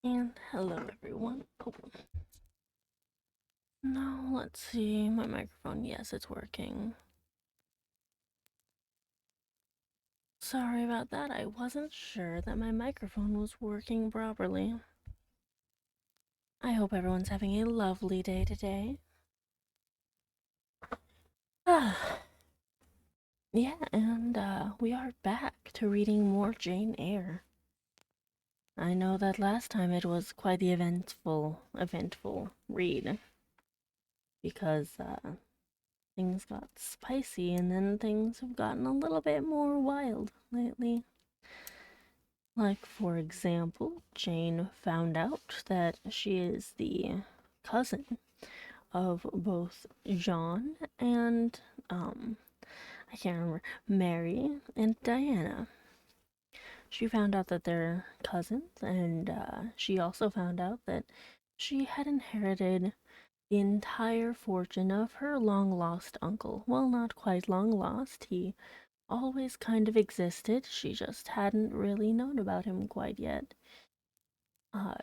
And hello everyone. Oh, no, let's see. My microphone, yes, it's working. Sorry about that. I wasn't sure that my microphone was working properly. I hope everyone's having a lovely day today. Ah, yeah, and we are back to reading more Jane Eyre. I know that last time it was quite the eventful read because things got spicy and then things have gotten a little bit more wild lately. Like, for example, Jane found out that she is the cousin of both John and, I can't remember, Mary and Diana. She found out that they're cousins, and she also found out that she had inherited the entire fortune of her long lost uncle. Well, not quite long lost, he always kind of existed, she just hadn't really known about him quite yet.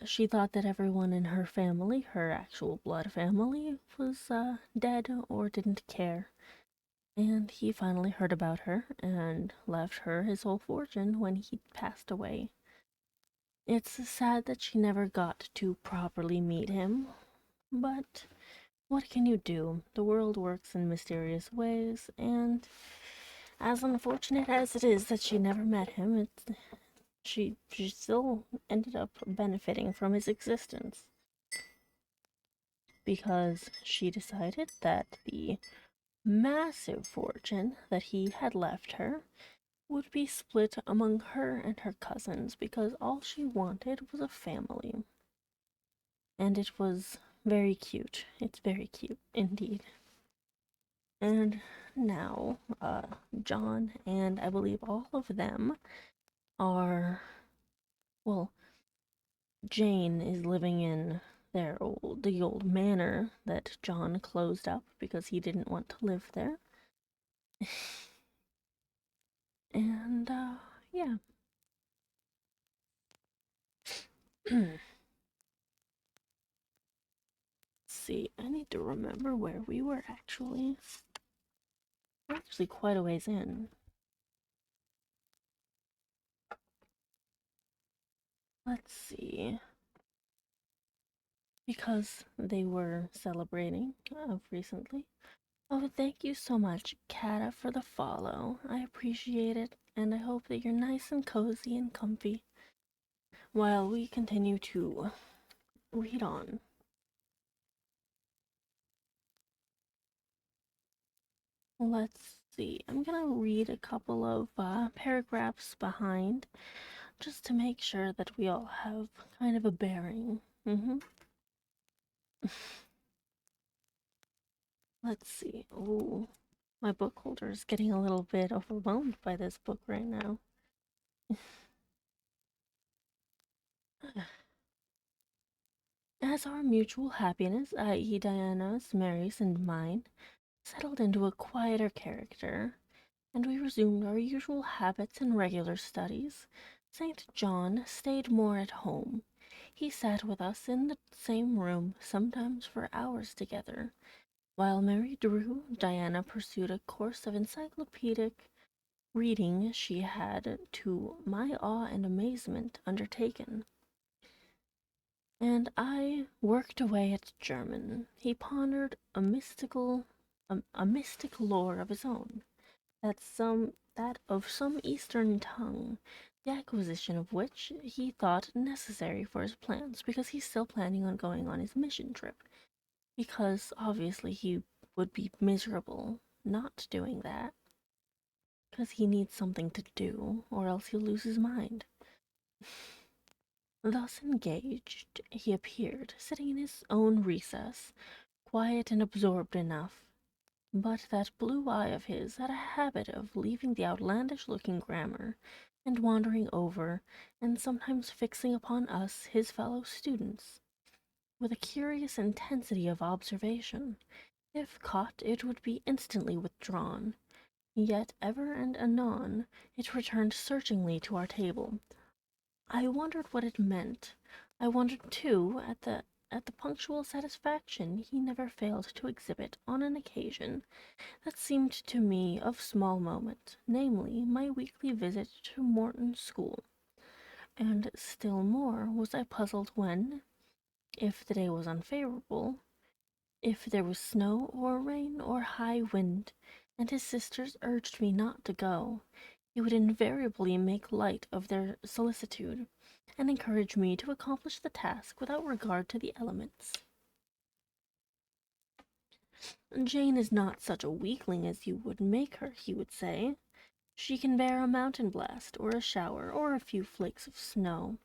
She thought that everyone in her family, her actual blood family, was dead or didn't care. And he finally heard about her and left her his whole fortune when he passed away. It's sad that she never got to properly meet him, but what can you do? The world works in mysterious ways, and as unfortunate as it is that she never met him, she still ended up benefiting from his existence because she decided that the massive fortune that he had left her would be split among her and her cousins because all she wanted was a family. And it was very cute. It's very cute indeed. And now, John and I believe all of them are, well, Jane is living in the old manor that John closed up because he didn't want to live there. And yeah. Let's see, I need to remember where we were actually. We're actually quite a ways in. Let's see. Because they were celebrating recently. Oh, thank you so much, Kata, for the follow. I appreciate it, and I hope that you're nice and cozy and comfy while we continue to read on. Let's see. I'm gonna read a couple of paragraphs behind just to make sure that we all have kind of a bearing. Let's see. Oh, my book holder is getting a little bit overwhelmed by this book right now. As our mutual happiness, i.e., Diana's, Mary's, and mine, settled into a quieter character, and we resumed our usual habits and regular studies, St. John stayed more at home. He sat with us in the same room, sometimes for hours together, while Mary drew. Diana pursued a course of encyclopedic reading she had, to my awe and amazement, undertaken. And I worked away at German. He pondered a mystic lore of his own, that of some Eastern tongue, the acquisition of which he thought necessary for his plans, because he's still planning on going on his mission trip. Because obviously he would be miserable not doing that, because he needs something to do, or else he'll lose his mind. Thus engaged, he appeared, sitting in his own recess, quiet and absorbed enough. But that blue eye of his had a habit of leaving the outlandish-looking grammar, and wandering over, and sometimes fixing upon us, his fellow students, with a curious intensity of observation. If caught, it would be instantly withdrawn. Yet ever and anon it returned searchingly to our table. I wondered what it meant, I wondered, too, at the punctual satisfaction he never failed to exhibit on an occasion that seemed to me of small moment, namely, my weekly visit to Morton School. And still more was I puzzled when, if the day was unfavorable, if there was snow or rain or high wind, and his sisters urged me not to go, he would invariably make light of their solicitude, and encourage me to accomplish the task without regard to the elements. Jane is not such a weakling as you would make her, he would say. She can bear a mountain blast, or a shower, or a few flakes of snow,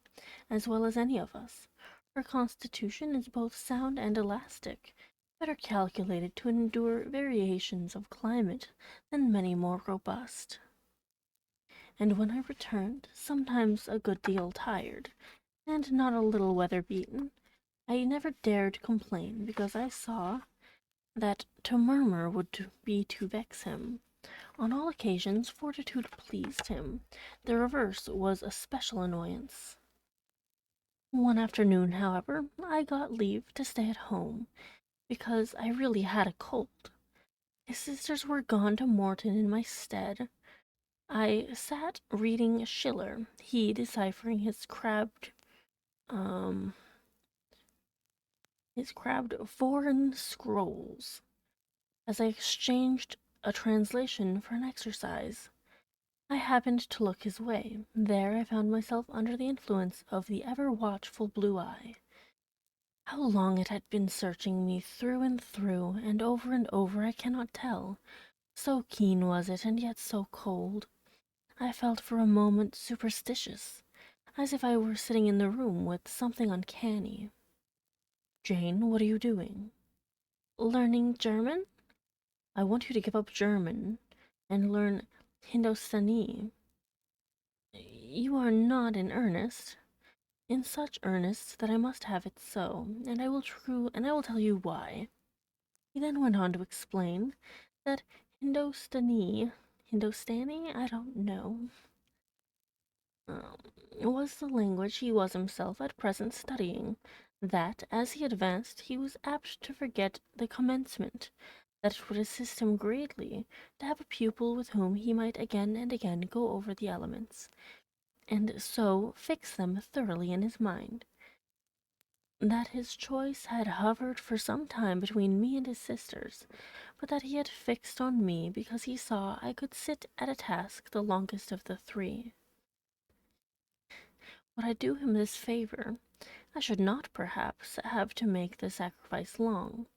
as well as any of us. Her constitution is both sound and elastic, better calculated to endure variations of climate than many more robust. And when I returned, sometimes a good deal tired, and not a little weather-beaten, I never dared complain, because I saw that to murmur would be to vex him. On all occasions fortitude pleased him. The reverse was a special annoyance. One afternoon, however, I got leave to stay at home, because I really had a cold. His sisters were gone to Morton in my stead. I sat reading Schiller, he deciphering his crabbed foreign scrolls, as I exchanged a translation for an exercise. I happened to look his way. There I found myself under the influence of the ever-watchful blue eye. How long it had been searching me through and over I cannot tell. So keen was it, and yet so cold. I felt for a moment superstitious, as if I were sitting in the room with something uncanny. "Jane, what are you doing?" "Learning German? I want you to give up German and learn Hindostani." "You are not in earnest?" "In such earnest that I must have it so, and I will tell you why." He then went on to explain that Hindostani, I don't know, um, was the language he was himself at present studying, that, as he advanced, he was apt to forget the commencement, that it would assist him greatly to have a pupil with whom he might again and again go over the elements, and so fix them thoroughly in his mind; that his choice had hovered for some time between me and his sisters, but that he had fixed on me because he saw I could sit at a task the longest of the three. Would I do him this favor, I should not, perhaps, have to make the sacrifice long,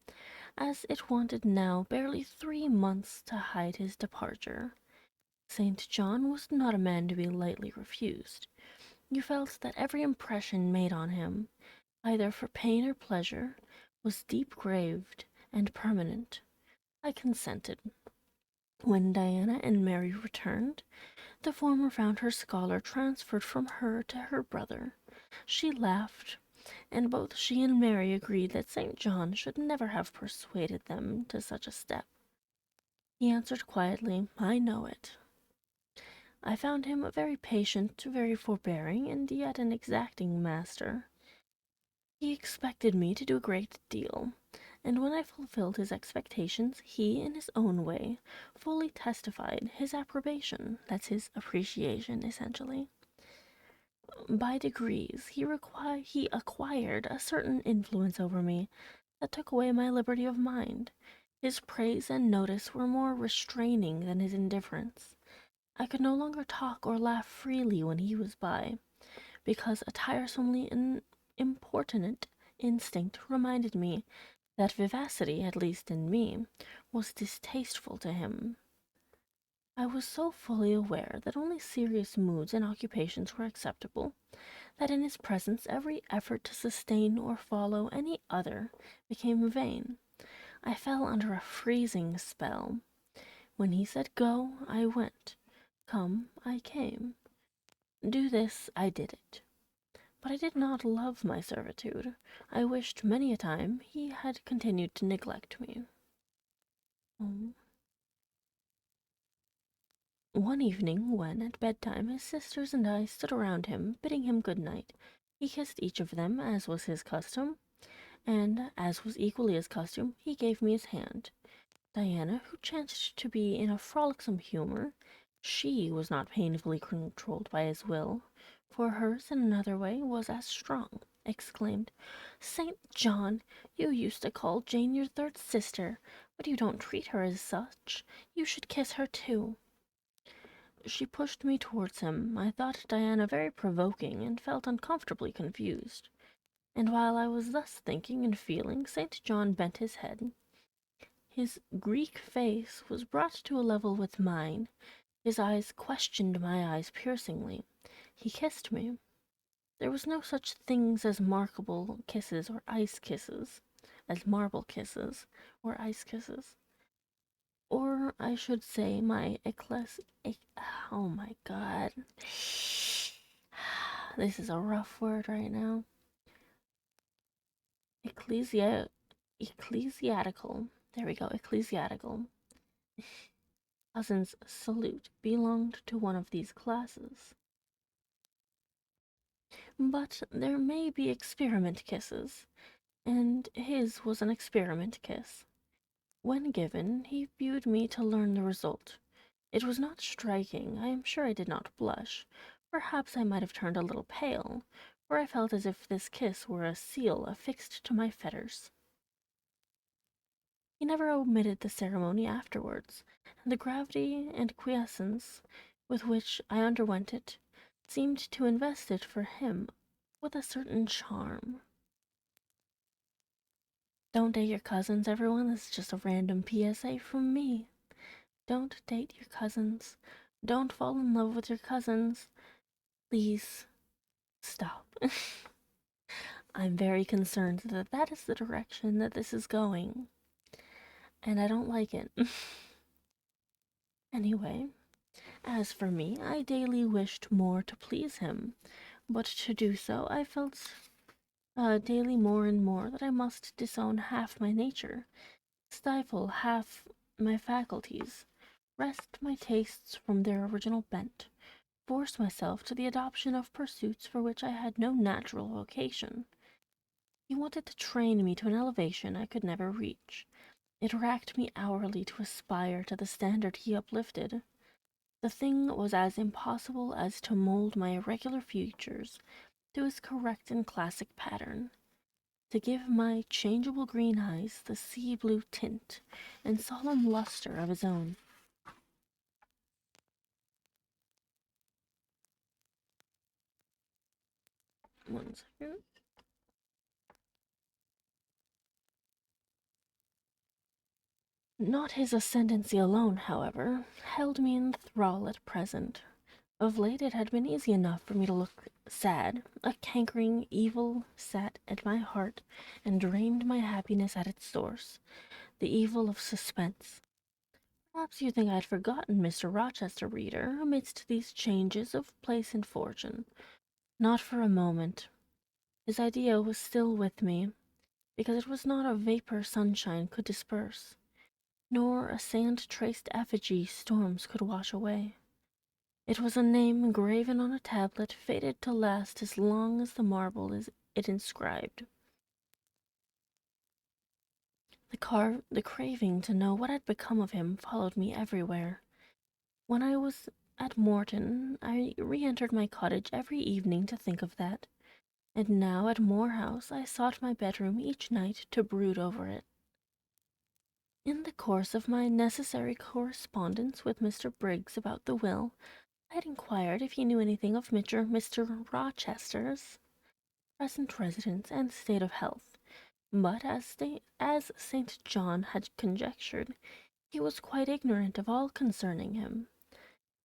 as it wanted now barely 3 months to hide his departure. St. John was not a man to be lightly refused. You felt that every impression made on him, either for pain or pleasure, was deep-graved and permanent. I consented. When Diana and Mary returned, the former found her scholar transferred from her to her brother. She laughed, and both she and Mary agreed that St. John should never have persuaded them to such a step. He answered quietly, "I know it." I found him a very patient, very forbearing, and yet an exacting master. He expected me to do a great deal, and when I fulfilled his expectations, he, in his own way, fully testified his approbation. That's his appreciation, essentially. By degrees, he acquired a certain influence over me that took away my liberty of mind. His praise and notice were more restraining than his indifference. I could no longer talk or laugh freely when he was by, because a tiresomely importunate instinct reminded me that vivacity, at least in me, was distasteful to him. I was so fully aware that only serious moods and occupations were acceptable, that in his presence every effort to sustain or follow any other became vain. I fell under a freezing spell. When he said go, I went. Come, I came. Do this, I did it. But I did not love my servitude. I wished many a time he had continued to neglect me. Oh. One evening, when, at bedtime, his sisters and I stood around him, bidding him good night, He kissed each of them, as was his custom, and, as was equally his custom, he gave me his hand. Diana, who chanced to be in a frolicsome humor, she was not painfully controlled by his will, for hers, in another way, was as strong, exclaimed, "St. John, you used to call Jane your third sister, but you don't treat her as such. You should kiss her too." She pushed me towards him. I thought Diana very provoking, and felt uncomfortably confused. And while I was thus thinking and feeling, St. John bent his head. His Greek face was brought to a level with mine. His eyes questioned my eyes piercingly. He kissed me. There was no such things as markable kisses or ice kisses, as marble kisses or ice kisses. Or I should say my oh my god. This is a rough word right now. Ecclesiastical. There we go, ecclesiastical. Cousin's salute belonged to one of these classes. But there may be experiment kisses, and his was an experiment kiss. When given, he viewed me to learn the result. It was not striking. I am sure I did not blush. Perhaps I might have turned a little pale, for I felt as if this kiss were a seal affixed to my fetters. He never omitted the ceremony afterwards, and the gravity and quiescence with which I underwent it seemed to invest it for him with a certain charm. Don't date your cousins, everyone. This is just a random PSA from me. Don't date your cousins. Don't fall in love with your cousins. Please stop. I'm very concerned that that is the direction that this is going, and I don't like it. Anyway, as for me, I daily wished more to please him, but to do so I felt daily more and more that I must disown half my nature, stifle half my faculties, wrest my tastes from their original bent, force myself to the adoption of pursuits for which I had no natural vocation. He wanted to train me to an elevation I could never reach. It racked me hourly to aspire to the standard he uplifted. The thing was as impossible as to mold my irregular features to his correct and classic pattern, to give my changeable green eyes the sea-blue tint and solemn luster of his own. One second. Not his ascendancy alone, however, held me in thrall at present. Of late it had been easy enough for me to look sad. A cankering evil sat at my heart and drained my happiness at its source. The evil of suspense. Perhaps you think I had forgotten Mr. Rochester, reader, amidst these changes of place and fortune. Not for a moment. His idea was still with me, because it was not a vapor sunshine could disperse, nor a sand-traced effigy storms could wash away. It was a name graven on a tablet, fated to last as long as the marble it inscribed. The craving to know what had become of him followed me everywhere. When I was at Morton, I re-entered my cottage every evening to think of that, and now at Moor House I sought my bedroom each night to brood over it. In the course of my necessary correspondence with Mr. Briggs about the will, I had inquired if he knew anything of Mr. Rochester's present residence and state of health, but as St. John had conjectured, he was quite ignorant of all concerning him.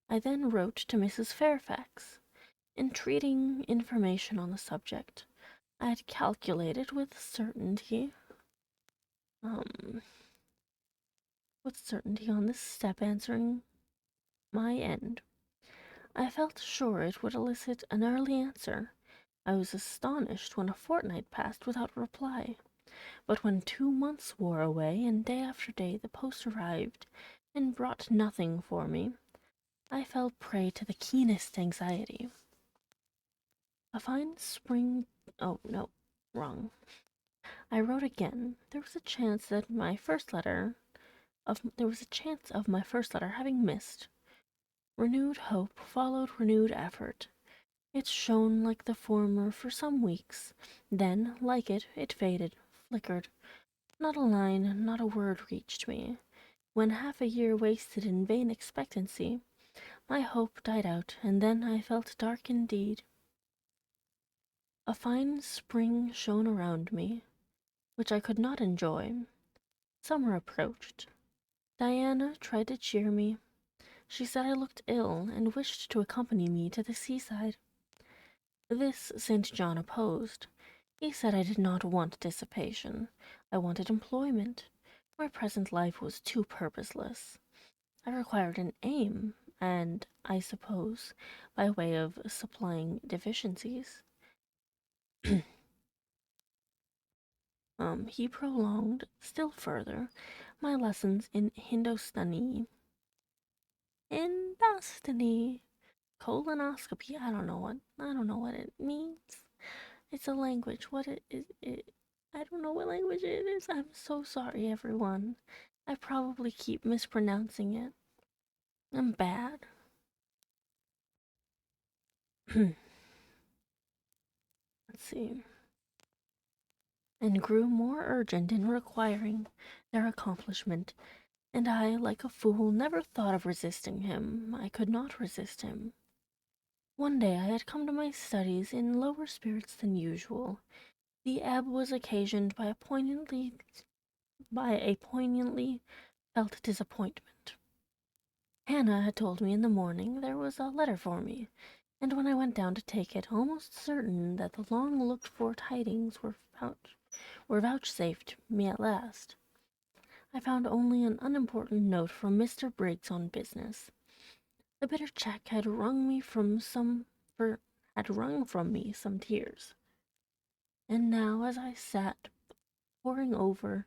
I then wrote to Mrs. Fairfax, entreating information on the subject. I had calculated um, with certainty on this step answering my end. I felt sure it would elicit an early answer. I was astonished when a fortnight passed without reply. But when 2 months wore away, and day after day the post arrived and brought nothing for me, I fell prey to the keenest anxiety. A fine spring. Oh, no, wrong. I wrote again. There was a chance of my first letter having missed. Renewed hope followed renewed effort. It shone like the former for some weeks. Then, like it faded, flickered. Not a line, not a word reached me. When half a year wasted in vain expectancy, my hope died out, and then I felt dark indeed. A fine spring shone around me, which I could not enjoy. Summer approached. Diana tried to cheer me. She said I looked ill and wished to accompany me to the seaside. This St. John opposed. He said I did not want dissipation. I wanted employment. My present life was too purposeless. I required an aim, and, I suppose, by way of supplying deficiencies, he prolonged still further my lessons in Hindustani, colonoscopy. I don't know what it means. It's a language. What it I don't know what language it is. I'm so sorry, everyone. I probably keep mispronouncing it. I'm bad. Let's see. And grew more urgent in requiring their accomplishment, and I, like a fool, never thought of resisting him. I could not resist him. One day I had come to my studies in lower spirits than usual. The ebb was occasioned by a poignantly felt disappointment. Hannah had told me in the morning there was a letter for me, and when I went down to take it, almost certain that the long-looked-for tidings were vouchsafed me at last, I found only an unimportant note from Mr. Briggs on business. The bitter check had wrung from me some tears, and now, as I sat poring over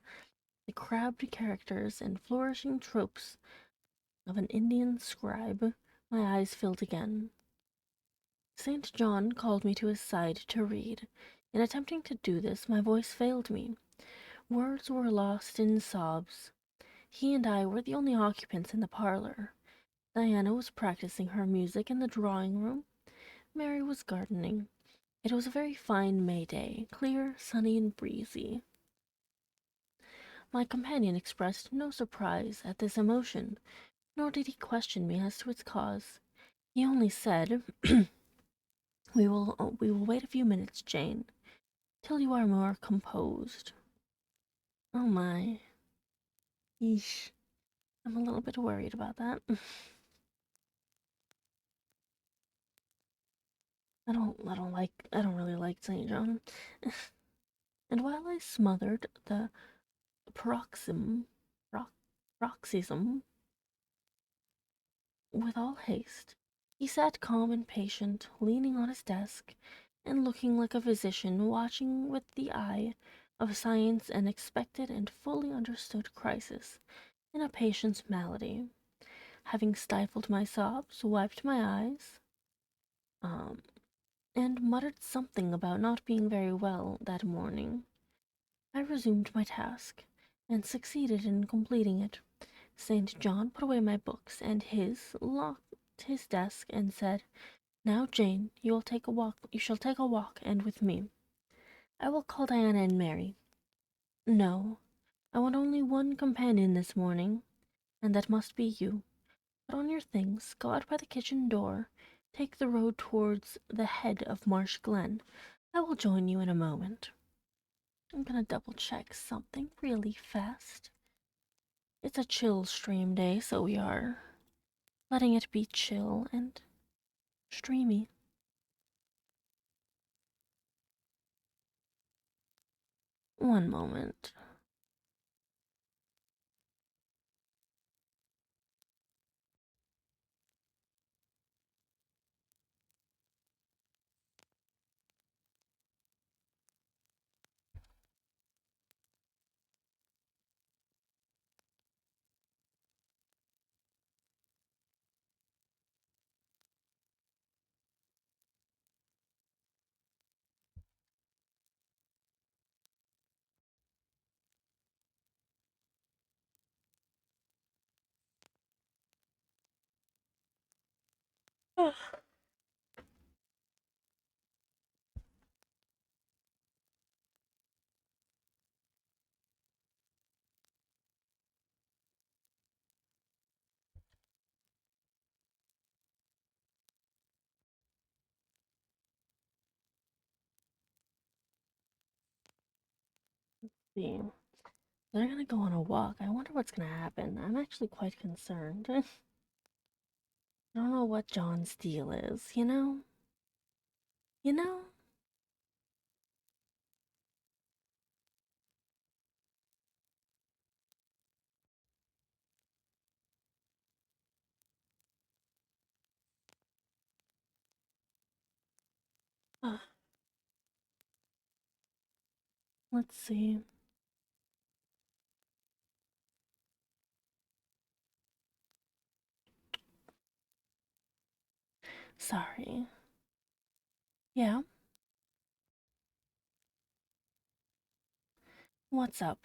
the crabbed characters and flourishing tropes of an Indian scribe, my eyes filled again. St. John called me to his side to read. In attempting to do this, my voice failed me. Words were lost in sobs. He and I were the only occupants in the parlor. Diana was practicing her music in the drawing-room. Mary was gardening. It was a very fine May day, clear, sunny, and breezy. My companion expressed no surprise at this emotion, nor did he question me as to its cause. He only said, we will wait a few minutes, Jane, till you are more composed. Oh my. Yeesh. I'm a little bit worried about that. I don't really like St. John. And while I smothered the paroxysm, paroxysm with all haste, he sat calm and patient, leaning on his desk, and looking like a physician watching with the eye of science an expected and fully understood crisis in a patient's malady. Having stifled my sobs, wiped my eyes, um, and muttered something about not being very well that morning, I resumed my task, and succeeded in completing it. St. John put away my books and locked his desk, and said, "Now, Jane, you shall take a walk, and with me. I will call Diana and Mary. No, I want only one companion this morning, and that must be you. Put on your things, go out by the kitchen door, take the road towards the head of Marsh Glen. I will join you in a moment. I'm gonna double check something really fast. It's a chill stream day, so we are letting it be chill and streamy. One moment. See, they're gonna go on a walk. I wonder what's gonna happen. I'm actually quite concerned. I don't know what John's deal is, you know? You know? Uh, let's see. Sorry. Yeah? What's up?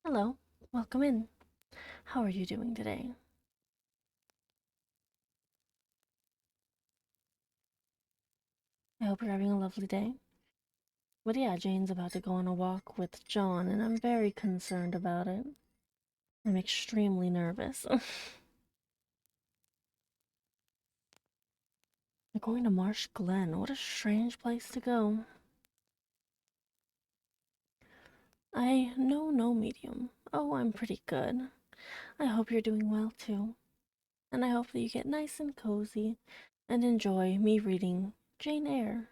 Hello. Welcome in. How are you doing today? I hope you're having a lovely day. But yeah, Jane's about to go on a walk with John, and I'm very concerned about it. I'm extremely nervous. We're going to Marsh Glen. What a strange place to go. I know no medium. Oh, I'm pretty good. I hope you're doing well too. And I hope that you get nice and cozy and enjoy me reading Jane Eyre.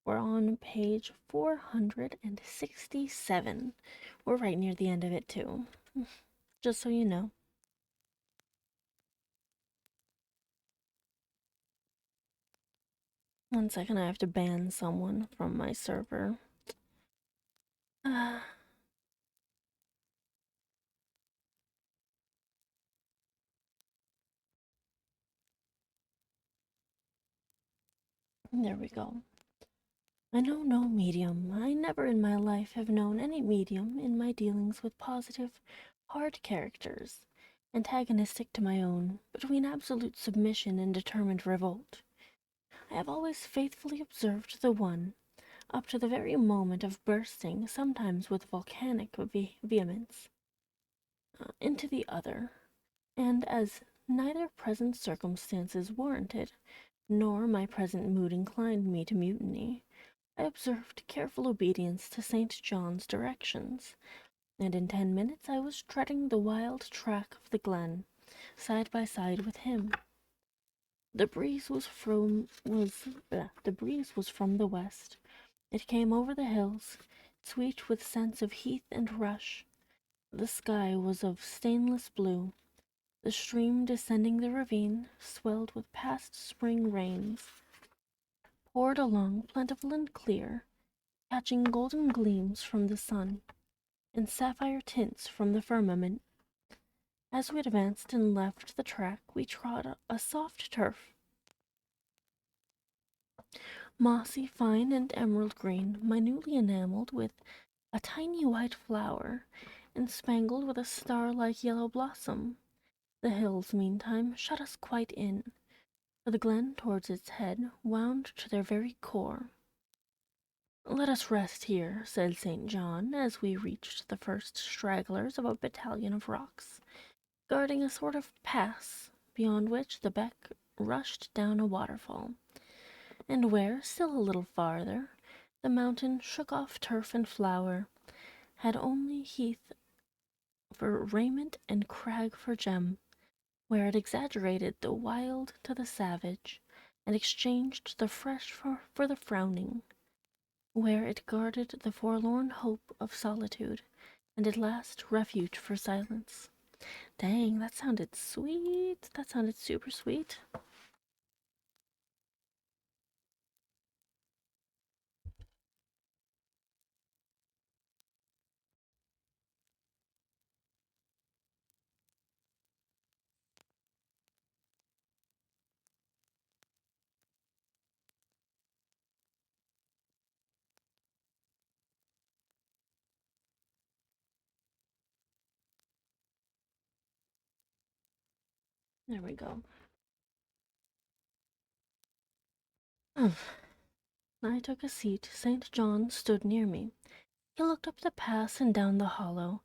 We're on page 467. We're right near the end of it too. Just so you know. One second, I have to ban someone from my server. There we go. I know no medium. I never in my life have known any medium in my dealings with positive, hard characters, antagonistic to my own, between absolute submission and determined revolt. I have always faithfully observed the one, up to the very moment of bursting, sometimes with volcanic vehemence, into the other, and as neither present circumstances warranted, nor my present mood inclined me to mutiny, I observed careful obedience to St. John's directions, and in 10 minutes I was treading the wild track of the glen, side by side with him. The breeze was from the west. It came over the hills, sweet with scents of heath and rush. The sky was of stainless blue. The stream descending the ravine, swelled with past spring rains, poured along plentiful and clear, catching golden gleams from the sun and sapphire tints from the firmament. As we advanced and left the track, we trod a soft turf, mossy, fine, and emerald green, minutely enamelled with a tiny white flower, and spangled with a star-like yellow blossom. The hills, meantime, shut us quite in, for the glen towards its head wound to their very core. "Let us rest here," said St. John, as we reached the first stragglers of a battalion of rocks, guarding a sort of pass, beyond which the beck rushed down a waterfall, and where, still a little farther, the mountain shook off turf and flower, had only heath for raiment and crag for gem, where it exaggerated the wild to the savage, and exchanged the fresh for the frowning, where it guarded the forlorn hope of solitude, and at last refuge for silence. Dang, that sounded sweet. That sounded super sweet. There we go. I took a seat. St. John stood near me. He looked up the pass and down the hollow.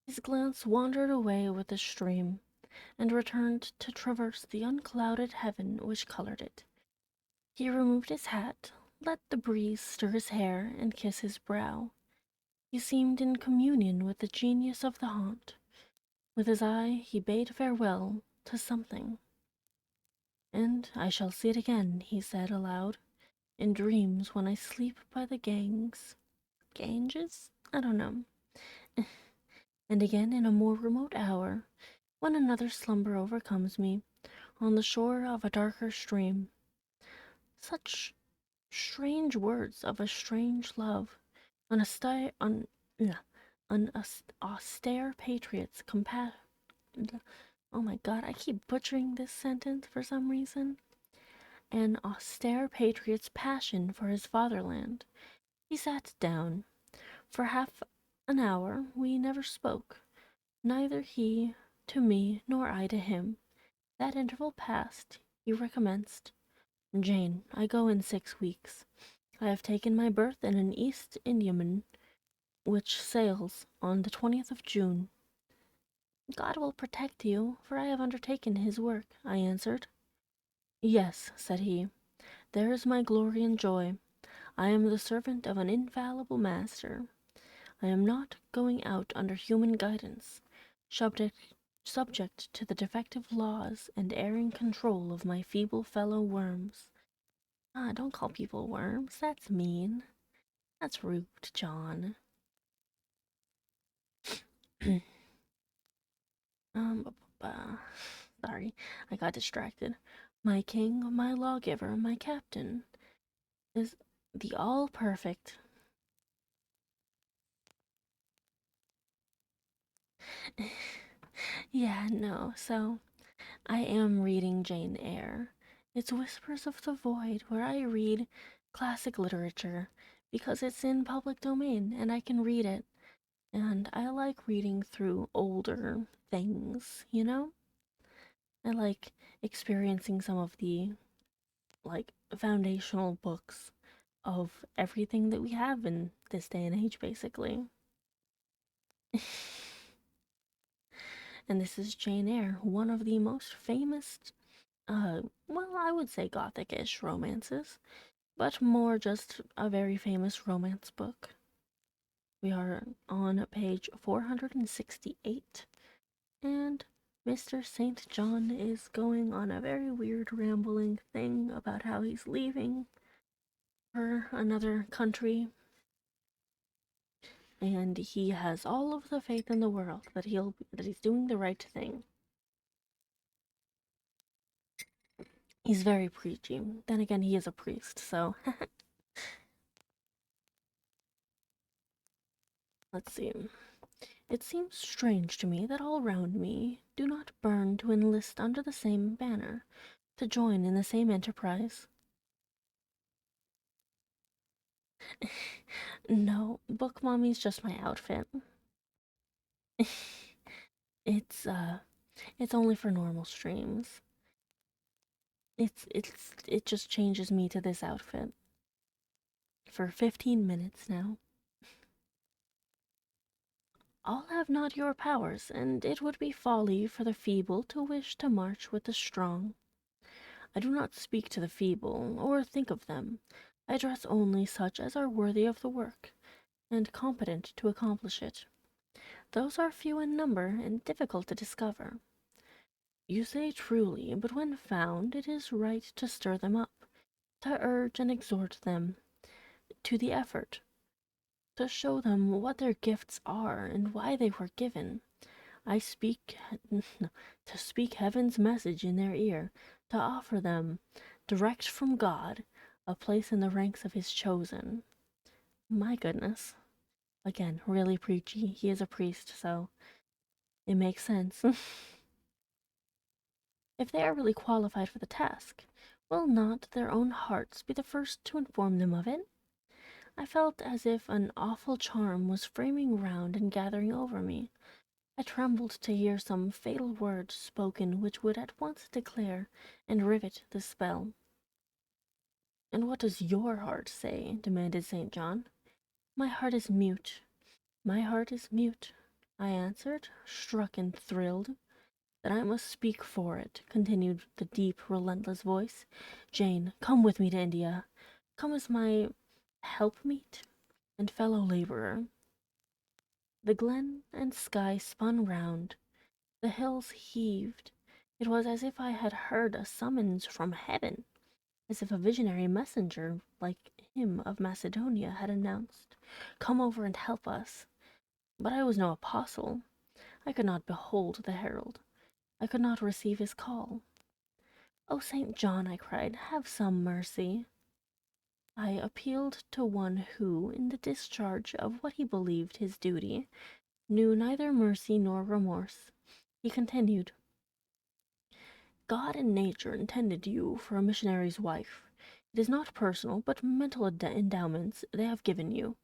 His glance wandered away with the stream, and returned to traverse the unclouded heaven which colored it. He removed his hat, let the breeze stir his hair and kiss his brow. He seemed in communion with the genius of the haunt. With his eye he bade farewell to something. "And I shall see it again," he said aloud, "in dreams when I sleep by the Ganges? I don't know. And again in a more remote hour, when another slumber overcomes me, on the shore of a darker stream." Such strange words of a strange love. An austere patriot's oh my god, I keep butchering this sentence for some reason. An austere patriot's passion for his fatherland. He sat down. For half an hour we never spoke, neither he to me nor I to him. That interval passed. He recommenced. "Jane, I go in 6 weeks. I have taken my berth in an East Indiaman which sails on the 20th of June. "God will protect you, for I have undertaken his work," I answered. "Yes," said he, "there is my glory and joy. I am the servant of an infallible master. I am not going out under human guidance, subject to the defective laws and erring control of my feeble fellow worms." Ah, don't call people worms. That's mean. That's rude, John. Sorry, I got distracted. "My king, my lawgiver, my captain is the all-perfect." Yeah, no, so I am reading Jane Eyre. It's Whispers of the Void, where I read classic literature because it's in public domain and I can read it. And I like reading through older things, you know? I like experiencing some of the like foundational books of everything that we have in this day and age, basically. And this is Jane Eyre, one of the most famous, well, I would say gothic-ish romances, but more just a very famous romance book. We are on page 468, and Mr. St. John is going on a very weird rambling thing about how he's leaving for another country, and he has all of the faith in the world that he's doing the right thing. He's very preachy. Then again, he is a priest, so let's see. "It seems strange to me that all round me do not burn to enlist under the same banner, to join in the same enterprise." No, book mommy's just my outfit. It's it's only for normal streams. It just changes me to this outfit for 15 minutes now. "All have not your powers, and it would be folly for the feeble to wish to march with the strong." I do not speak to the feeble, or think of them. I address only such as are worthy of the work, and competent to accomplish it. Those are few in number, and difficult to discover. You say truly, but when found, it is right to stir them up, to urge and exhort them to the effort, to show them what their gifts are and why they were given. I speak to speak heaven's message in their ear, to offer them, direct from God, a place in the ranks of his chosen." My goodness. Again, really preachy. He is a priest, so it makes sense. "If they are really qualified for the task, will not their own hearts be the first to inform them of it?" I felt as if an awful charm was framing round and gathering over me. I trembled to hear some fatal word spoken which would at once declare and rivet the spell. "And what does your heart say?" demanded St. John. "My heart is mute. My heart is mute," I answered, struck and thrilled. "Then I must speak for it," continued the deep, relentless voice. "Jane, come with me to India. Come as my helpmeet and fellow laborer." The glen and sky spun round. The hills heaved. It was as if I had heard a summons from heaven, as if a visionary messenger like him of Macedonia had announced, "Come over and help us." But I was no apostle. I could not behold the herald. I could not receive his call. "Oh, St. John," I cried, "have some mercy." I appealed to one who, in the discharge of what he believed his duty, knew neither mercy nor remorse. He continued, "God and nature intended you for a missionary's wife. It is not personal, but mental endowments they have given you.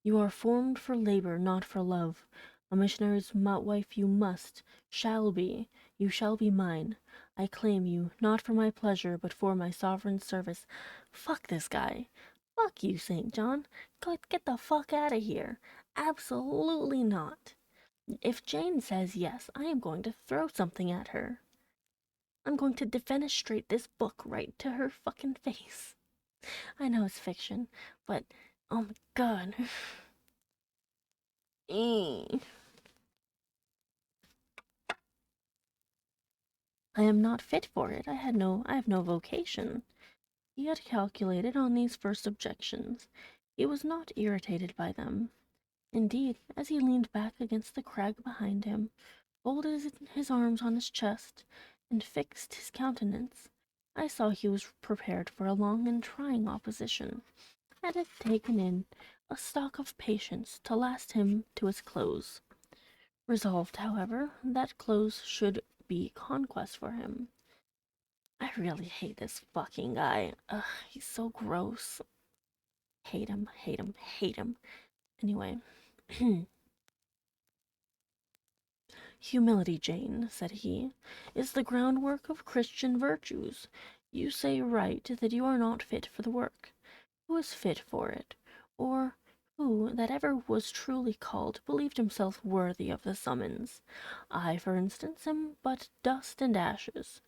You are formed for labor, not for love. A missionary's wife you must, shall be. You shall be mine. I claim you, not for my pleasure, but for my sovereign service." Fuck this guy. Fuck you, St. John. Get the fuck out of here. Absolutely not. If Jane says yes, I am going to throw something at her. I'm going to defenestrate this book right to her fucking face. I know it's fiction, but oh my god. I am not fit for it. I have no vocation. He had calculated on these first objections. He was not irritated by them. Indeed, as he leaned back against the crag behind him, folded his arms on his chest, and fixed his countenance, I saw he was prepared for a long and trying opposition, and had taken in a stock of patience to last him to its close. Resolved, however, that close should be conquest for him. I really hate this fucking guy. Ugh, he's so gross. Hate him, hate him, hate him. Anyway. "Humility, Jane," said he, "is the groundwork of Christian virtues. You say right that you are not fit for the work. Who is fit for it? Or who that ever was truly called believed himself worthy of the summons? I, for instance, am but dust and ashes.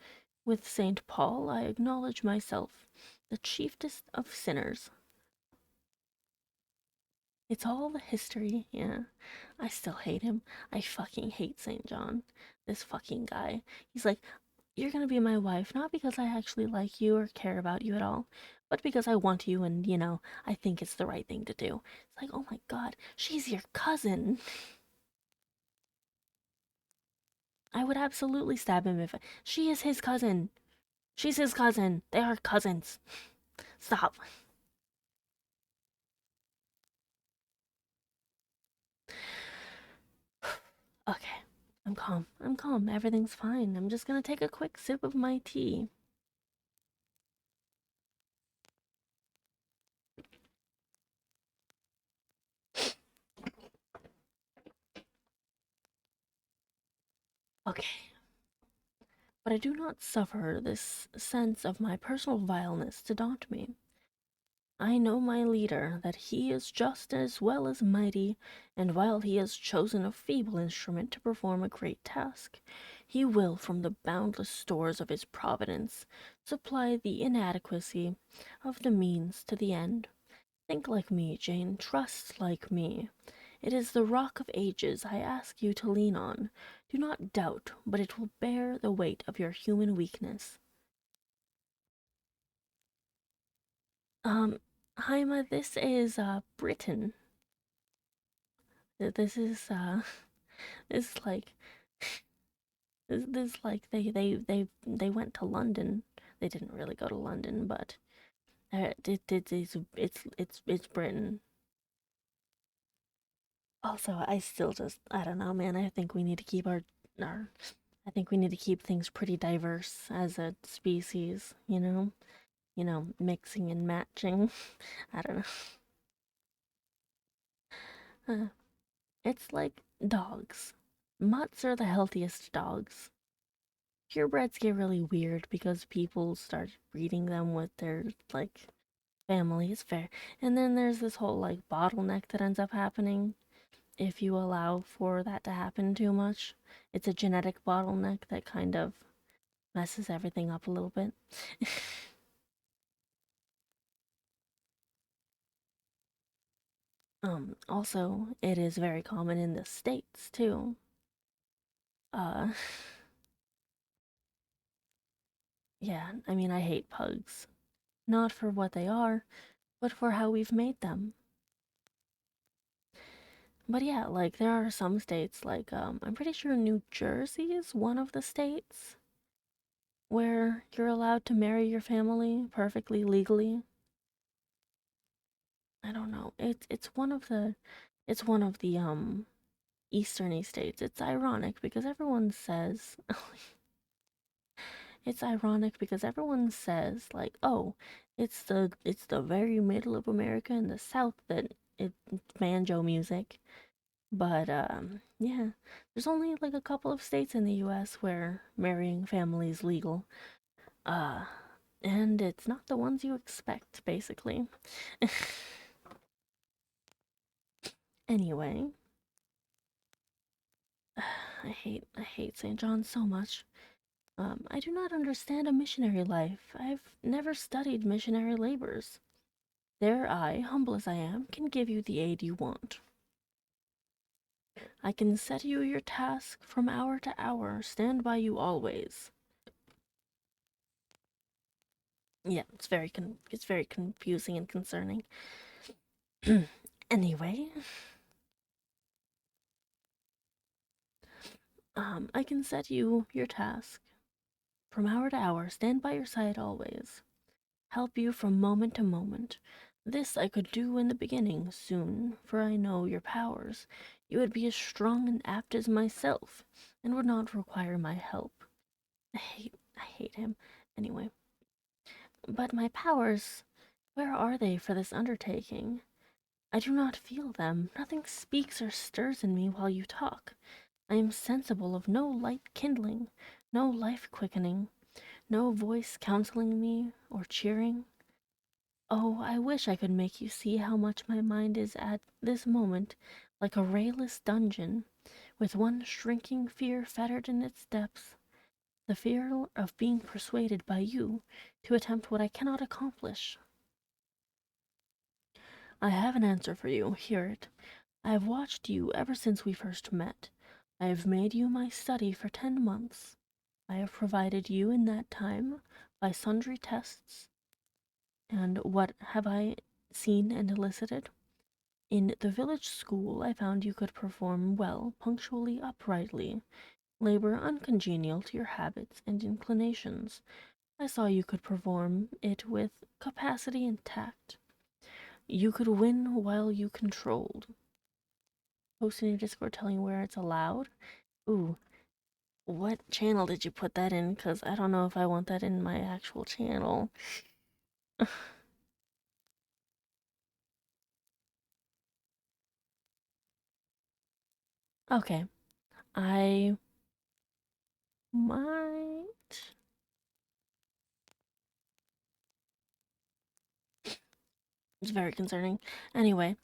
With St. Paul I acknowledge myself the chiefest of sinners." It's all the history, yeah. I still hate him. I fucking hate St. John. This fucking guy. He's like, "You're gonna be my wife, not because I actually like you or care about you at all, but because I want you and, I think it's the right thing to do." It's like, oh my god, she's your cousin. I would absolutely stab him if she is his cousin. She's his cousin. They are cousins. Stop. Okay. I'm calm. I'm calm. Everything's fine. I'm just gonna take a quick sip of my tea. Okay. But I do not suffer this sense of my personal vileness to daunt me. I know my leader, that he is just as well as mighty, and while he has chosen a feeble instrument to perform a great task, he will, from the boundless stores of his providence, supply the inadequacy of the means to the end. Think like me, Jane, trust like me. It is the rock of ages I ask you to lean on. Do not doubt, but it will bear the weight of your human weakness. Um, Haima, this is Britain. This is this is like this like they went to London. They didn't really go to London, but it's Britain. Also, I still just I don't know, man. I think we need to keep our I think we need to keep things pretty diverse as a species, you know? Mixing and matching. I don't know. It's like dogs. Mutts are the healthiest dogs. Purebreds get really weird because people start breeding them with their, like, family. It's fair. And then there's this whole, like, bottleneck that ends up happening if you allow for that to happen too much. It's a genetic bottleneck that kind of messes everything up a little bit. Also, it is very common in the States too. Uh, yeah, I mean, I hate pugs. Not for what they are, but for how we've made them. But yeah, like, there are some states, like, I'm pretty sure New Jersey is one of the states where you're allowed to marry your family perfectly legally. I don't know. It's one of the easterny states. It's ironic because everyone says, like, oh, it's the very middle of America in the South that it's banjo music. But yeah, there's only like a couple of states in the US where marrying family is legal. Uh and it's not the ones you expect, basically. Anyway, I hate St. John so much. I do not understand a missionary life. I've never studied missionary labors. There I, humble as I am, can give you the aid you want. I can set you your task from hour to hour, stand by you always. Yeah, it's very confusing and concerning. Anyway, I can set you your task from hour to hour, stand by your side always, help you from moment to moment. This I could do in the beginning, soon, for I know your powers. You would be as strong and apt as myself, and would not require my help. I hate him. Anyway, but my powers, where are they for this undertaking? I do not feel them. Nothing speaks or stirs in me while you talk. I am sensible of no light kindling, no life quickening, no voice counseling me or cheering. Oh, I wish I could make you see how much my mind is at this moment like a rayless dungeon, with one shrinking fear fettered in its depths, the fear of being persuaded by you to attempt what I cannot accomplish. I have an answer for you. Hear it. I have watched you ever since we first met. I have made you my study for 10 months. I have provided you in that time by sundry tests. And what have I seen and elicited? In the village school, I found you could perform well, punctually, uprightly, labor uncongenial to your habits and inclinations. I saw you could perform it with capacity and tact. You could win while you controlled. Post in your Discord telling where it's allowed. Ooh, what channel did you put that in? Because I don't know if I want that in my actual channel. Okay, I might. It's very concerning. Anyway,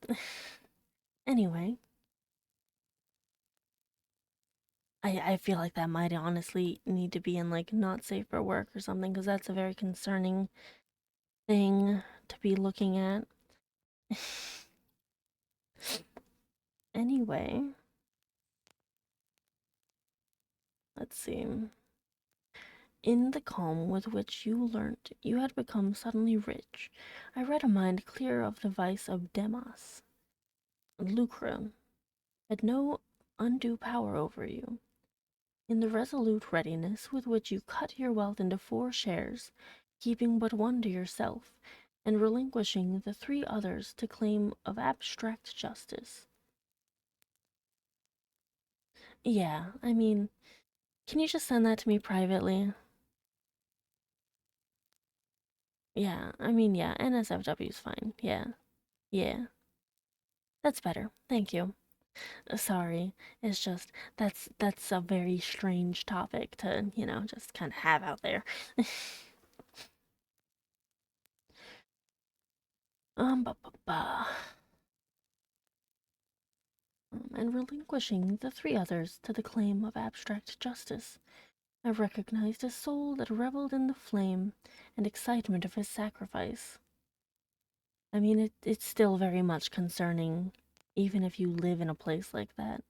anyway, I feel like that might honestly need to be in like not safe for work or something because that's a very concerning thing to be looking at. Anyway, let's see. In the calm with which you learnt you had become suddenly rich, I read a mind clear of the vice of Demas. Lucre had no undue power over you. In the resolute readiness with which you cut your wealth into 4 shares, keeping but one to yourself, and relinquishing the 3 others to claim of abstract justice. Yeah, I mean, can you just send that to me privately? Yeah, I mean, yeah, NSFW is fine. Yeah, yeah, that's better. Thank you. Sorry, it's just that's a very strange topic to, just kind of have out there. Ba, ba, ba. And relinquishing the three others to the claim of abstract justice, I recognized a soul that reveled in the flame and excitement of his sacrifice. I mean, it's still very much concerning, even if you live in a place like that.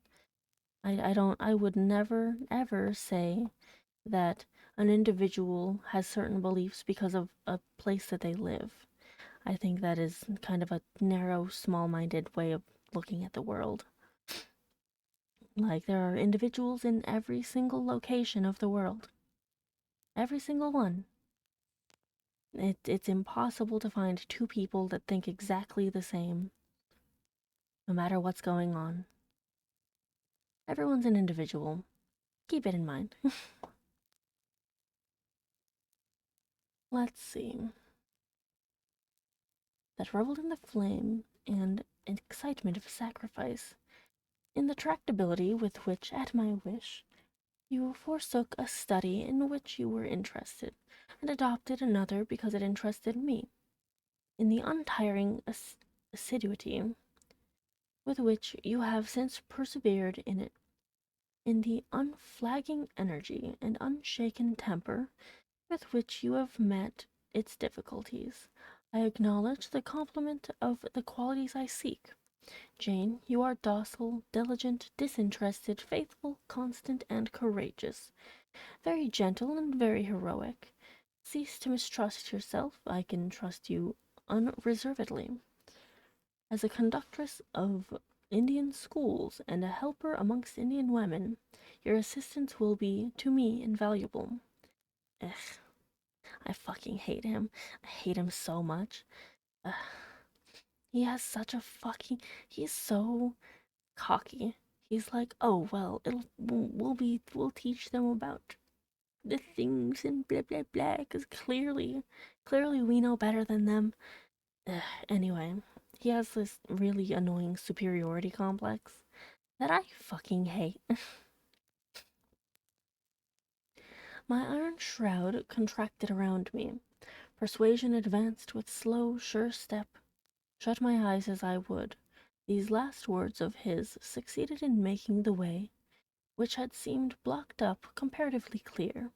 I would never, ever say that an individual has certain beliefs because of a place that they live. I think that is kind of a narrow, small minded way of looking at the world. Like, there are individuals in every single location of the world. Every single one. It's impossible to find two people that think exactly the same, no matter what's going on. Everyone's an individual. Keep it in mind. Let's see. That reveled in the flame and excitement of sacrifice, in the tractability with which, at my wish, you forsook a study in which you were interested, and adopted another because it interested me, in the untiring assiduity with which you have since persevered in it, in the unflagging energy and unshaken temper with which you have met its difficulties, I acknowledge the compliment of the qualities I seek. Jane, you are docile, diligent, disinterested, faithful, constant, and courageous, very gentle and very heroic. Cease to mistrust yourself. I can trust you unreservedly. As a conductress of Indian schools and a helper amongst Indian women, your assistance will be, to me, invaluable. Ugh, I fucking hate him. I hate him so much. Ugh, he has such a fucking. He's so cocky. He's like, oh well, we'll teach them about the things and blah blah blah. Because clearly we know better than them. Ugh, anyway, he has this really annoying superiority complex that I fucking hate. My iron shroud contracted around me. Persuasion advanced with slow, sure step. Shut my eyes as I would, these last words of his succeeded in making the way, which had seemed blocked up, comparatively clear.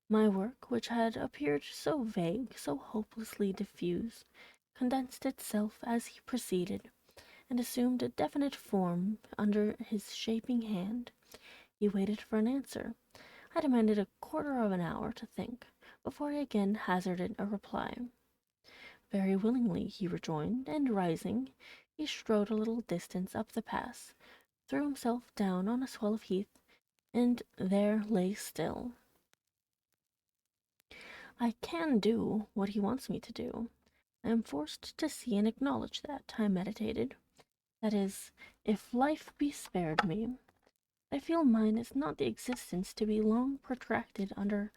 My work, which had appeared so vague, so hopelessly diffuse, condensed itself as he proceeded, and assumed a definite form under his shaping hand. He waited for an answer. I demanded a quarter of an hour to think, before he again hazarded a reply. Very willingly, he rejoined, and rising, he strode a little distance up the pass, threw himself down on a swell of heath, and there lay still. I can do what he wants me to do. I am forced to see and acknowledge that, I meditated. That is, if life be spared me. I feel mine is not the existence to be long protracted under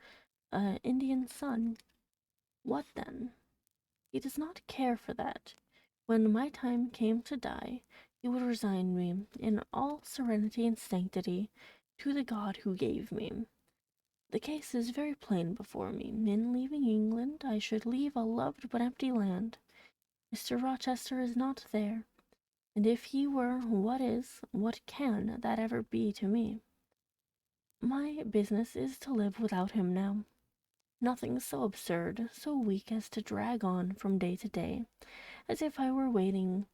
an Indian sun. What then? He does not care for that. When my time came to die, he would resign me, in all serenity and sanctity, to the God who gave me. The case is very plain before me. In leaving England, I should leave a loved but empty land. Mr. Rochester is not there, and if he were, what can that ever be to me? My business is to live without him now. Nothing so absurd, so weak as to drag on from day to day, as if I were waiting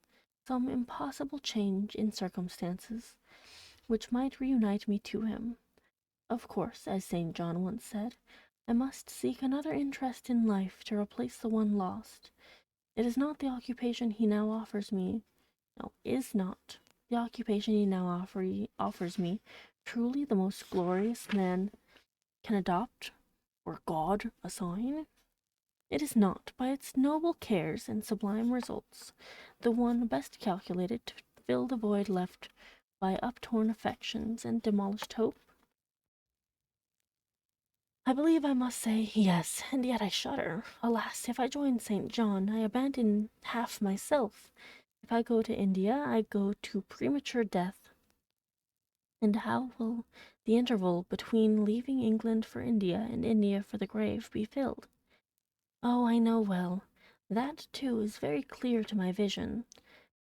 some impossible change in circumstances, which might reunite me to him. Of course, as St. John once said, I must seek another interest in life to replace the one lost. It is not the occupation he now offers me, no, is not the occupation he now offers me truly the most glorious man can adopt, or God assign? It is not, by its noble cares and sublime results, the one best calculated to fill the void left by uptorn affections and demolished hope. I believe I must say yes, and yet I shudder. Alas, if I join St. John, I abandon half myself, If I go to India, I go to premature death. And how will the interval between leaving England for India and India for the grave be filled? Oh, I know well. That, too, is very clear to my vision.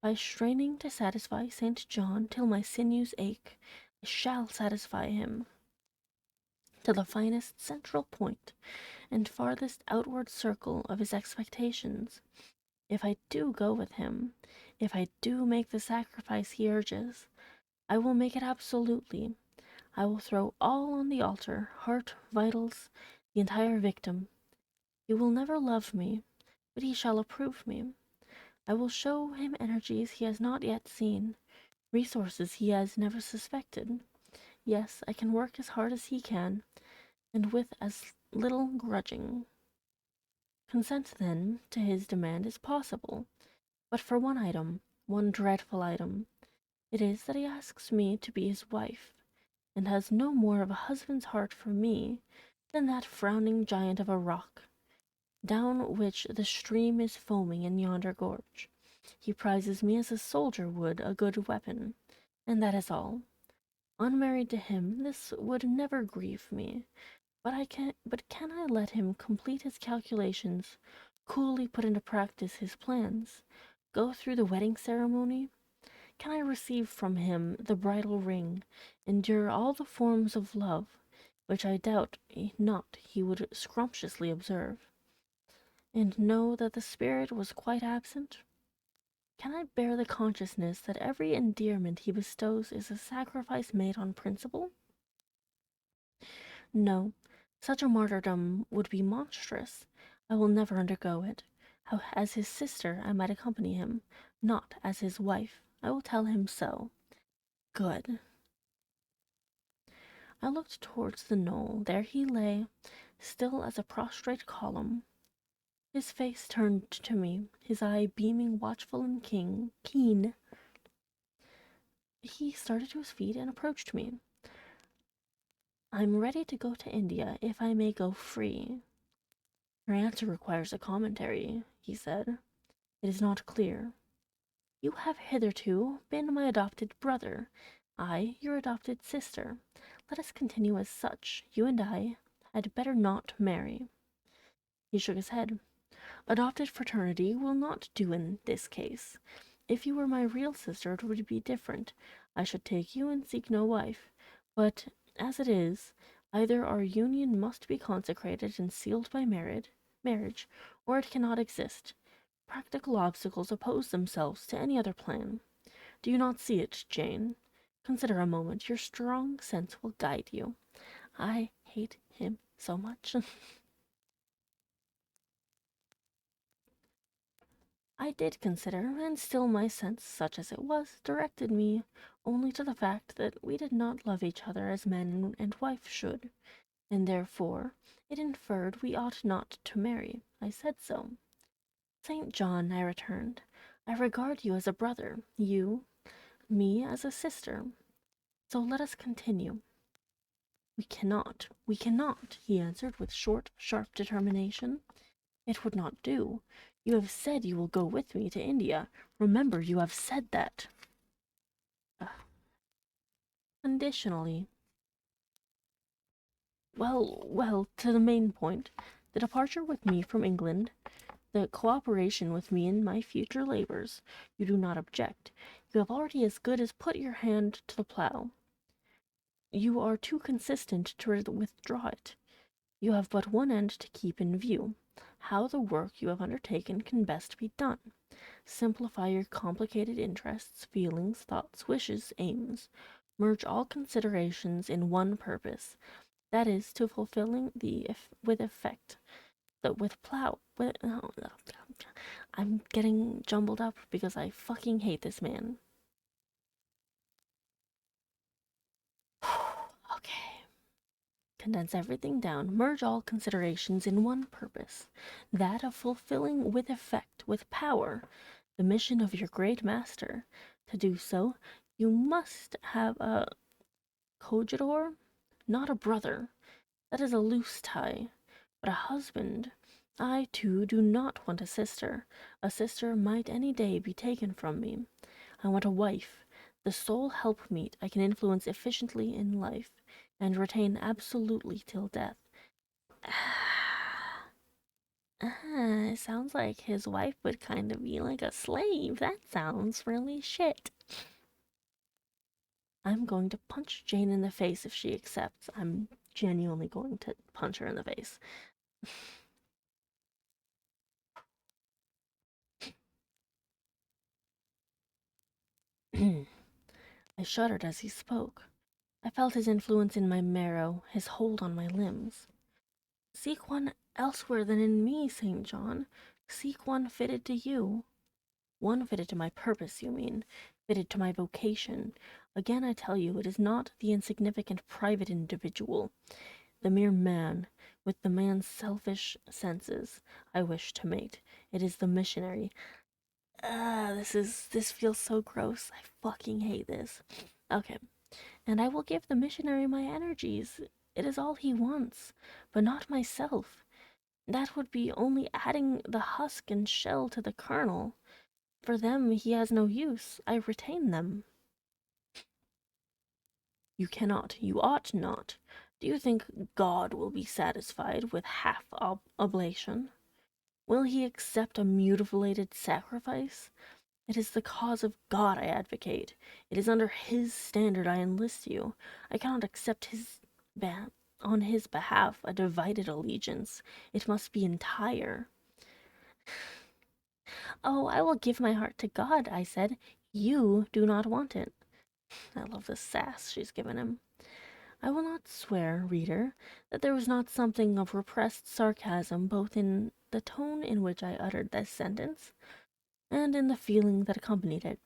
By straining to satisfy St. John till my sinews ache, I shall satisfy him to the finest central point and farthest outward circle of his expectations. If I do go with him, if I do make the sacrifice he urges, I will make it absolutely. I will throw all on the altar, heart, vitals, the entire victim. He will never love me, but he shall approve me. I will show him energies he has not yet seen, resources he has never suspected. Yes, I can work as hard as he can, and with as little grudging. Consent, then, to his demand is possible, but for one item, one dreadful item. It is that he asks me to be his wife, and has no more of a husband's heart for me than that frowning giant of a rock, down which the stream is foaming in yonder gorge. He prizes me as a soldier would a good weapon, and that is all. Unmarried to him, this would never grieve me, but can I let him complete his calculations, coolly put into practice his plans, go through the wedding ceremony? Can I receive from him the bridal ring, endure all the forms of love, which I doubt not he would scrumptiously observe, and know that the spirit was quite absent? Can I bear the consciousness that every endearment he bestows is a sacrifice made on principle? No, such a martyrdom would be monstrous. I will never undergo it. As his sister, I might accompany him, not as his wife. I will tell him so. Good. I looked towards the knoll. There he lay, still as a prostrate column, his face turned to me, his eye beaming watchful and keen. He started to his feet and approached me. I'm ready to go to India if I may go free. Your answer requires a commentary, he said. It is not clear. You have hitherto been my adopted brother, I your adopted sister. Let us continue as such. You and I had better not marry. He shook his head. Adopted fraternity will not do in this case. If you were my real sister, it would be different. I should take you and seek no wife. But as it is, either our union must be consecrated and sealed by marriage, or it cannot exist. Practical obstacles oppose themselves to any other plan. Do you not see it, Jane? Consider a moment. Your strong sense will guide you. I hate him so much. I did consider, and still my sense, such as it was, directed me only to the fact that we did not love each other as man and wife should, and therefore it inferred we ought not to marry. I said so. St. John, I returned, I regard you as a brother, you, me as a sister. So let us continue. We cannot, he answered with short, sharp determination. It would not do. You have said you will go with me to India. Remember, you have said that. Conditionally. Well, to the main point. The departure with me from England, the cooperation with me in my future labors. You do not object. You have already as good as put your hand to the plough. You are too consistent to withdraw it. You have but one end to keep in view, how the work you have undertaken can best be done. Simplify your complicated interests, feelings, thoughts, wishes, aims. Merge all considerations in one purpose, that is, to fulfilling with effect, I'm getting jumbled up because I fucking hate this man. Okay. Condense everything down, merge all considerations in one purpose, that of fulfilling with effect, with power, the mission of your great master. To do so, you must have a coadjutor, not a brother. That is a loose tie, but a husband. I, too, do not want a sister. A sister might any day be taken from me. I want a wife, the sole helpmeet I can influence efficiently in life, and retain absolutely till death. It sounds like his wife would kind of be like a slave. That sounds really shit. I'm going to punch Jane in the face if she accepts. I'm genuinely going to punch her in the face. I shuddered as he spoke. I felt his influence in my marrow, his hold on my limbs. Seek one elsewhere than in me, St. John. Seek one fitted to you. One fitted to my purpose, you mean, fitted to my vocation. Again I tell you, it is not the insignificant private individual, the mere man, with the man's selfish senses, I wish to mate. It is the missionary. This feels so gross. I fucking hate this. Okay. And I will give the missionary my energies. It is all he wants, but not myself. That would be only adding the husk and shell to the kernel. For them he has no use. I retain them. You cannot. You ought not. Do you think God will be satisfied with half oblation? Will he accept a mutilated sacrifice? It is the cause of God I advocate. It is under his standard I enlist you. I cannot accept on his behalf a divided allegiance. It must be entire. Oh, I will give my heart to God, I said. You do not want it. I love the sass she's given him. I will not swear, reader, that there was not something of repressed sarcasm both in the tone in which I uttered this sentence and in the feeling that accompanied it.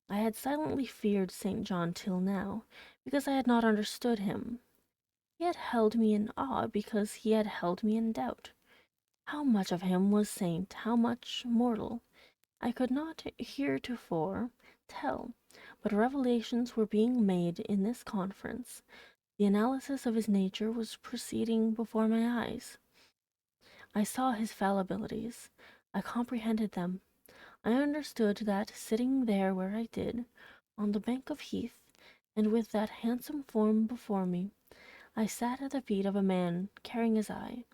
I had silently feared St. John till now, because I had not understood him. He had held me in awe because he had held me in doubt. How much of him was saint, how much mortal, I could not heretofore tell, but revelations were being made in this conference. The analysis of his nature was proceeding before my eyes. I saw his fallibilities. I comprehended them. I understood that, sitting there where I did, on the bank of heath, and with that handsome form before me, I sat at the feet of a man carrying his eye.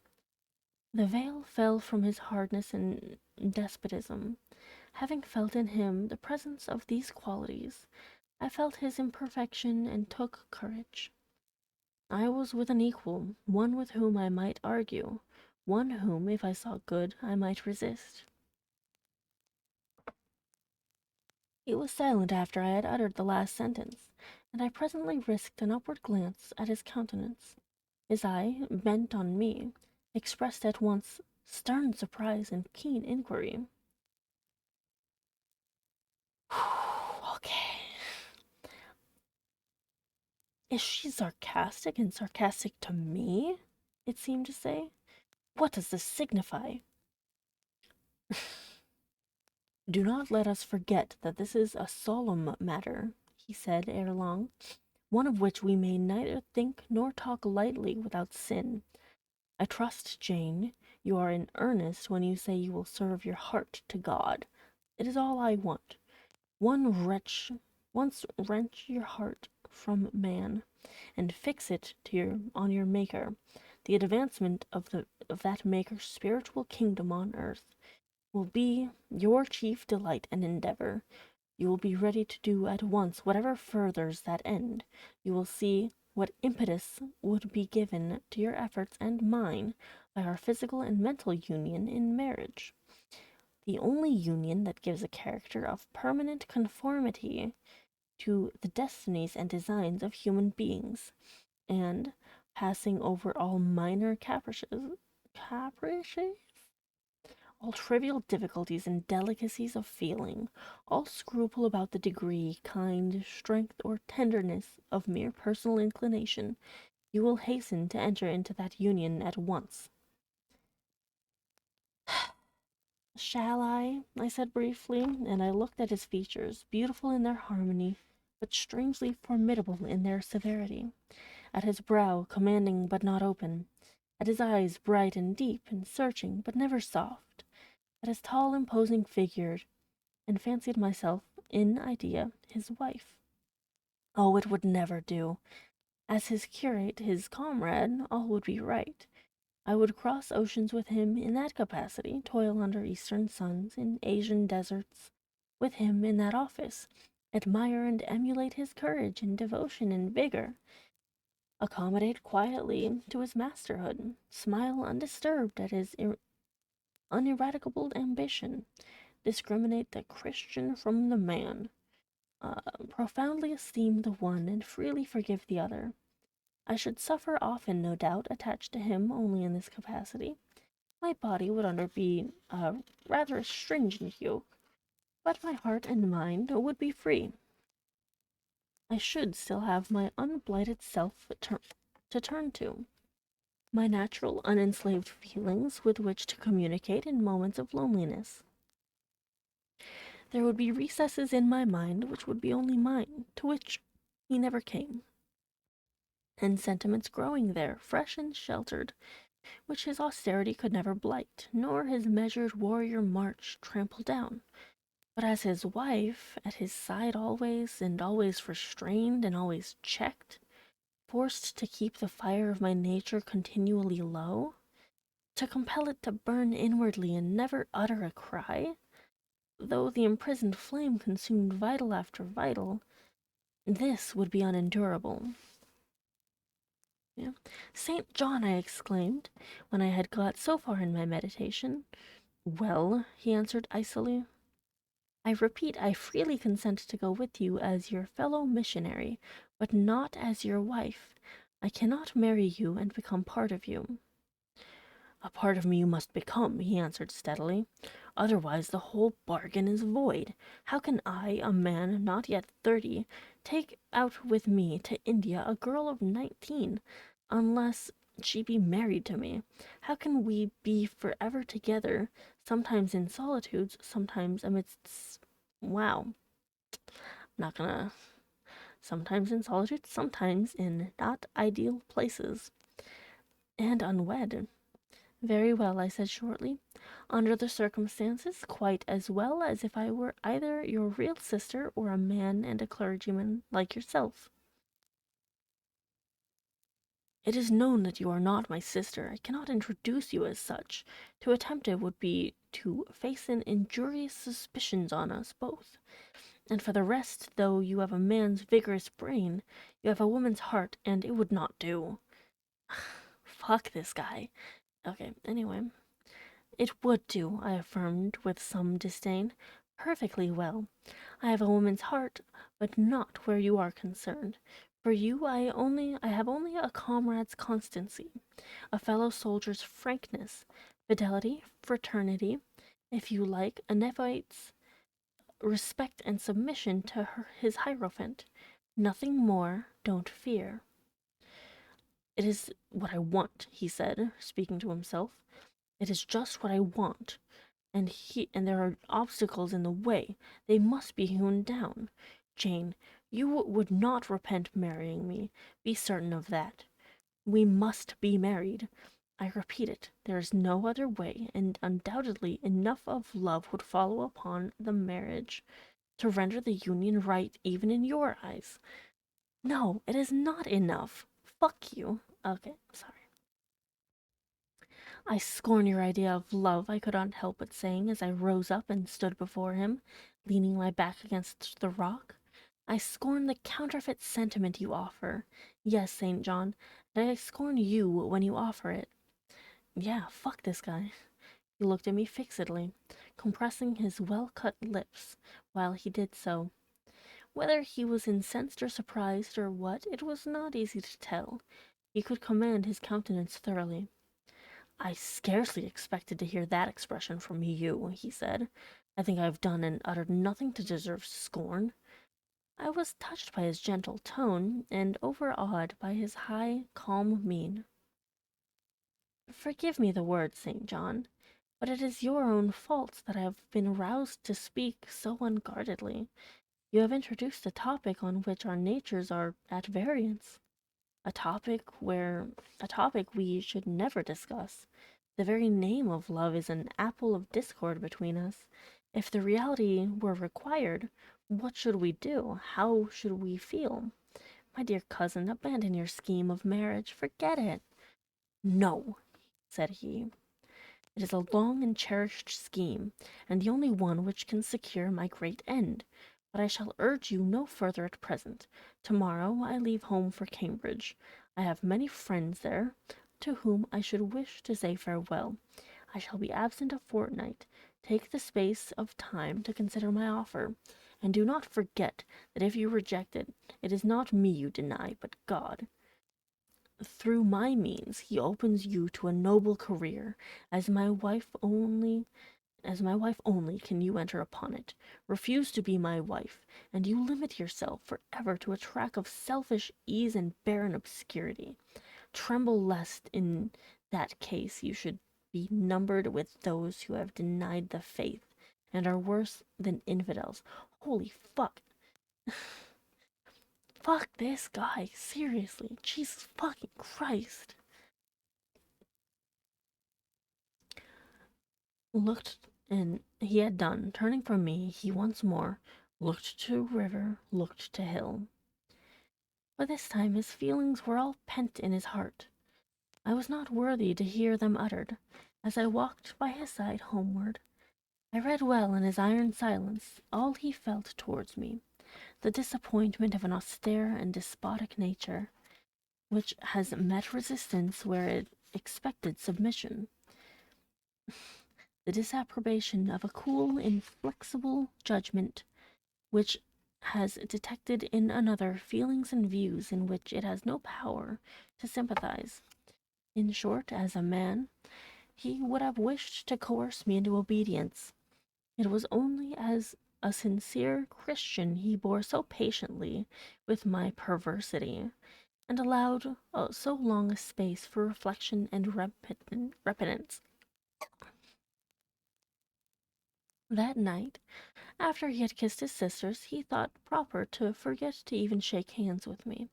The veil fell from his hardness and despotism. Having felt in him the presence of these qualities, I felt his imperfection and took courage. I was with an equal, one with whom I might argue, one whom, if I saw good, I might resist. He was silent after I had uttered the last sentence, and I presently risked an upward glance at his countenance. His eye, bent on me, expressed at once stern surprise and keen inquiry. Okay. Is she sarcastic, and sarcastic to me? It seemed to say. What does this signify? Do not let us forget that this is a solemn matter, he said ere long, one of which we may neither think nor talk lightly without sin. I trust, Jane, you are in earnest when you say you will serve your heart to God. It is all I want. Once wrench your heart from man, and fix it on your Maker. The advancement of that Maker's spiritual kingdom on earth will be your chief delight and endeavor. You will be ready to do at once whatever furthers that end. You will see what impetus would be given to your efforts and mine by our physical and mental union in marriage. The only union that gives a character of permanent conformity to the destinies and designs of human beings, and passing over all minor caprices, all trivial difficulties and delicacies of feeling, all scruple about the degree, kind, strength, or tenderness of mere personal inclination, you will hasten to enter into that union at once. Shall I said briefly, and I looked at his features, beautiful in their harmony, but strangely formidable in their severity, at his brow, commanding but not open, at his eyes bright and deep and searching, but never soft, at his tall, imposing figure, and fancied myself, in idea, his wife. Oh, it would never do. As his curate, his comrade, all would be right. I would cross oceans with him in that capacity, toil under eastern suns, in Asian deserts, with him in that office, admire and emulate his courage and devotion and vigor, accommodate quietly to his masterhood, smile undisturbed at his uneradicable ambition, discriminate the Christian from the man, profoundly esteem the one and freely forgive the other. I should suffer often, no doubt, attached to him only in this capacity. My body would undergo a rather stringent yoke, but my heart and mind would be free. I should still have my unblighted self to turn to, my natural unenslaved feelings with which to communicate in moments of loneliness. There would be recesses in my mind which would be only mine, to which he never came, and sentiments growing there, fresh and sheltered, which his austerity could never blight, nor his measured warrior march trample down. But as his wife, at his side always, and always restrained and always checked, forced to keep the fire of my nature continually low, to compel it to burn inwardly and never utter a cry, though the imprisoned flame consumed vital after vital, this would be unendurable. Yeah. St. John, I exclaimed, when I had got so far in my meditation. Well, he answered icily, I repeat, I freely consent to go with you as your fellow missionary, but not as your wife. I cannot marry you and become part of you. A part of me you must become, he answered steadily. Otherwise the whole bargain is void. How can I, a man not yet 30, take out with me to India a girl of 19, unless she be married to me? How can we be forever together, sometimes in solitudes, sometimes amidst... Wow. Not gonna... Sometimes in solitude, sometimes in not ideal places. And unwed. Very well, I said shortly. Under the circumstances, quite as well as if I were either your real sister or a man and a clergyman like yourself. It is known that you are not my sister. I cannot introduce you as such. To attempt it would be to fasten injurious suspicions on us both. And for the rest, though you have a man's vigorous brain, you have a woman's heart, and it would not do. Fuck this guy. Okay, anyway. It would do, I affirmed with some disdain. Perfectly well. I have a woman's heart, but not where you are concerned. For you I have only a comrade's constancy, a fellow soldier's frankness, fidelity, fraternity, if you like, a Nephite's respect and submission to his hierophant. Nothing more, don't fear. It is what I want, he said, speaking to himself. It is just what I want. And there are obstacles in the way. They must be hewn down. Jane, you would not repent marrying me. Be certain of that. We must be married. I repeat it, there is no other way, and undoubtedly enough of love would follow upon the marriage to render the union right even in your eyes. No, it is not enough. Fuck you. Okay, sorry. I scorn your idea of love, I could not help but saying as I rose up and stood before him, leaning my back against the rock. I scorn the counterfeit sentiment you offer. Yes, St. John, and I scorn you when you offer it. Yeah, fuck this guy. He looked at me fixedly, compressing his well-cut lips while he did so. Whether he was incensed or surprised or what, it was not easy to tell. He could command his countenance thoroughly. I scarcely expected to hear that expression from you, he said. I think I have done and uttered nothing to deserve scorn. I was touched by his gentle tone, and overawed by his high, calm mien. Forgive me the words, St. John, but it is your own fault that I have been roused to speak so unguardedly. You have introduced a topic on which our natures are at variance. a topic we should never discuss. The very name of love is an apple of discord between us. If the reality were required, what should we do? How should we feel? My dear cousin, abandon your scheme of marriage. Forget it. No, said he. It is a long and cherished scheme, and the only one which can secure my great end. But I shall urge you no further at present. Tomorrow I leave home for Cambridge. I have many friends there, to whom I should wish to say farewell. I shall be absent a fortnight. Take the space of time to consider my offer, and do not forget that if you reject it, it is not me you deny, but God. Through my means he opens you to a noble career. As my wife only can you enter upon it. Refuse to be my wife, and you limit yourself forever to a track of selfish ease and barren obscurity. Tremble lest in that case you should be numbered with those who have denied the faith and are worse than infidels. Holy fuck. Fuck this guy. Seriously. Jesus fucking Christ. Looked, and he had done. Turning from me, he once more looked to river, looked to hill. But this time his feelings were all pent in his heart. I was not worthy to hear them uttered. As I walked by his side homeward, I read well in his iron silence all he felt towards me, the disappointment of an austere and despotic nature, which has met resistance where it expected submission, the disapprobation of a cool, inflexible judgment, which has detected in another feelings and views in which it has no power to sympathize. In short, as a man, he would have wished to coerce me into obedience. It was only as a sincere Christian he bore so patiently with my perversity, and allowed so long a space for reflection and repentance. That night, after he had kissed his sisters, he thought proper to forget to even shake hands with me,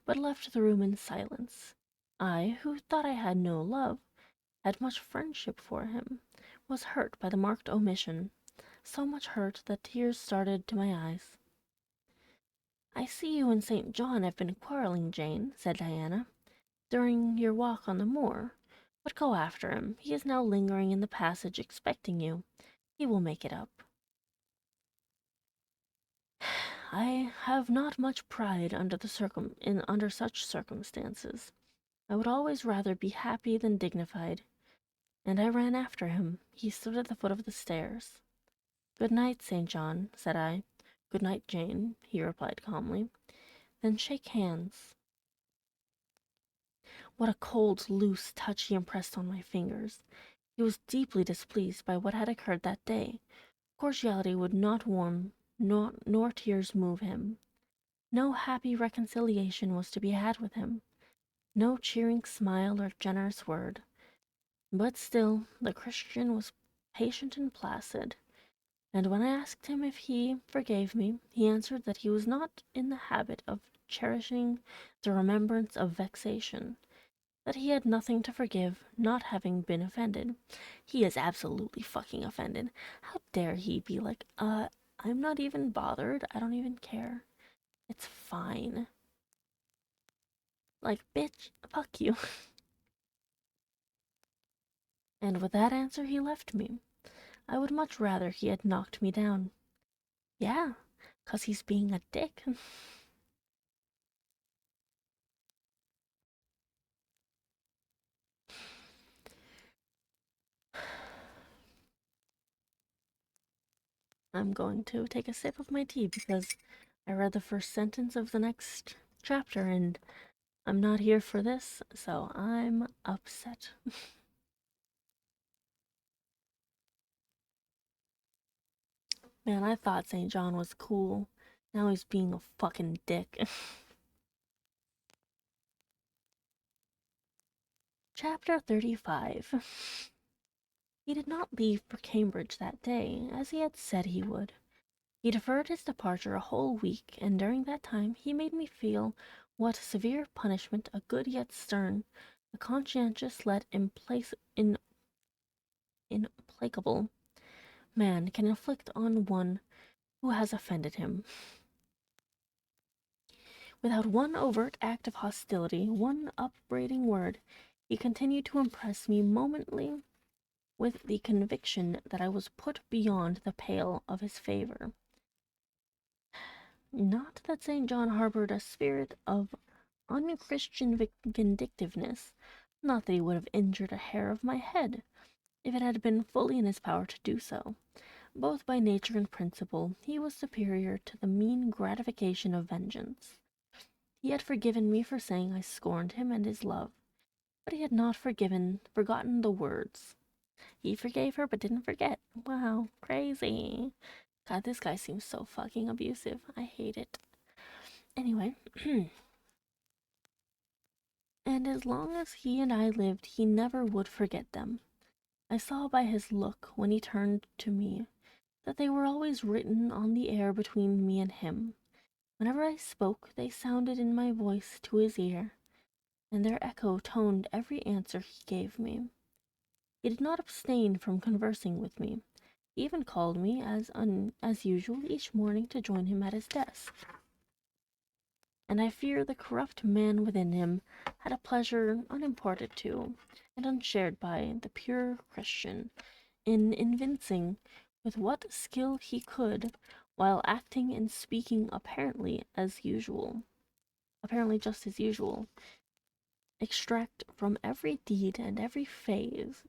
but left the room in silence. I, who thought I had no love, had much friendship for him, was hurt by the marked omission, so much hurt that tears started to my eyes. "I see you and St. John have been quarrelling, Jane," said Diana, "during your walk on the moor. But go after him. He is now lingering in the passage expecting you. He will make it up." I have not much pride under such circumstances. I would always rather be happy than dignified, and I ran after him. He stood at the foot of the stairs. "Good night, St. John," said I. "Good night, Jane," he replied calmly. "Then shake hands." What a cold, loose touch he impressed on my fingers. He was deeply displeased by what had occurred that day. Cordiality would not warm, nor tears move him. No happy reconciliation was to be had with him, no cheering smile or generous word. But still the Christian was patient and placid, and when I asked him if he forgave me, he answered that he was not in the habit of cherishing the remembrance of vexation, that he had nothing to forgive, not having been offended. He is absolutely fucking offended. How dare he be like, I'm not even bothered, I don't even care. It's fine. Like, bitch, fuck you. And with that answer he left me. I would much rather he had knocked me down. Yeah, 'cause he's being a dick. I'm going to take a sip of my tea because I read the first sentence of the next chapter and I'm not here for this, so I'm upset. Man, I thought St. John was cool. Now he's being a fucking dick. Chapter 35. He did not leave for Cambridge that day, as he had said he would. He deferred his departure a whole week, and during that time he made me feel What severe punishment a good yet stern, a conscientious yet implacable man can inflict on one who has offended him. Without one overt act of hostility, one upbraiding word, he continued to impress me momently with the conviction that I was put beyond the pale of his favor. Not that St. John harbored a spirit of unchristian vindictiveness, not that he would have injured a hair of my head, if it had been fully in his power to do so. Both by nature and principle, he was superior to the mean gratification of vengeance. He had forgiven me for saying I scorned him and his love, but he had not forgotten the words. He forgave her but didn't forget. Wow, crazy. God, this guy seems so fucking abusive. I hate it. Anyway, and as long as he and I lived, he never would forget them. I saw by his look when he turned to me that they were always written on the air between me and him. Whenever I spoke, they sounded in my voice to his ear, and their echo toned every answer he gave me. He did not abstain from conversing with me. He even called me, as usual, each morning to join him at his desk. And I fear the corrupt man within him had a pleasure unimparted to, and unshared by, the pure Christian, in evincing with what skill he could, while acting and speaking apparently just as usual, extract from every deed and every phrase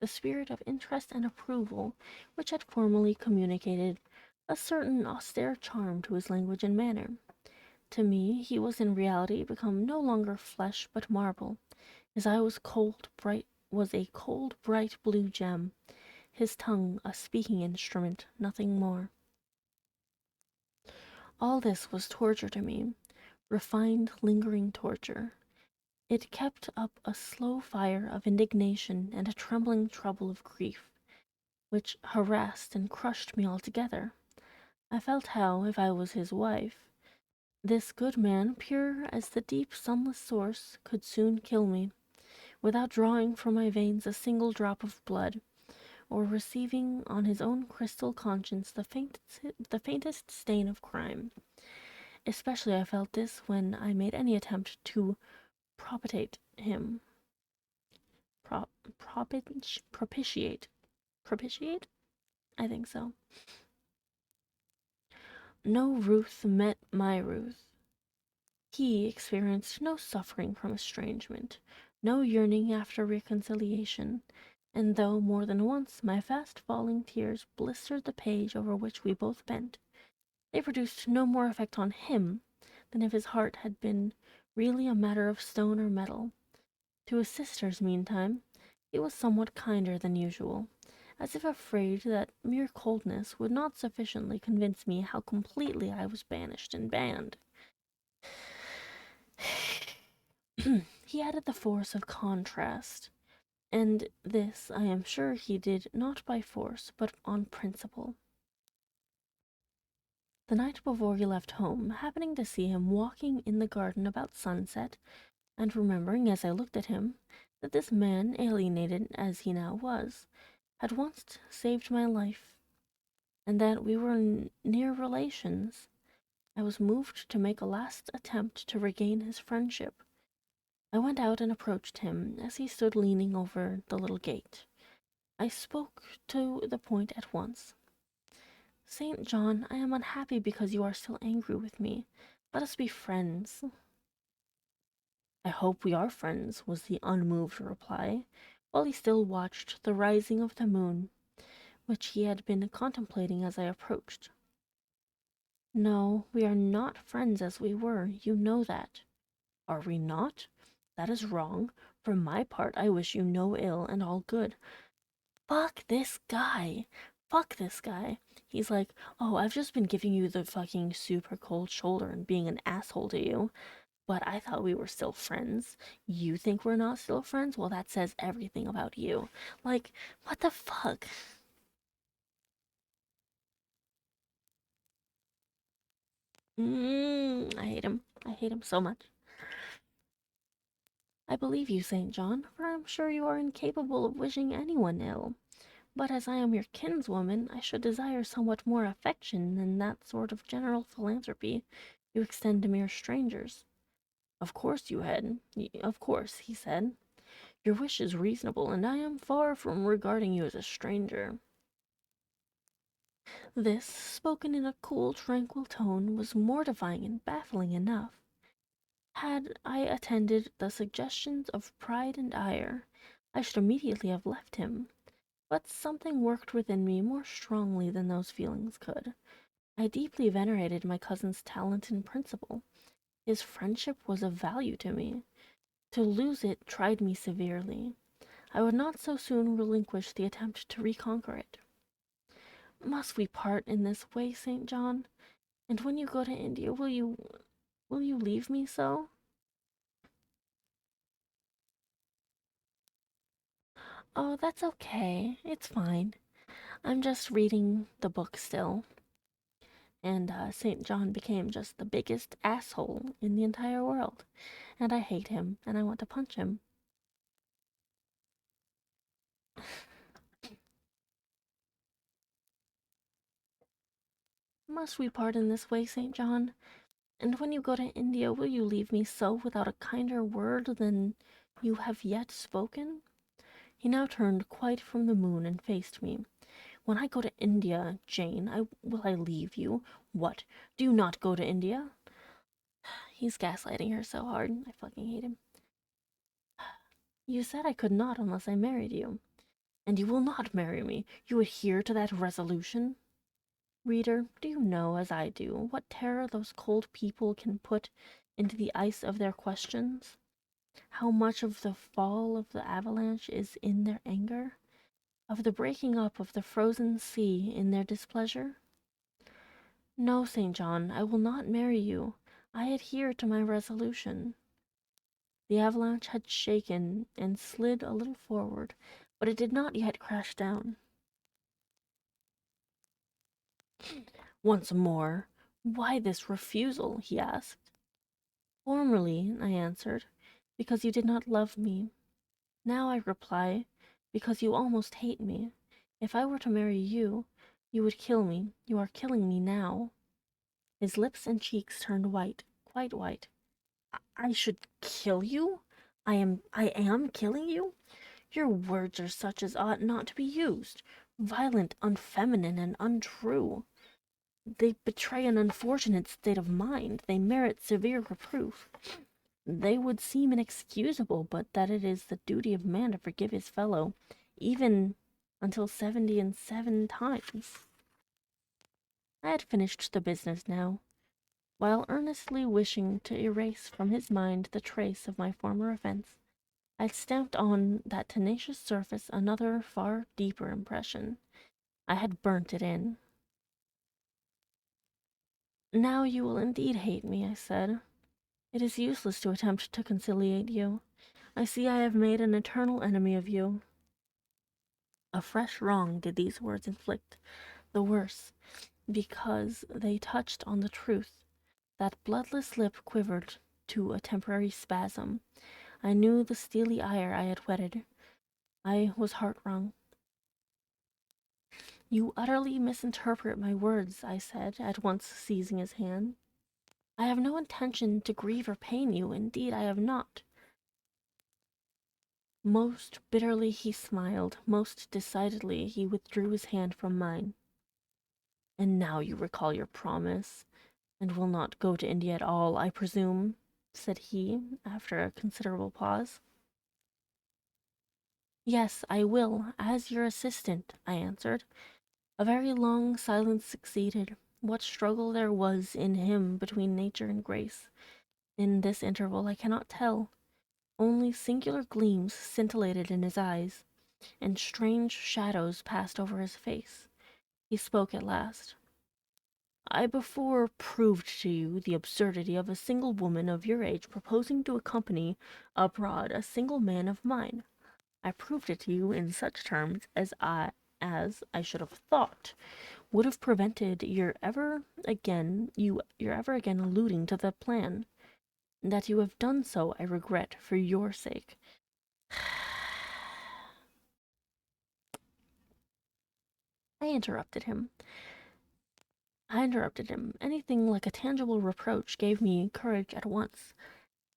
the spirit of interest and approval which had formerly communicated a certain austere charm to his language and manner. To me he was in reality become no longer flesh but marble. His eye was a cold, bright blue gem, his tongue a speaking instrument, nothing more. All this was torture to me, refined, lingering torture. It kept up a slow fire of indignation and a trembling trouble of grief, which harassed and crushed me altogether. I felt how, if I was his wife, this good man, pure as the deep sunless source, could soon kill me, without drawing from my veins a single drop of blood, or receiving on his own crystal conscience the faintest stain of crime. Especially I felt this when I made any attempt to propitiate him. Propitiate. Propitiate? I think so. No Ruth met my Ruth. He experienced no suffering from estrangement, no yearning after reconciliation, and though more than once my fast-falling tears blistered the page over which we both bent, they produced no more effect on him than if his heart had been really a matter of stone or metal. To his sisters, meantime, he was somewhat kinder than usual, as if afraid that mere coldness would not sufficiently convince me how completely I was banished and banned. He added the force of contrast, and this I am sure he did not by force, but on principle. The night before he left home, happening to see him walking in the garden about sunset, and remembering as I looked at him that this man, alienated as he now was, had once saved my life, and that we were near relations, I was moved to make a last attempt to regain his friendship. I went out and approached him as he stood leaning over the little gate. I spoke to the point at once. St. John, I am unhappy because you are still angry with me. Let us be friends. I hope we are friends, was the unmoved reply, while he still watched the rising of the moon, which he had been contemplating as I approached. No, we are not friends as we were, you know that. Are we not? That is wrong. For my part, I wish you no ill and all good. Fuck this guy. Fuck this guy. He's like, oh, I've just been giving you the fucking super cold shoulder and being an asshole to you. But I thought we were still friends. You think we're not still friends? Well, that says everything about you. Like, what the fuck? I hate him. I hate him so much. I believe you, St. John, for I am sure you are incapable of wishing anyone ill. But as I am your kinswoman, I should desire somewhat more affection than that sort of general philanthropy you extend to mere strangers. Of course you had. Of course, he said. Your wish is reasonable, and I am far from regarding you as a stranger. This, spoken in a cool, tranquil tone, was mortifying and baffling enough. Had I attended the suggestions of pride and ire, I should immediately have left him. But something worked within me more strongly than those feelings could. I deeply venerated my cousin's talent and principle. His friendship was of value to me. To lose it tried me severely. I would not so soon relinquish the attempt to reconquer it. Must we part in this way, St. John? And when you go to India, will you leave me so? Oh, that's okay. It's fine. I'm just reading the book still. And St. John became just the biggest asshole in the entire world. And I hate him, and I want to punch him. Must we part in this way, St. John? And when you go to India, will you leave me so without a kinder word than you have yet spoken? He now turned quite from the moon and faced me. When I go to India, Jane, will I leave you? What? Do you not go to India? He's gaslighting her so hard. I fucking hate him. You said I could not unless I married you. And you will not marry me. You adhere to that resolution? Reader, do you know, as I do, what terror those cold people can put into the ice of their questions? How much of the fall of the avalanche is in their anger? Of the breaking up of the frozen sea in their displeasure? No, St. John, I will not marry you. I adhere to my resolution. The avalanche had shaken and slid a little forward, but it did not yet crash down. Once more, why this refusal? He asked. Formerly, I answered, because you did not love me. Now I reply, because you almost hate me. If I were to marry you, you would kill me. You are killing me now. His lips and cheeks turned white, quite white. I should kill you? I am killing you? Your words are such as ought not to be used. Violent, unfeminine, and untrue. They betray an unfortunate state of mind. They merit severe reproof. They would seem inexcusable, but that it is the duty of man to forgive his fellow, even until 77 times. I had finished the business now. While earnestly wishing to erase from his mind the trace of my former offense, I stamped on that tenacious surface another far deeper impression. I had burnt it in. Now you will indeed hate me, I said. It is useless to attempt to conciliate you. I see I have made an eternal enemy of you. A fresh wrong did these words inflict, the worse, because they touched on the truth. That bloodless lip quivered to a temporary spasm. I knew the steely ire I had whetted. I was heart-wrung. You utterly misinterpret my words, I said, at once seizing his hand. I have no intention to grieve or pain you. Indeed, I have not. Most bitterly he smiled. Most decidedly he withdrew his hand from mine. And now you recall your promise, and will not go to India at all, I presume, said he, after a considerable pause. Yes, I will, as your assistant, I answered. A very long silence succeeded. What struggle there was in him between nature and grace, in this interval, I cannot tell. Only singular gleams scintillated in his eyes, and strange shadows passed over his face. He spoke at last. I before proved to you the absurdity of a single woman of your age proposing to accompany abroad a single man of mine. I proved it to you in such terms as I should have thought would have prevented your ever again alluding to the plan. That you have done so I regret for your sake. I interrupted him. Anything like a tangible reproach gave me courage at once.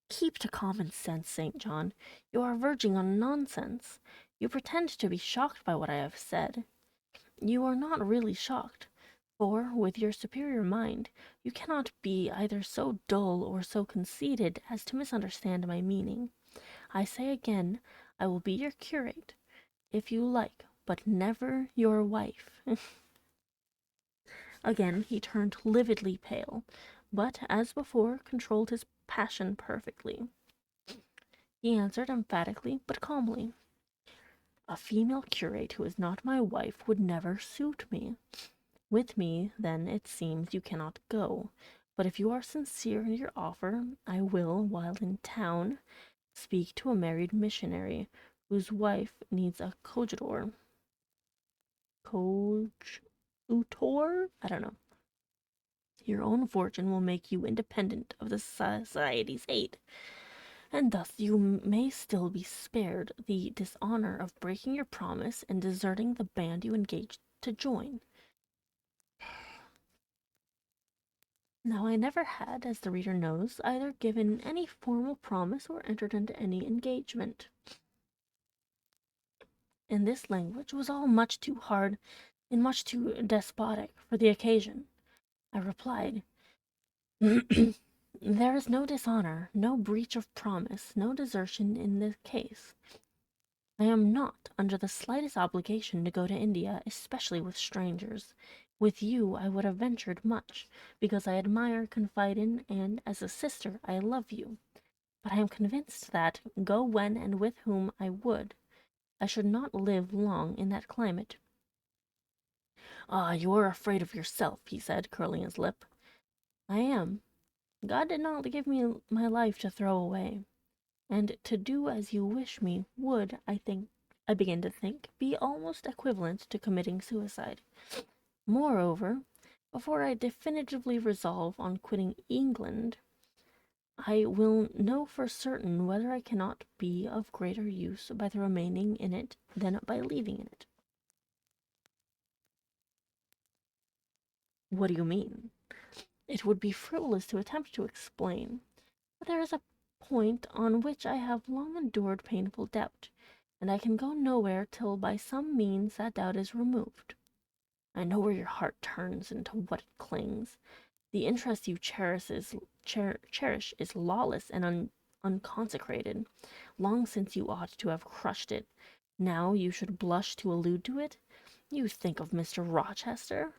Keep to common sense, St. John. You are verging on nonsense. You pretend to be shocked by what I have said. You are not really shocked, for, with your superior mind, you cannot be either so dull or so conceited as to misunderstand my meaning. I say again, I will be your curate, if you like, but never your wife. Again he turned lividly pale, but, as before, controlled his passion perfectly. He answered emphatically but calmly, "A female curate who is not my wife would never suit me. With me, then, it seems you cannot go, but if you are sincere in your offer, I will, while in town, speak to a married missionary whose wife needs a coadjutor. Coadjutor? I don't know. Your own fortune will make you independent of the society's aid, and thus you may still be spared the dishonor of breaking your promise and deserting the band you engaged to join." Now I never had, as the reader knows, either given any formal promise or entered into any engagement. And this language was all much too hard and much too despotic for the occasion. I replied, "There is no dishonor, no breach of promise, no desertion in this case. I am not under the slightest obligation to go to India, especially with strangers. With you I would have ventured much, because I admire, confide in, and, as a sister, I love you. But I am convinced that, go when and with whom I would, I should not live long in that climate." "Ah, you are afraid of yourself," he said, curling his lip. "I am. God did not give me my life to throw away, and to do as you wish me would, I begin to think, be almost equivalent to committing suicide. Moreover, before I definitively resolve on quitting England, I will know for certain whether I cannot be of greater use by the remaining in it than by leaving it." "What do you mean?" "It would be frivolous to attempt to explain, but there is a point on which I have long endured painful doubt, and I can go nowhere till by some means that doubt is removed. I know where your heart turns and to what it clings. The interest you cherish is lawless and unconsecrated. Long since you ought to have crushed it. Now you should blush to allude to it. You think of Mr. Rochester."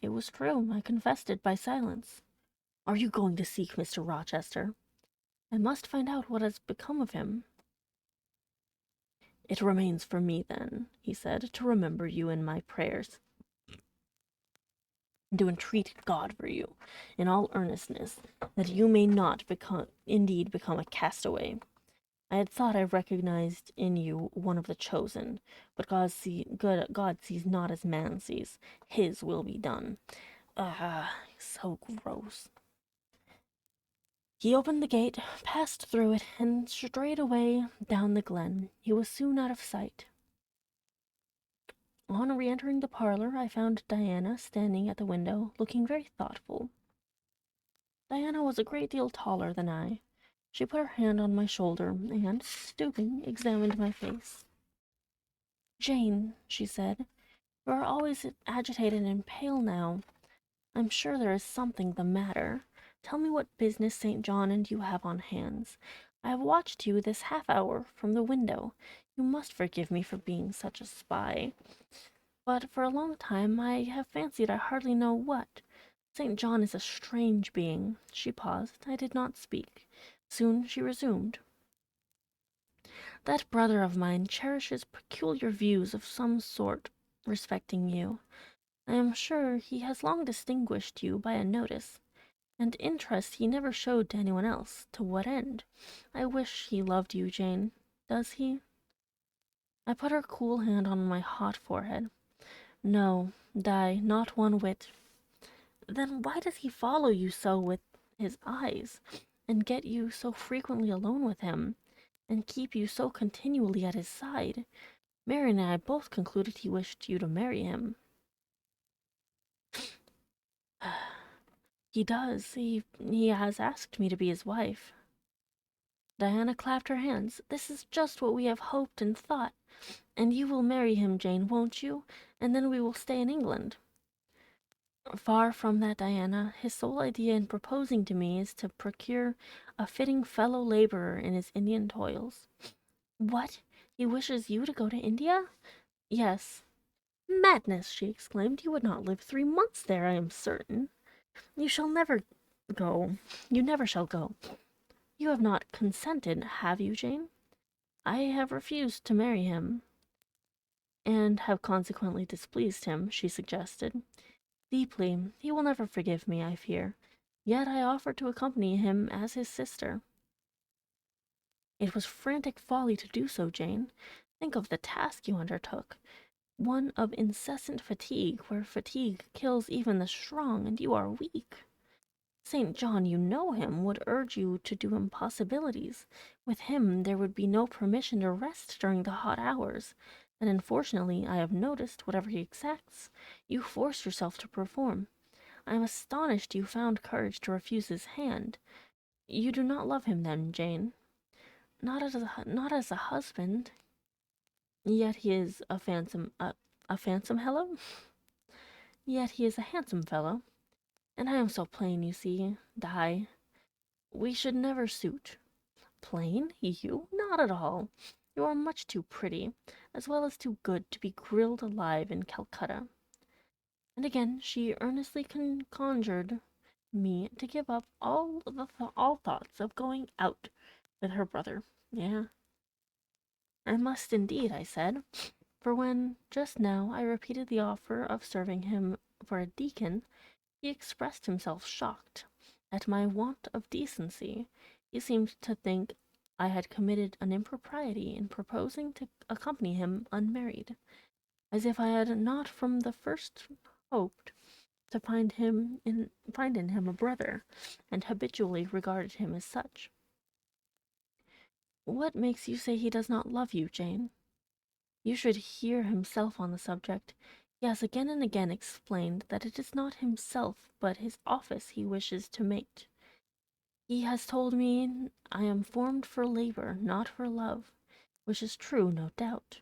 It was true. I confessed it by silence. "Are you going to seek Mr. Rochester?" "I must find out what has become of him." "It remains for me, then," he said, "to remember you in my prayers, and to entreat God for you, in all earnestness, that you may not indeed become a castaway. I had thought I recognized in you one of the chosen, but God sees not as man sees. His will be done." Ah, so gross. He opened the gate, passed through it, and strayed away down the glen. He was soon out of sight. On re-entering the parlor, I found Diana standing at the window, looking very thoughtful. Diana was a great deal taller than I. She put her hand on my shoulder, and, stooping, examined my face. "Jane," she said, "you are always agitated and pale now. I'm sure there is something the matter. Tell me what business St. John and you have on hands. I have watched you this half-hour from the window. You must forgive me for being such a spy. But for a long time I have fancied I hardly know what. St. John is a strange being." She paused. I did not speak. Soon she resumed. "That brother of mine cherishes peculiar views of some sort respecting you. I am sure he has long distinguished you by a notice, and interest he never showed to anyone else. To what end? I wish he loved you, Jane. Does he?" I put her cool hand on my hot forehead. "No, Di, not one whit." "Then why does he follow you so with his eyes, and get you so frequently alone with him, and keep you so continually at his side, Marion and I both concluded he wished you to marry him. He does. He has asked me to be his wife. Diana clapped her hands. This is just what we have hoped and thought. And you will marry him, Jane, won't you? And then we will stay in England. Far from that, Diana. His sole idea in proposing to me is to procure a fitting fellow laborer in his Indian toils. What? He wishes you to go to India? Yes. Madness, she exclaimed. You would not live 3 months there, I am certain. You shall never go. You never shall go. You have not consented, have you, Jane? I have refused to marry him, and have consequently displeased him, she suggested. Deeply. He will never forgive me, I fear. Yet I offered to accompany him as his sister. It was frantic folly to do so, Jane. Think of the task you undertook. One of incessant fatigue, where fatigue kills even the strong, and you are weak. St. John, you know him, would urge you to do impossibilities. With him there would be no permission to rest during the hot hours, and unfortunately I have noticed, whatever he exacts, you force yourself to perform. I am astonished you found courage to refuse his hand. You do not love him, then, Jane? Not as a husband. Yet he is a phantom fellow? Yet he is a handsome fellow. And I am so plain, you see, Di. We should never suit. Plain? You? Not at all. You are much too pretty, as well as too good to be grilled alive in Calcutta. And again she earnestly conjured me to give up all thoughts of going out with her brother. Yeah, I must indeed, I said, for when, just now, I repeated the offer of serving him for a deacon, he expressed himself shocked at my want of decency. He seemed to think I had committed an impropriety in proposing to accompany him unmarried, as if I had not from the first hoped to find in him a brother, and habitually regarded him as such. What makes you say he does not love you, Jane? You should hear himself on the subject. He has again and again explained that it is not himself but his office he wishes to mate. He has told me I am formed for labor, not for love, which is true, no doubt.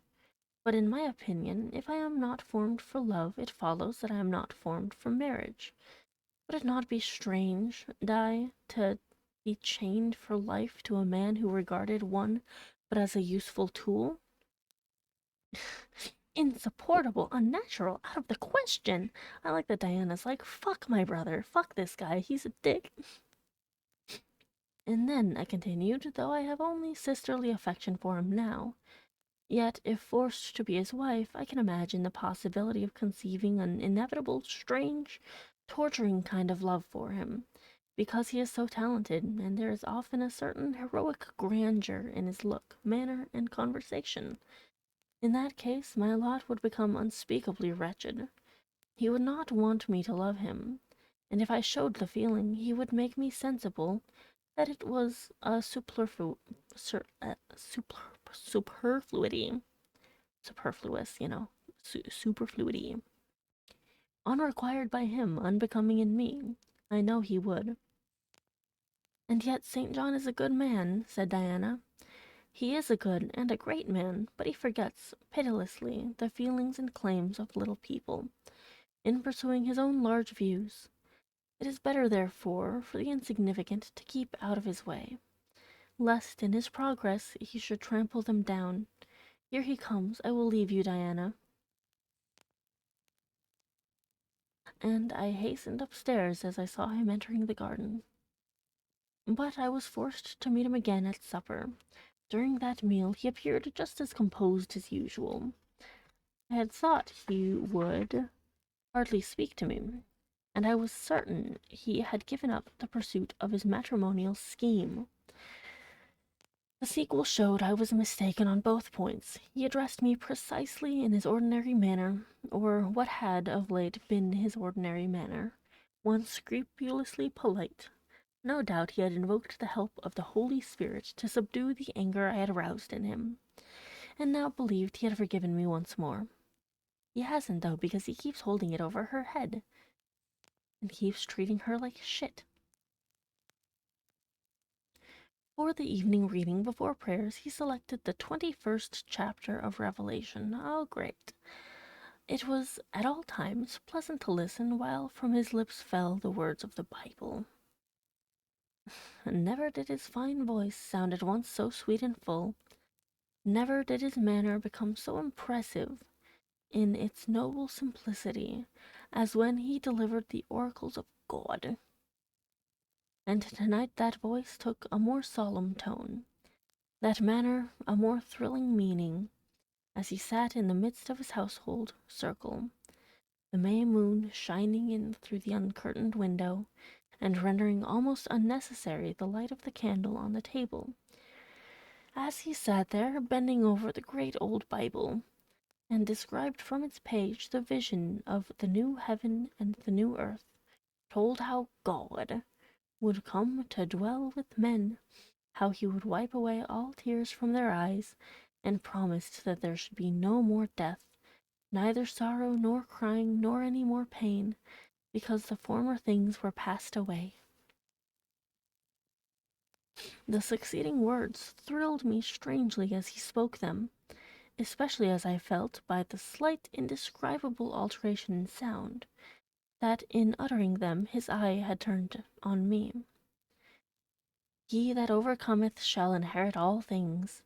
But in my opinion, if I am not formed for love, it follows that I am not formed for marriage. Would it not be strange, Di, to be chained for life to a man who regarded one but as a useful tool? Insupportable, unnatural, out of the question. I like that Diana's like, fuck my brother, fuck this guy, he's a dick. And then, I continued, though I have only sisterly affection for him now, yet if forced to be his wife, I can imagine the possibility of conceiving an inevitable, strange, torturing kind of love for him, because he is so talented, and there is often a certain heroic grandeur in his look, manner, and conversation. In that case, my lot would become unspeakably wretched. He would not want me to love him, and if I showed the feeling, he would make me sensible that it was a superfluity, superfluous, superfluity, unrequired by him, unbecoming in me. I know he would. And yet St. John is a good man, said Diana. He is a good and a great man, but he forgets, pitilessly, the feelings and claims of little people, in pursuing his own large views. It is better, therefore, for the insignificant to keep out of his way, lest in his progress he should trample them down. Here he comes. I will leave you, Diana. And I hastened upstairs as I saw him entering the garden. But I was forced to meet him again at supper. During that meal he appeared just as composed as usual. I had thought he would hardly speak to me, and I was certain he had given up the pursuit of his matrimonial scheme. The sequel showed I was mistaken on both points. He addressed me precisely in his ordinary manner, or what had of late been his ordinary manner, one scrupulously polite, No doubt he had invoked the help of the Holy Spirit to subdue the anger I had aroused in him, and now believed he had forgiven me once more. He hasn't, though, because he keeps holding it over her head, and keeps treating her like shit. For the evening reading before prayers, he selected the 21st chapter of Revelation. Oh, great. It was at all times pleasant to listen while from his lips fell the words of the Bible. And never did his fine voice sound at once so sweet and full, never did his manner become so impressive in its noble simplicity as when he delivered the oracles of God. And tonight that voice took a more solemn tone, that manner a more thrilling meaning, as he sat in the midst of his household circle, the May moon shining in through the uncurtained window, and rendering almost unnecessary the light of the candle on the table. As he sat there, bending over the great old Bible, and described from its page the vision of the new heaven and the new earth, told how God would come to dwell with men, how he would wipe away all tears from their eyes, and promised that there should be no more death, neither sorrow nor crying nor any more pain, because the former things were passed away. The succeeding words thrilled me strangely as he spoke them, especially as I felt, by the slight indescribable alteration in sound, that in uttering them his eye had turned on me. He that overcometh shall inherit all things,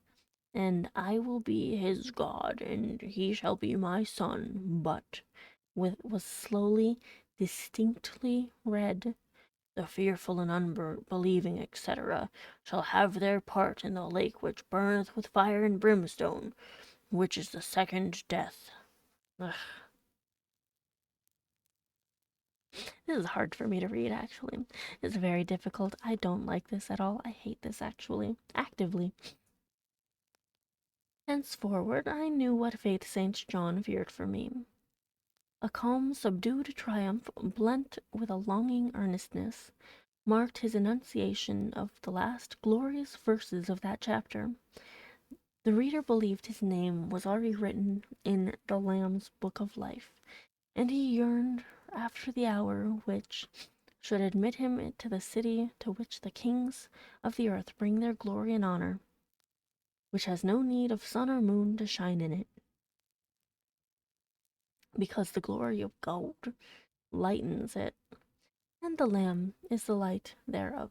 and I will be his God, and he shall be my son. But was slowly, distinctly read, the fearful and unbelieving, etc., shall have their part in the lake which burneth with fire and brimstone, which is the second death. Ugh. This is hard for me to read, actually. It's very difficult. I don't like this at all. I hate this, actually. Actively. Henceforward, I knew what fate St. John feared for me. A calm, subdued triumph, blent with a longing earnestness, marked his enunciation of the last glorious verses of that chapter. The reader believed his name was already written in the Lamb's book of life, and he yearned after the hour which should admit him to the city to which the kings of the earth bring their glory and honor, which has no need of sun or moon to shine in it, because the glory of God lightens it, and the Lamb is the light thereof.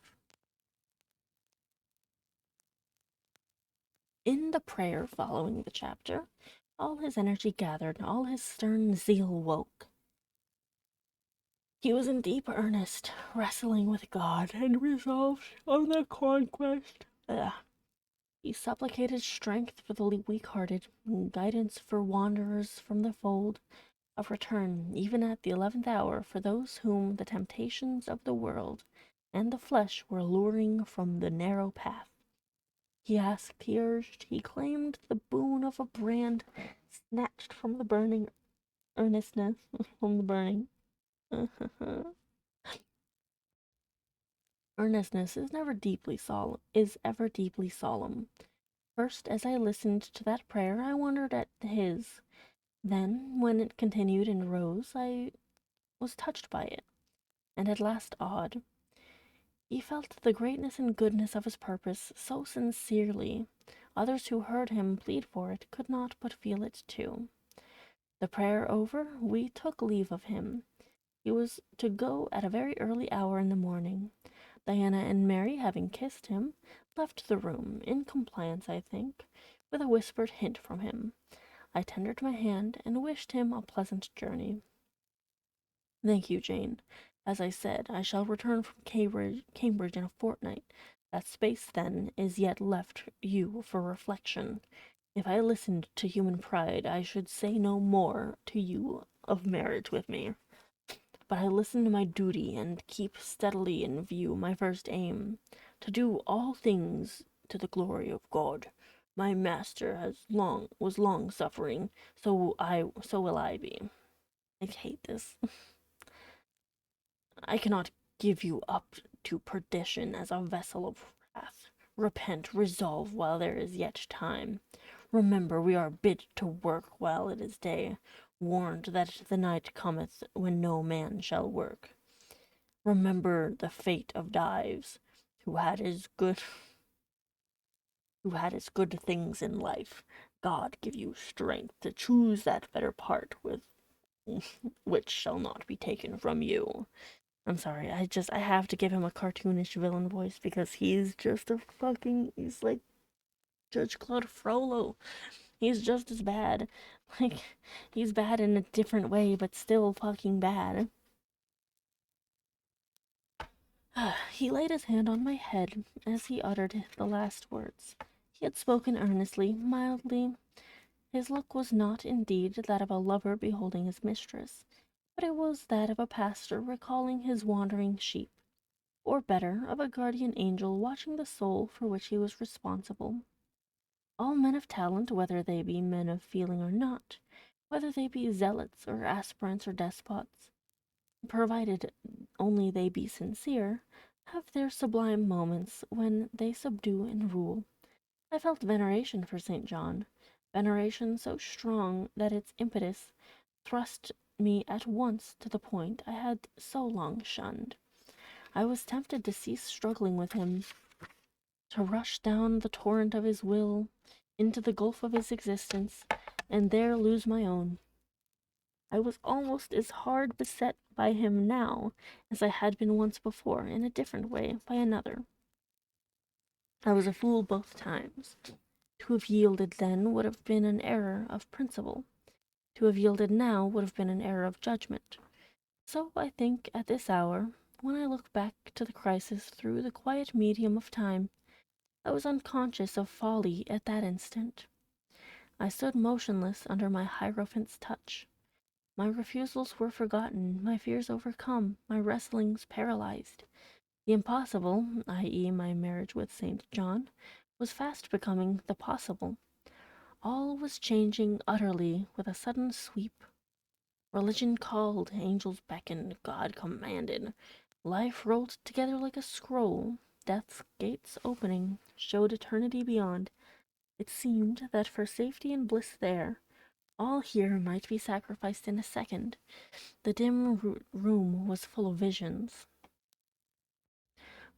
In the prayer following the chapter, all his energy gathered, all his stern zeal woke. He was in deep earnest, wrestling with God, and resolved on the conquest. He supplicated strength for the weak-hearted, guidance for wanderers from the fold, of return, even at the 11th hour, for those whom the temptations of the world and the flesh were luring from the narrow path. He asked, he urged, he claimed the boon of a brand snatched from the burning earnestness, from the burning. Earnestness is ever deeply solemn. First, as I listened to that prayer, I wondered at his. Then, when it continued and rose, I was touched by it, and at last awed. He felt the greatness and goodness of his purpose so sincerely, others who heard him plead for it could not but feel it too. The prayer over, we took leave of him. He was to go at a very early hour in the morning. Diana and Mary, having kissed him, left the room, in compliance, I think, with a whispered hint from him. I tendered my hand and wished him a pleasant journey. Thank you, Jane. As I said, I shall return from Cambridge in a fortnight. That space, then, is yet left you for reflection. If I listened to human pride, I should say no more to you of marriage with me. But I listen to my duty, and keep steadily in view my first aim, to do all things to the glory of God. My master was long suffering, so will I be. I hate this. I cannot give you up to perdition as a vessel of wrath. Repent, resolve while there is yet time. Remember, we are bid to work while it is day, warned that the night cometh when no man shall work. Remember the fate of Dives, who had his good things in life. God give you strength to choose that better part with which shall not be taken from you. I'm sorry, I have to give him a cartoonish villain voice because he's just he's like Judge Claude Frollo. He's just as bad. Like, he's bad in a different way, but still fucking bad. He laid his hand on my head as he uttered the last words. He had spoken earnestly, mildly. His look was not indeed that of a lover beholding his mistress, but it was that of a pastor recalling his wandering sheep, or better, of a guardian angel watching the soul for which he was responsible. All men of talent, whether they be men of feeling or not, whether they be zealots or aspirants or despots, provided only they be sincere, have their sublime moments when they subdue and rule. I felt veneration for St. John, veneration so strong that its impetus thrust me at once to the point I had so long shunned. I was tempted to cease struggling with him, to rush down the torrent of his will into the gulf of his existence, and there lose my own. I was almost as hard beset by him now as I had been once before, in a different way, by another. I was a fool both times. To have yielded then would have been an error of principle. To have yielded now would have been an error of judgment. So I think at this hour, when I look back to the crisis through the quiet medium of time, I was unconscious of folly at that instant. I stood motionless under my hierophant's touch. My refusals were forgotten, my fears overcome, my wrestlings paralyzed. The impossible, i.e., my marriage with St. John, was fast becoming the possible. All was changing utterly with a sudden sweep. Religion called, angels beckoned, God commanded. Life rolled together like a scroll. Death's gates opening showed eternity beyond. It seemed that for safety and bliss there, all here might be sacrificed in a second. The dim room was full of visions.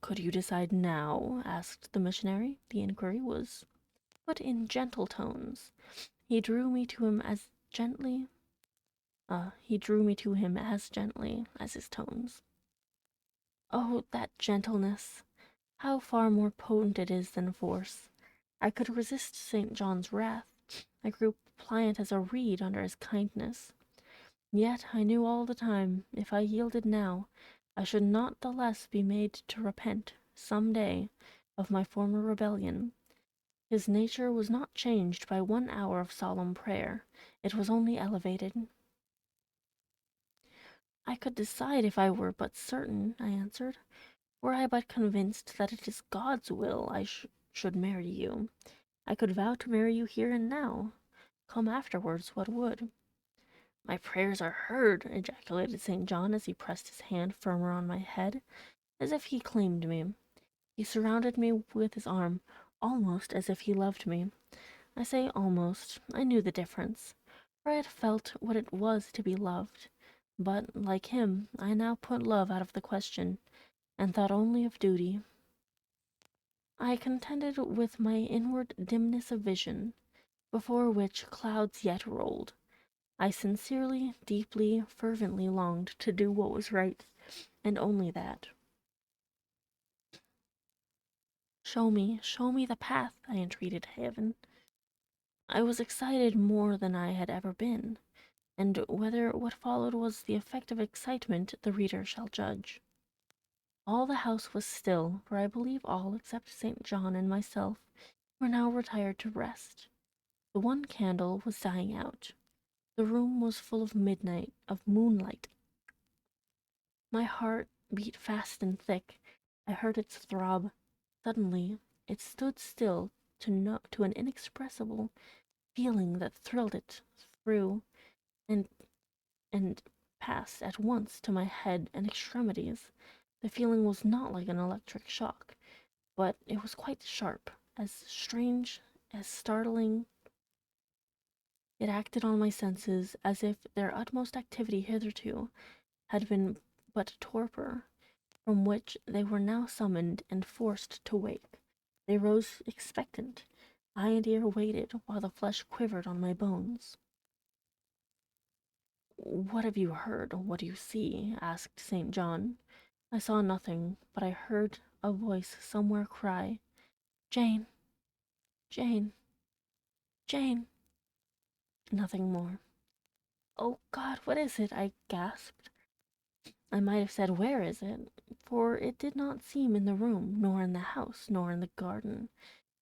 "Could you decide now?" asked the missionary. The inquiry was put in gentle tones. He drew me to him as gently as his tones. Oh, that gentleness! How far more potent it is than force! I could resist St. John's wrath. I grew pliant as a reed under his kindness. Yet I knew all the time, if I yielded now, I should not the less be made to repent, some day, of my former rebellion. His nature was not changed by 1 hour of solemn prayer. It was only elevated. I could decide if I were but certain, I answered. Were I but convinced that it is God's will I should marry you, I could vow to marry you here and now. Come afterwards what would. My prayers are heard, ejaculated St. John as he pressed his hand firmer on my head, as if he claimed me. He surrounded me with his arm, almost as if he loved me. I say almost. I knew the difference, for I had felt what it was to be loved. But, like him, I now put love out of the question, and thought only of duty. I contended with my inward dimness of vision, before which clouds yet rolled. I sincerely, deeply, fervently longed to do what was right, and only that. Show me the path, I entreated heaven. I was excited more than I had ever been, and whether what followed was the effect of excitement the reader shall judge. All the house was still, for I believe all except St. John and myself were now retired to rest. The one candle was dying out. The room was full of midnight, of moonlight. My heart beat fast and thick. I heard its throb. Suddenly it stood still to an inexpressible feeling that thrilled it through and passed at once to my head and extremities. The feeling was not like an electric shock, but it was quite sharp, as strange, as startling. It acted on my senses as if their utmost activity hitherto had been but torpor, from which they were now summoned and forced to wake. They rose expectant. Eye and ear waited, while the flesh quivered on my bones. "What have you heard? What do you see?" asked St. John. I saw nothing, but I heard a voice somewhere cry, "Jane! Jane! Jane!" Nothing more. "Oh God, what is it?" I gasped. I might have said, "Where is it?" for it did not seem in the room, nor in the house, nor in the garden.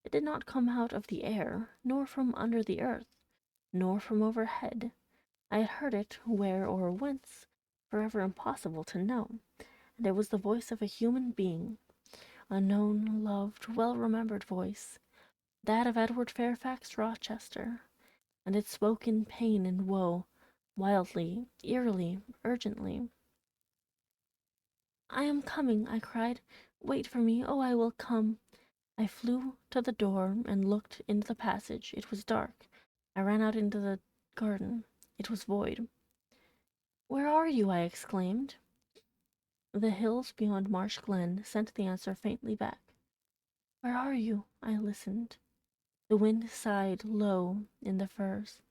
It did not come out of the air, nor from under the earth, nor from overhead. I had heard it, where or whence, forever impossible to know, and it was the voice of a human being, a known, loved, well-remembered voice, that of Edward Fairfax Rochester, and it spoke in pain and woe, wildly, eerily, urgently. "I am coming," I cried. "Wait for me. Oh, I will come." I flew to the door and looked into the passage. It was dark. I ran out into the garden. It was void. "Where are you?" I exclaimed. The hills beyond Marsh Glen sent the answer faintly back. "Where are you?" I listened. The wind sighed low in the firs.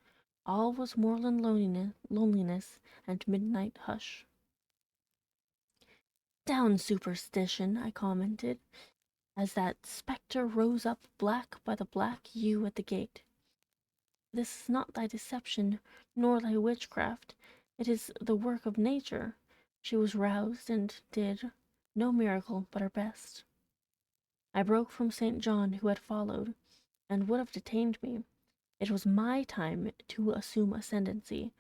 All was moorland loneliness and midnight hush. "Down, superstition," I commented, as that spectre rose up black by the black yew at the gate. "This is not thy deception, nor thy witchcraft. It is the work of nature. She was roused, and did no miracle, but her best." I broke from St. John, who had followed, and would have detained me. It was my time to assume ascendancy.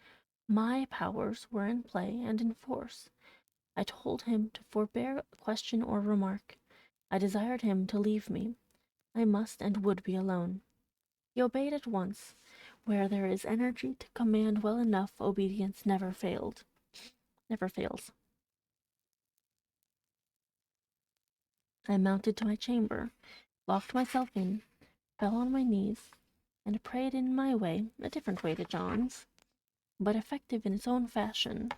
My powers were in play and in force. I told him to forbear question or remark. I desired him to leave me. I must and would be alone. He obeyed at once. Where there is energy to command well enough, obedience never fails. I mounted to my chamber, locked myself in, fell on my knees, and prayed in my way, a different way to John's, but effective in its own fashion.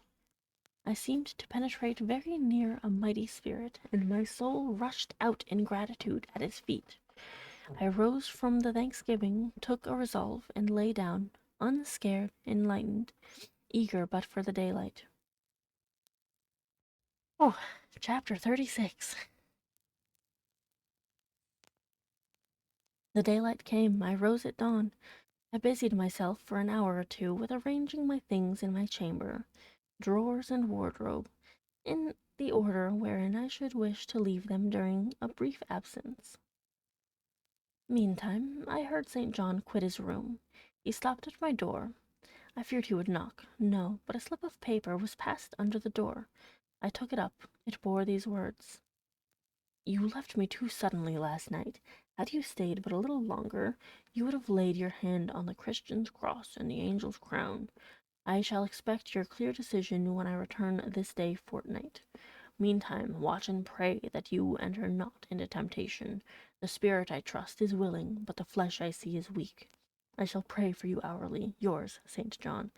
I seemed to penetrate very near a mighty spirit, and my soul rushed out in gratitude at his feet. I rose from the thanksgiving, took a resolve, and lay down, unscared, enlightened, eager but for the daylight. Oh, chapter 36. The daylight came. I rose at dawn. I busied myself for an hour or two with arranging my things in my chamber, drawers and wardrobe, in the order wherein I should wish to leave them during a brief absence. Meantime, I heard St. John quit his room. He stopped at my door. I feared he would knock. No, but a slip of paper was passed under the door. I took it up. It bore these words: "You left me too suddenly last night. Had you stayed but a little longer, you would have laid your hand on the Christian's cross and the angel's crown. I shall expect your clear decision when I return this day fortnight. Meantime, watch and pray that you enter not into temptation. The spirit, I trust, is willing, but the flesh I see is weak. I shall pray for you hourly. Yours, St. John."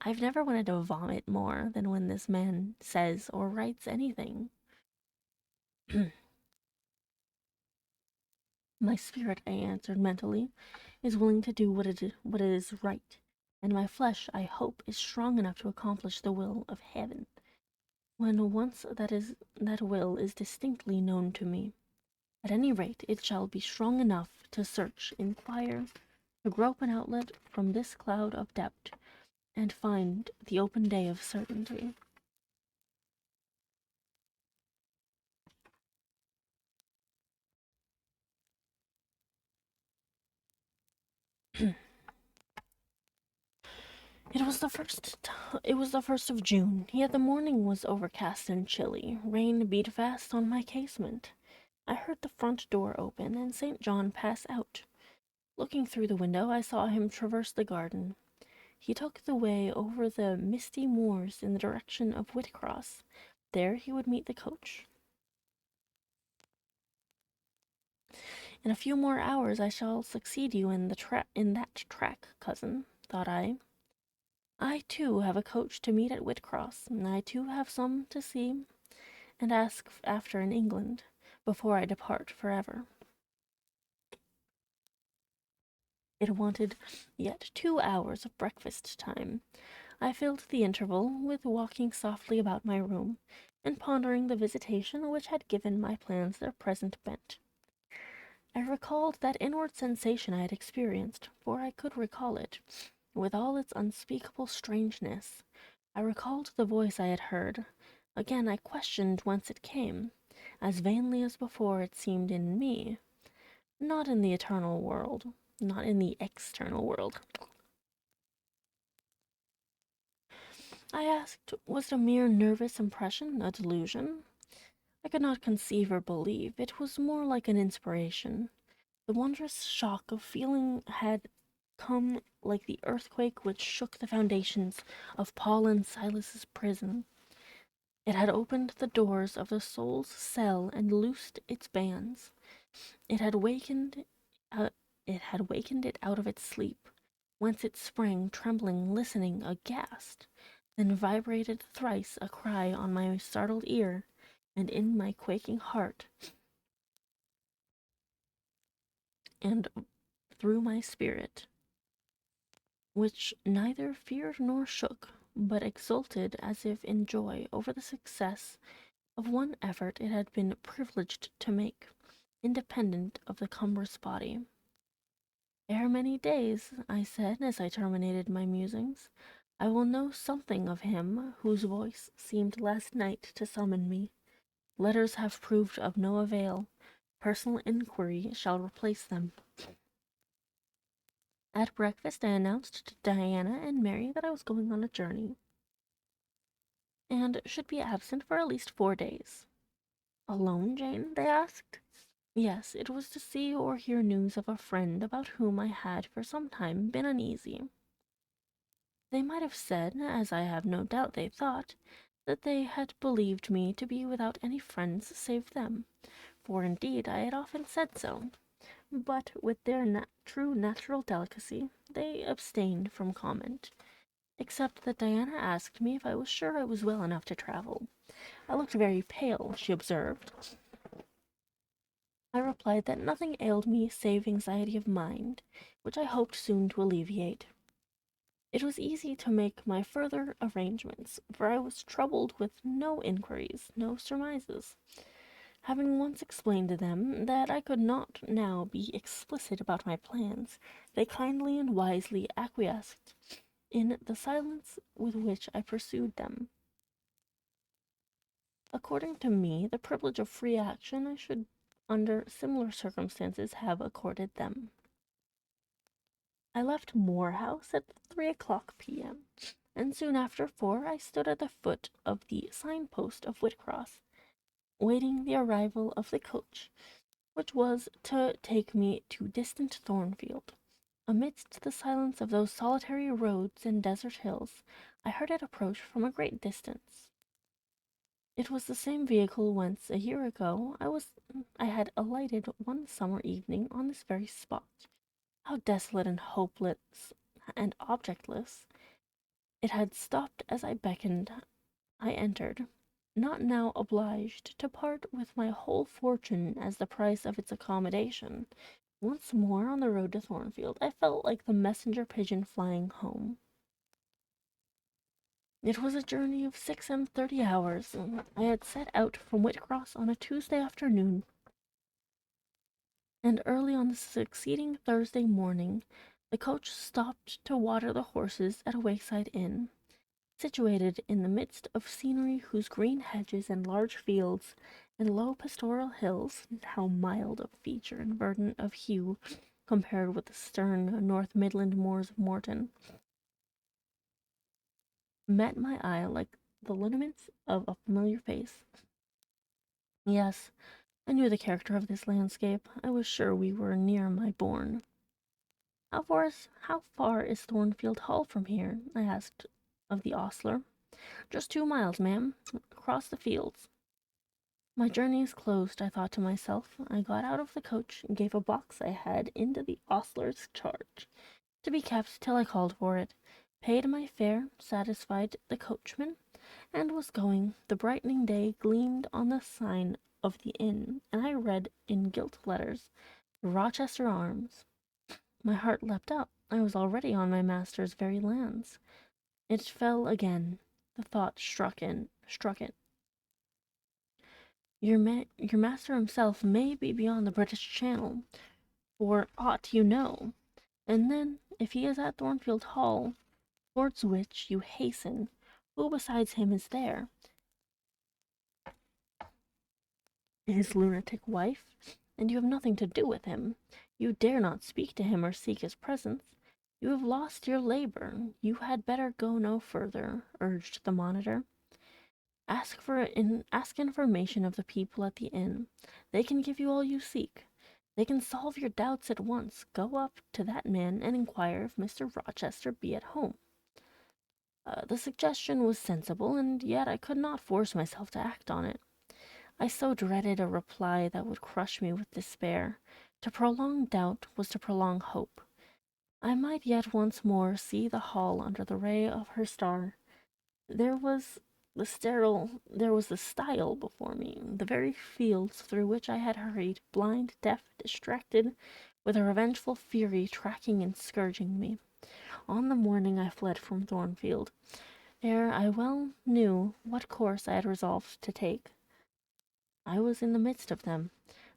I've never wanted to vomit more than when this man says or writes anything. "My spirit," I answered mentally, "is willing to do what is right, and my flesh, I hope, is strong enough to accomplish the will of heaven, when once that will is distinctly known to me. At any rate, it shall be strong enough to search, inquire, to grope an outlet from this cloud of doubt, and find the open day of certainty." It was the 1st of June, yet the morning was overcast and chilly. Rain beat fast on my casement. I heard the front door open and St. John pass out. Looking through the window, I saw him traverse the garden. He took the way over the misty moors in the direction of Whitcross. There he would meet the coach. In a few more hours I shall succeed you in that track, cousin, thought I. I too have a coach to meet at Whitcross, and I too have some to see and ask after in England before I depart forever. It wanted yet 2 hours of breakfast time. I filled the interval with walking softly about my room and pondering the visitation which had given my plans their present bent. I recalled that inward sensation I had experienced, for I could recall it, with all its unspeakable strangeness. I recalled the voice I had heard. Again I questioned whence it came. As vainly as before, it seemed in me, not in the eternal world, not in the external world. I asked, was it a mere nervous impression, a delusion? I could not conceive or believe. It was more like an inspiration. The wondrous shock of feeling had come like the earthquake which shook the foundations of Paul and Silas's prison. It had opened the doors of the soul's cell and loosed its bands. It had wakened uh, it out of its sleep, whence it sprang, trembling, listening, aghast. Then vibrated thrice a cry on my startled ear, and in my quaking heart, and through my spirit, which neither feared nor shook, but exulted as if in joy over the success of one effort it had been privileged to make, independent of the cumbrous body. Ere many days, I said, as I terminated my musings, I will know something of him whose voice seemed last night to summon me. Letters have proved of no avail. Personal inquiry shall replace them. At breakfast I announced to Diana and Mary that I was going on a journey, and should be absent for at least 4 days. Alone, Jane? They asked. Yes, it was to see or hear news of a friend about whom I had for some time been uneasy. They might have said, as I have no doubt they thought, that they had believed me to be without any friends save them, for indeed I had often said so. But with their true natural delicacy, they abstained from comment, except that Diana asked me if I was sure I was well enough to travel. I looked very pale, she observed. I replied that nothing ailed me save anxiety of mind, which I hoped soon to alleviate. It was easy to make my further arrangements, for I was troubled with no inquiries, no surmises. Having once explained to them that I could not now be explicit about my plans, they kindly and wisely acquiesced in the silence with which I pursued them. According to me, the privilege of free action I should, under similar circumstances, have accorded them. I left Moor House at 3 o'clock p.m., and soon after 4 I stood at the foot of the signpost of Whitcross, waiting the arrival of the coach, which was to take me to distant Thornfield. Amidst the silence of those solitary roads and desert hills, I heard it approach from a great distance. It was the same vehicle whence, a year ago, I had alighted one summer evening on this very spot. How desolate and hopeless and objectless! It had stopped as I beckoned. I entered, not now obliged to part with my whole fortune as the price of its accommodation. Once more on the road to Thornfield, I felt like the messenger pigeon flying home. It was a journey of 36 hours. I had set out from Whitcross on a Tuesday afternoon, and early on the succeeding Thursday morning the coach stopped to water the horses at a wayside inn, situated in the midst of scenery whose green hedges and large fields and low pastoral hills, how mild of feature and verdant of hue compared with the stern North Midland moors of Morton, met my eye like the lineaments of a familiar face. Yes, I knew the character of this landscape. I was sure we were near my bourne. How far is Thornfield Hall from here? I asked of the ostler. Just 2 miles, ma'am, across the fields. My journey is closed, I thought to myself. I got out of the coach and gave a box I had into the ostler's charge, to be kept till I called for it, paid my fare, satisfied the coachman, and was going. The brightening day gleamed on the sign of the inn, and I read in gilt letters, Rochester Arms. My heart leapt up. I was already on my master's very lands. It fell again. The thought struck it. Your master himself may be beyond the British Channel, for aught you know. And then, if he is at Thornfield Hall, towards which you hasten, who besides him is there? His lunatic wife? And you have nothing to do with him. You dare not speak to him or seek his presence. You have lost your labor. You had better go no further, urged the monitor. Ask information of the people at the inn. They can give you all you seek. They can solve your doubts at once. Go up to that man and inquire if Mr. Rochester be at home. The suggestion was sensible, and yet I could not force myself to act on it. I so dreaded a reply that would crush me with despair. To prolong doubt was to prolong hope. I might yet once more see the hall under the ray of her star. There was there was the stile before me, the very fields through which I had hurried, blind, deaf, distracted, with a revengeful fury tracking and scourging me. On the morning I fled from Thornfield, ere I well knew what course I had resolved to take, I was in the midst of them.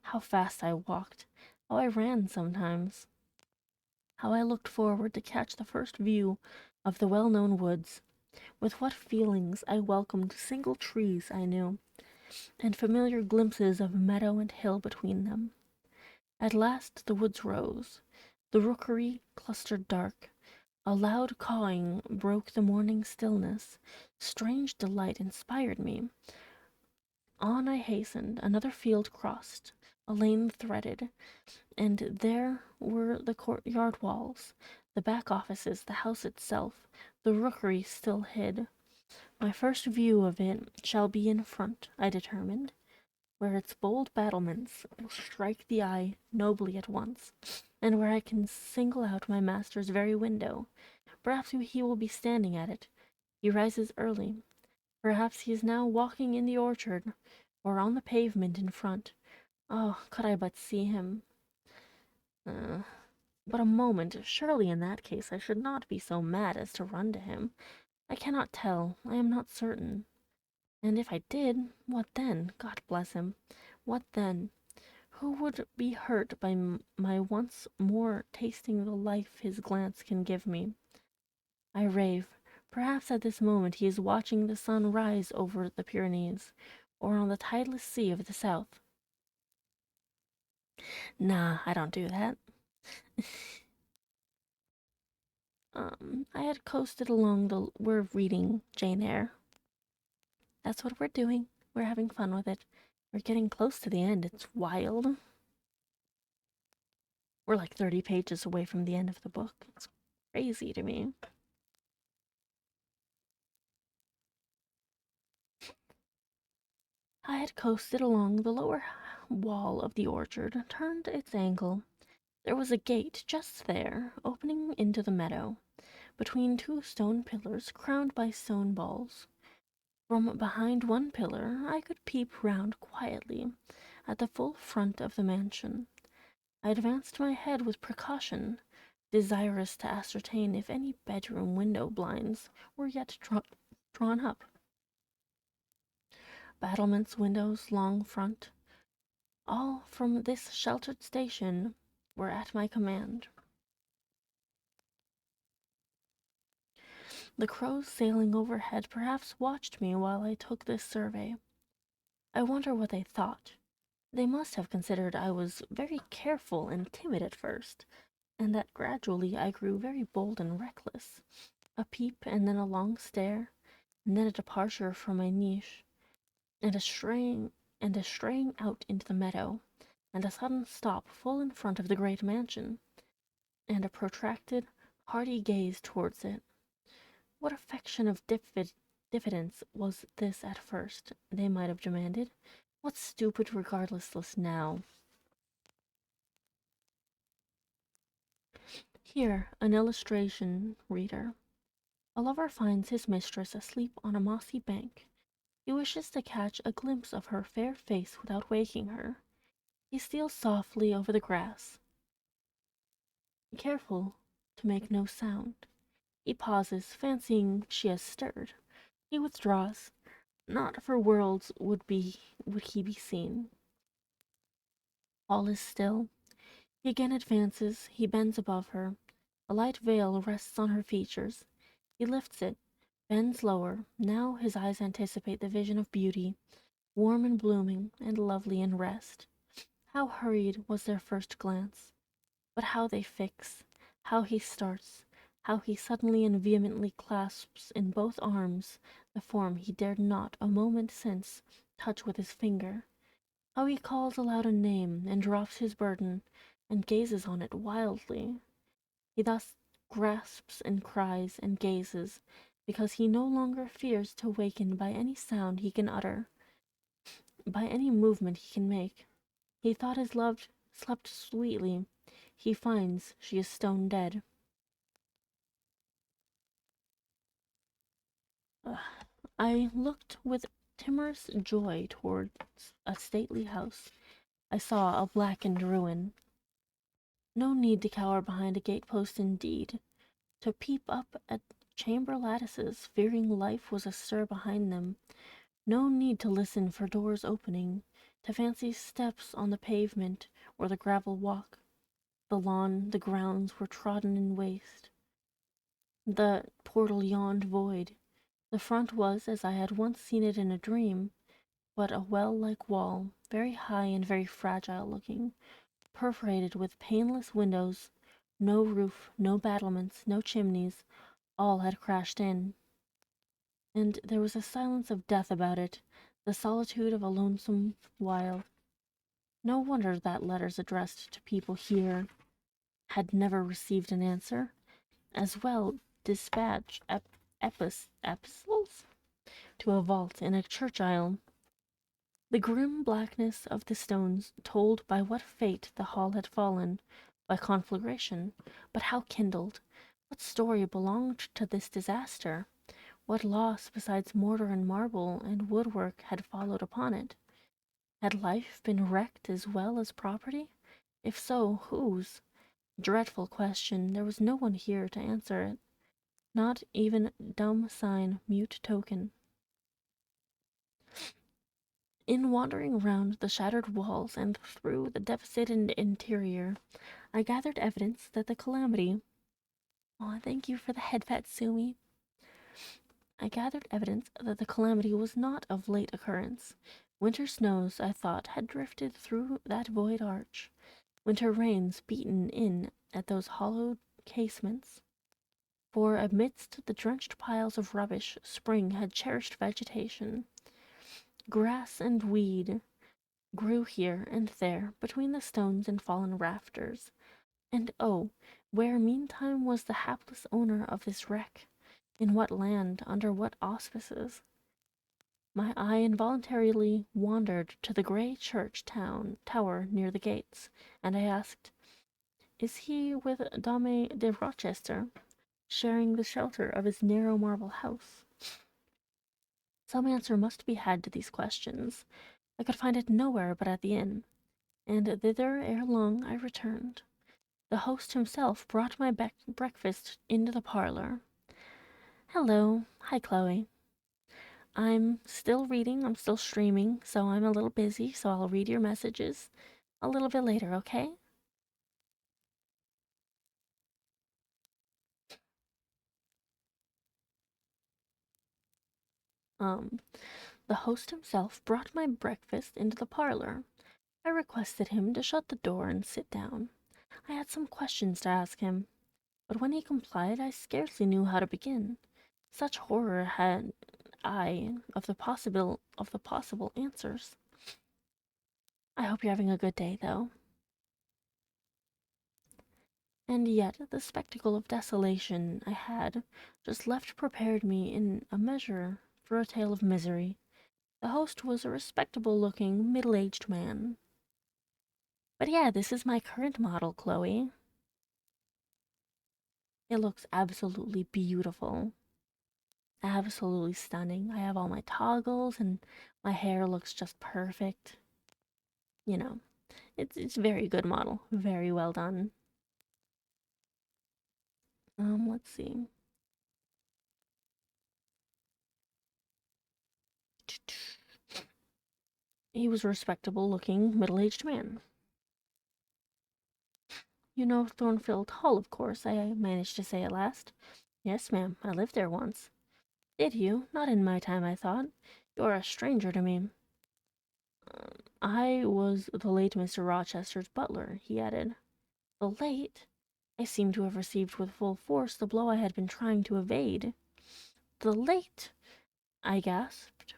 How fast I walked, how I ran sometimes, how I looked forward to catch the first view of the well-known woods. With what feelings I welcomed single trees I knew, and familiar glimpses of meadow and hill between them. At last the woods rose. The rookery clustered dark. A loud cawing broke the morning stillness. Strange delight inspired me. On I hastened, another field crossed, a lane threaded, and there were the courtyard walls, the back offices, the house itself, the rookery still hid. My first view of it shall be in front, I determined, where its bold battlements will strike the eye nobly at once, and where I can single out my master's very window. Perhaps he will be standing at it. He rises early. Perhaps he is now walking in the orchard, or on the pavement in front. Oh, could I but see him! Uh, but a moment, surely in that case I should not be so mad as to run to him. I cannot tell, I am not certain. And if I did, what then? God bless him. What then? Who would be hurt by my once more tasting the life his glance can give me? I rave. Perhaps at this moment he is watching the sun rise over the Pyrenees, or on the tideless sea of the south. Nah, I don't do that. I had coasted along we're reading Jane Eyre. That's what we're doing. We're having fun with it. We're getting close to the end. It's wild. We're like 30 pages away from the end of the book. It's crazy to me. I had coasted along the lower wall of the orchard, turned its angle. There was a gate just there, opening into the meadow, between two stone pillars crowned by stone balls. From behind one pillar I could peep round quietly at the full front of the mansion. I advanced my head with precaution, desirous to ascertain if any bedroom window blinds were yet drawn up. Battlements, windows, long front, all from this sheltered station were at my command. The crows sailing overhead perhaps watched me while I took this survey. I wonder what they thought. They must have considered I was very careful and timid at first, and that gradually I grew very bold and reckless. A peep, and then a long stare, and then a departure from my niche, and a straying out into the meadow, and a sudden stop full in front of the great mansion. and a protracted, hearty gaze towards it. What affection of diffidence was this at first, they might have demanded. What stupid regardlessness now? Here, an illustration, reader. A lover finds his mistress asleep on a mossy bank. He wishes to catch a glimpse of her fair face without waking her. He steals softly over the grass, careful to make no sound. He pauses, fancying she has stirred. He withdraws. Not for worlds would he be seen. All is still. He again advances. He bends above her. A light veil rests on her features. He lifts it, bends lower. Now his eyes anticipate the vision of beauty, warm and blooming, and lovely in rest. How hurried was their first glance! But how they fix! How he starts! How he suddenly and vehemently clasps in both arms the form he dared not a moment since touch with his finger! How he calls aloud a name, and drops his burden, and gazes on it wildly! He thus grasps and cries and gazes, because he no longer fears to waken by any sound he can utter, by any movement he can make. He thought his love slept sweetly. He finds she is stone dead. I looked with timorous joy towards a stately house. I saw a blackened ruin. No need to cower behind a gatepost indeed, to peep up at chamber lattices, fearing life was astir behind them. No need to listen for doors opening, to fancy steps on the pavement or the gravel walk. The lawn, the grounds were trodden and waste. The portal yawned void. The front was as I had once seen it in a dream, but a well-like wall, very high and very fragile looking, perforated with paneless windows, no roof, no battlements, no chimneys, all had crashed in. And there was a silence of death about it, the solitude of a lonesome wild. No wonder that letters addressed to people here had never received an answer. As well dispatch epistles to a vault in a church aisle. The grim blackness of the stones told by what fate the hall had fallen, by conflagration, but how kindled? What story belonged to this disaster? What loss besides mortar and marble and woodwork had followed upon it? Had life been wrecked as well as property? If so, whose? Dreadful question. There was no one here to answer it. Not even dumb sign, mute token. In wandering round the shattered walls and through the devastated interior, I gathered evidence that the calamity. Oh, thank you for the head pat, Sumi. I gathered evidence that the calamity was not of late occurrence. Winter snows, I thought, had drifted through that void arch. Winter rains beaten in at those hollowed casements. For amidst the drenched piles of rubbish, spring had cherished vegetation. Grass and weed grew here and there between the stones and fallen rafters. And oh, where meantime was the hapless owner of this wreck? In what land, under what auspices? My eye involuntarily wandered to the grey church tower near the gates, and I asked, "Is he with Dame de Rochester, sharing the shelter of his narrow marble house?" Some answer must be had to these questions. I could find it nowhere but at the inn, and thither ere long I returned. The host himself brought my breakfast into the parlor. "Hello. Hi, Chloe. I'm still reading, I'm still streaming, so I'm a little busy, so I'll read your messages a little bit later, okay?" The host himself brought my breakfast into the parlor. I requested him to shut the door and sit down. I had some questions to ask him, but when he complied, I scarcely knew how to begin. Such horror had I of the possible answers. "I hope you're having a good day, though." And yet the spectacle of desolation I had just left prepared me in a measure for a tale of misery. The host was a respectable-looking, middle-aged man. But yeah, this is my current model, Chloe. It looks absolutely beautiful. Absolutely stunning. I have all my toggles and my hair looks just perfect. You know, it's a very good model. Very well done. Let's see. He was a respectable looking middle-aged man. You know Thornfield Hall, of course, I managed to say at last. Yes, ma'am, I lived there once. Did you? Not in my time, I thought. You're a stranger to me. I was the late Mr. Rochester's butler, he added. The late? I seemed to have received with full force the blow I had been trying to evade. The late? I gasped.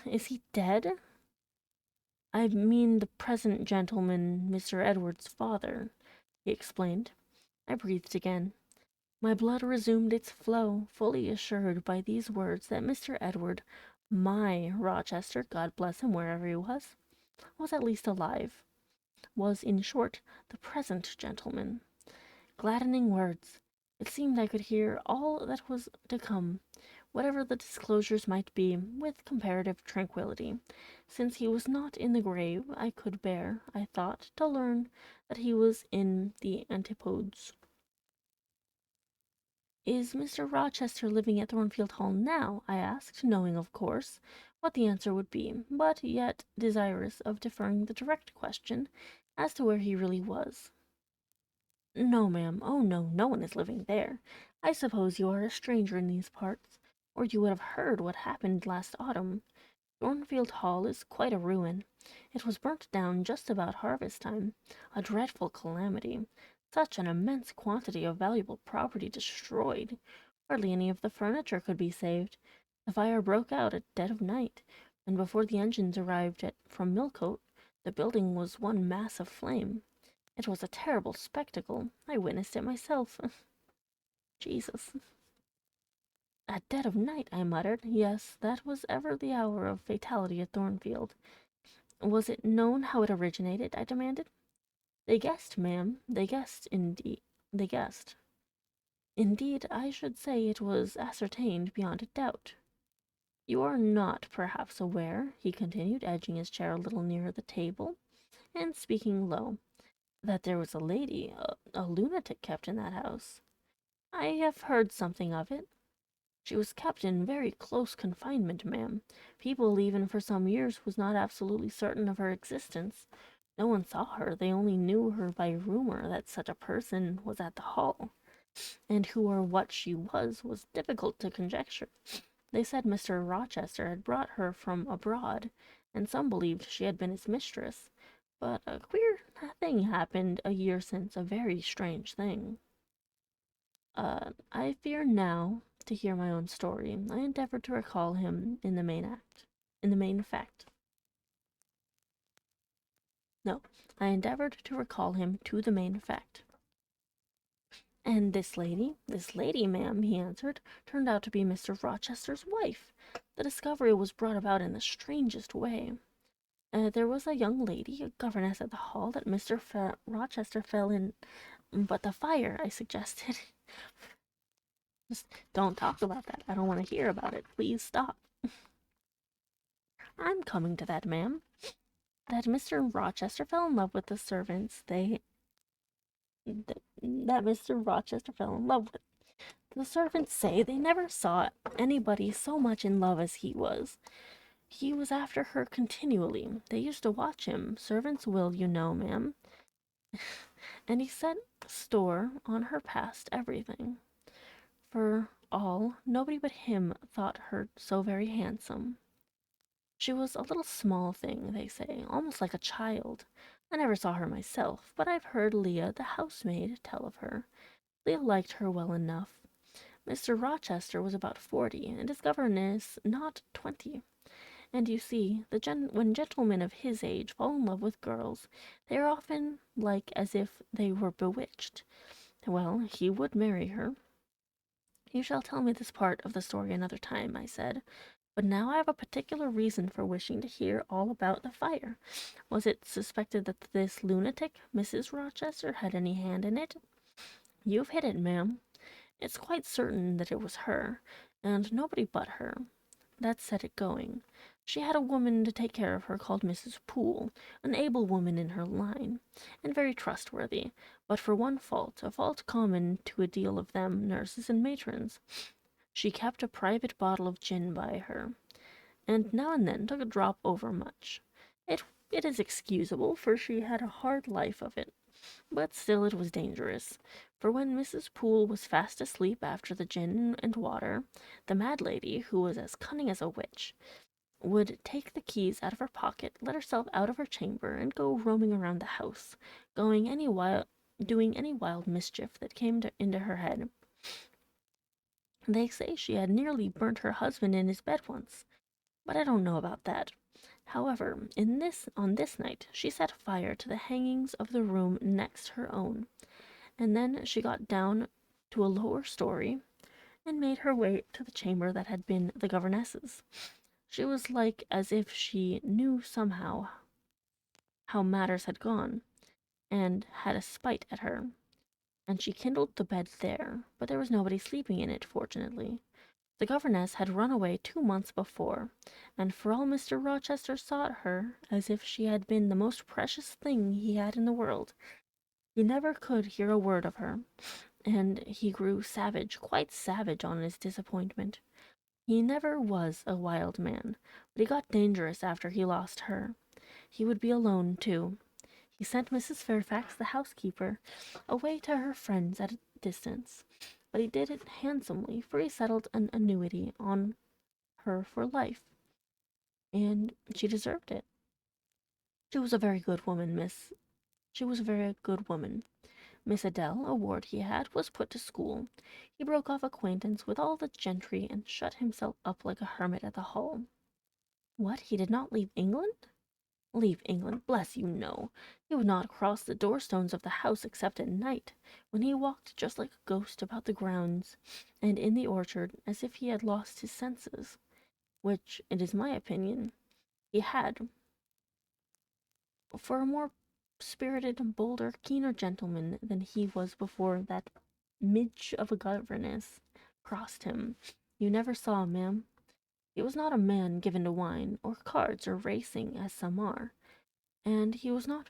Is he dead? I mean the present gentleman, Mr. Edward's father, he explained. I breathed again. My blood resumed its flow, fully assured by these words that Mr. Edward, my Rochester, God bless him wherever he was at least alive, was, in short, the present gentleman. Gladdening words. It seemed I could hear all that was to come, whatever the disclosures might be, with comparative tranquillity. Since he was not in the grave, I could bear, I thought, to learn that he was in the antipodes. Is Mr. Rochester living at Thornfield Hall now? I asked, knowing, of course, what the answer would be, but yet desirous of deferring the direct question as to where he really was. No, ma'am. Oh, no, no one is living there. I suppose you are a stranger in these parts, or you would have heard what happened last autumn. Thornfield Hall is quite a ruin. It was burnt down just about harvest time. A dreadful calamity. Such an immense quantity of valuable property destroyed. Hardly any of the furniture could be saved. The fire broke out at dead of night, and before the engines arrived from Millcote, the building was one mass of flame. It was a terrible spectacle. I witnessed it myself. Jesus. At dead of night, I muttered. Yes, that was ever the hour of fatality at Thornfield. Was it known how it originated? I demanded. They guessed, ma'am. They guessed, indeed. They guessed. Indeed, I should say it was ascertained beyond a doubt. You are not, perhaps, aware, he continued, edging his chair a little nearer the table, and speaking low, that there was a lady, a lunatic, kept in that house. I have heard something of it. She was kept in very close confinement, ma'am. People, even for some years, was not absolutely certain of her existence. No one saw her. They only knew her by rumor that such a person was at the Hall, and who or what she was difficult to conjecture. They said Mr. Rochester had brought her from abroad, and some believed she had been his mistress. But a queer thing happened a year since, a very strange thing. I fear now to hear my own story. I endeavored to recall him in the main fact. No, I endeavored to recall him to the main fact. And this lady, ma'am, he answered, turned out to be Mr. Rochester's wife. The discovery was brought about in the strangest way. There was a young lady, a governess at the Hall, that Mr. Rochester fell in. But the fire, I suggested. Just don't talk about that. I don't want to hear about it. Please stop. I'm coming to that, ma'am. That Mr. Rochester fell in love with the servants that Mr. Rochester fell in love with. The servants say they never saw anybody so much in love as he was. He was after her continually. They used to watch him. Servants will, you know, ma'am. And he set store on her past everything. For all, nobody but him thought her so very handsome. She was a little small thing, they say, almost like a child. I never saw her myself, but I've heard Leah, the housemaid, tell of her. Leah liked her well enough. Mr. Rochester was about 40, and his governess not 20. And you see, when gentlemen of his age fall in love with girls, they are often like as if they were bewitched. Well, he would marry her. You shall tell me this part of the story another time, I said. But now I have a particular reason for wishing to hear all about the fire. Was it suspected that this lunatic, Mrs. Rochester, had any hand in it? You've hit it, ma'am. It's quite certain that it was her, and nobody but her, that set it going. She had a woman to take care of her called Mrs. Poole, an able woman in her line, and very trustworthy, but for one fault, a fault common to a deal of them nurses and matrons. She kept a private bottle of gin by her, and now and then took a drop overmuch. It it is excusable, for she had a hard life of it, but still it was dangerous, for when Mrs. Poole was fast asleep after the gin and water, the mad lady, who was as cunning as a witch, would take the keys out of her pocket, let herself out of her chamber, and go roaming around the house, doing any wild mischief that came into her head. They say she had nearly burnt her husband in his bed once, but I don't know about that. However, on this night she set fire to the hangings of the room next her own, and then she got down to a lower story and made her way to the chamber that had been the governess's. She was like as if she knew somehow how matters had gone, and had a spite at her, and she kindled the bed there, but there was nobody sleeping in it, fortunately. The governess had run away 2 months before, and for all Mr. Rochester sought her as if she had been the most precious thing he had in the world, he never could hear a word of her, and he grew savage, quite savage on his disappointment. He never was a wild man, but he got dangerous after he lost her. He would be alone, too. He sent Mrs. Fairfax, the housekeeper, away to her friends at a distance, but he did it handsomely, for he settled an annuity on her for life, and she deserved it. She was a very good woman, Miss. She was a very good woman. Miss Adele, a ward he had, was put to school. He broke off acquaintance with all the gentry and shut himself up like a hermit at the Hall. What, he did not leave England? Leave England, bless you, no. He would not cross the doorstones of the house except at night, when he walked just like a ghost about the grounds and in the orchard, as if he had lost his senses, which, it is my opinion, he had, for a more spirited, bolder, keener gentleman than he was before that midge of a governess crossed him. You never saw, ma'am. He was not a man given to wine, or cards, or racing, as some are, and he was not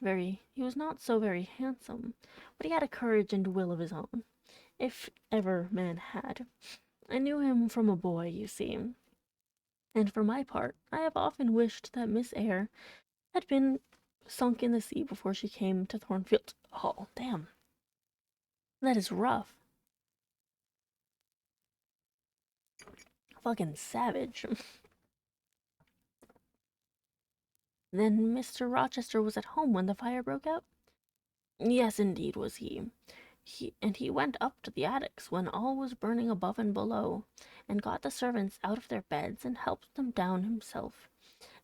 so very handsome, but he had a courage and will of his own, if ever man had. I knew him from a boy, you see, and for my part, I have often wished that Miss Eyre had been sunk in the sea before she came to Thornfield Hall. Damn, that is rough. Fucking savage. Then Mr. Rochester was at home when the fire broke out? Yes, indeed was he. He went up to the attics when all was burning above and below, and got the servants out of their beds and helped them down himself,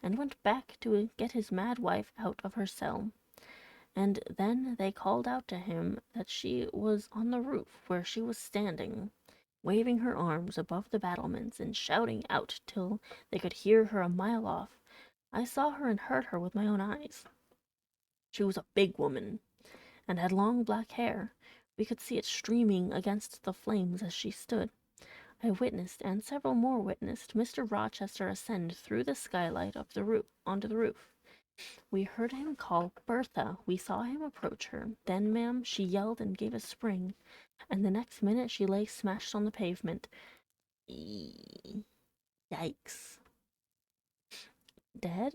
and went back to get his mad wife out of her cell. And then they called out to him that she was on the roof where she was standing, waving her arms above the battlements and shouting out till they could hear her a mile off. I saw her and heard her with my own eyes. She was a big woman, and had long black hair. We could see it streaming against the flames as she stood. I witnessed, and several more witnessed, Mr. Rochester ascend through the skylight of the roof onto the roof. We heard him call Bertha. We saw him approach her. Then, ma'am, she yelled and gave a spring, and the next minute she lay smashed on the pavement. Yikes. Dead?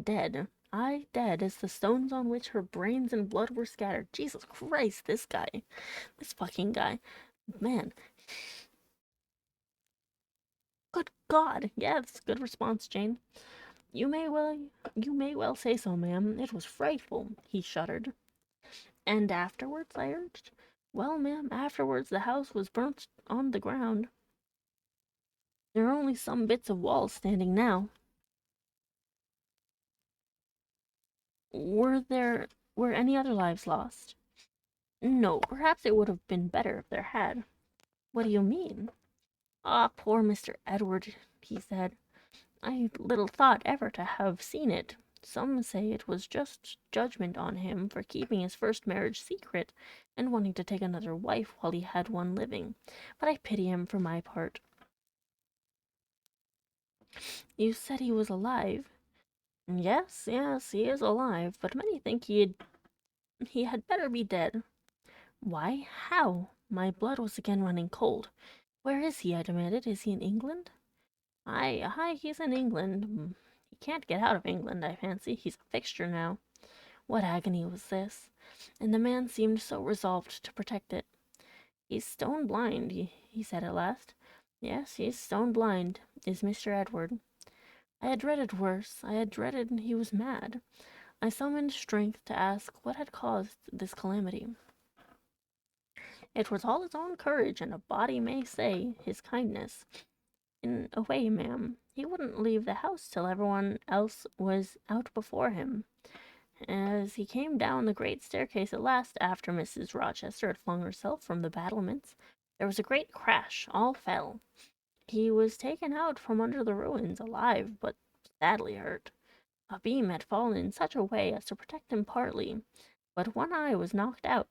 Dead. Aye, dead as the stones on which her brains and blood were scattered. Jesus Christ, this guy. This fucking guy. Man. Good God. Yeah, that's a good response, Jane. You may well say so, ma'am. It was frightful, he shuddered. And afterwards, I urged. Well, ma'am, afterwards the house was burnt on the ground. There are only some bits of walls standing now. Were any other lives lost? No, perhaps it would have been better if there had. What do you mean? Ah, poor Mr. Edward, he said. I little thought ever to have seen it. Some say it was just judgment on him for keeping his first marriage secret and wanting to take another wife while he had one living, but I pity him for my part. You said he was alive. Yes, yes, he is alive, but many think he had better be dead. Why? How? My blood was again running cold. Where is he? I demanded. Is he in England? Aye, he's in England. He can't get out of England, I fancy. He's a fixture now. What agony was this? And the man seemed so resolved to protect it. He's stone blind, he said at last. Yes, he's stone blind, is Mr. Edward. I had dreaded worse. I had dreaded he was mad. I summoned strength to ask what had caused this calamity. It was all his own courage, and a body may say his kindness. In a way, ma'am, he wouldn't leave the house till everyone else was out before him. As he came down the great staircase at last, after Mrs. Rochester had flung herself from the battlements, there was a great crash. All fell. He was taken out from under the ruins, alive, but sadly hurt. A beam had fallen in such a way as to protect him partly, but one eye was knocked out,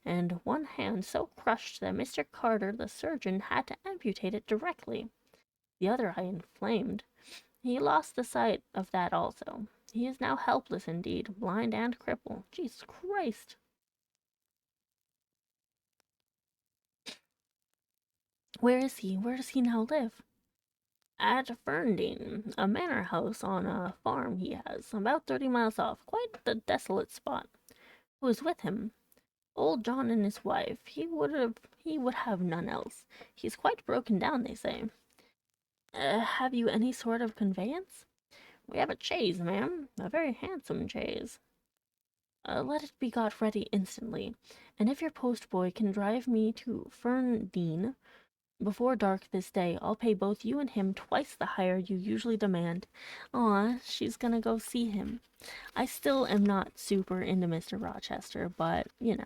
and one hand so crushed that Mr. Carter, the surgeon, had to amputate it directly. The other eye inflamed. He lost the sight of that also. He is now helpless indeed, blind and crippled. Jesus Christ! Where is he? Where does he now live? At Ferndean, a manor house on a farm he has, about 30 miles off. Quite the desolate spot. Who is with him? Old John and his wife. He would have none else. He's quite broken down, they say. Have you any sort of conveyance? We have a chaise, ma'am, a very handsome chaise. Let it be got ready instantly, and if your postboy can drive me to Ferndean before dark this day, I'll pay both you and him twice the hire you usually demand. Aw, she's gonna go see him. I still am not super into Mr. Rochester, but, you know.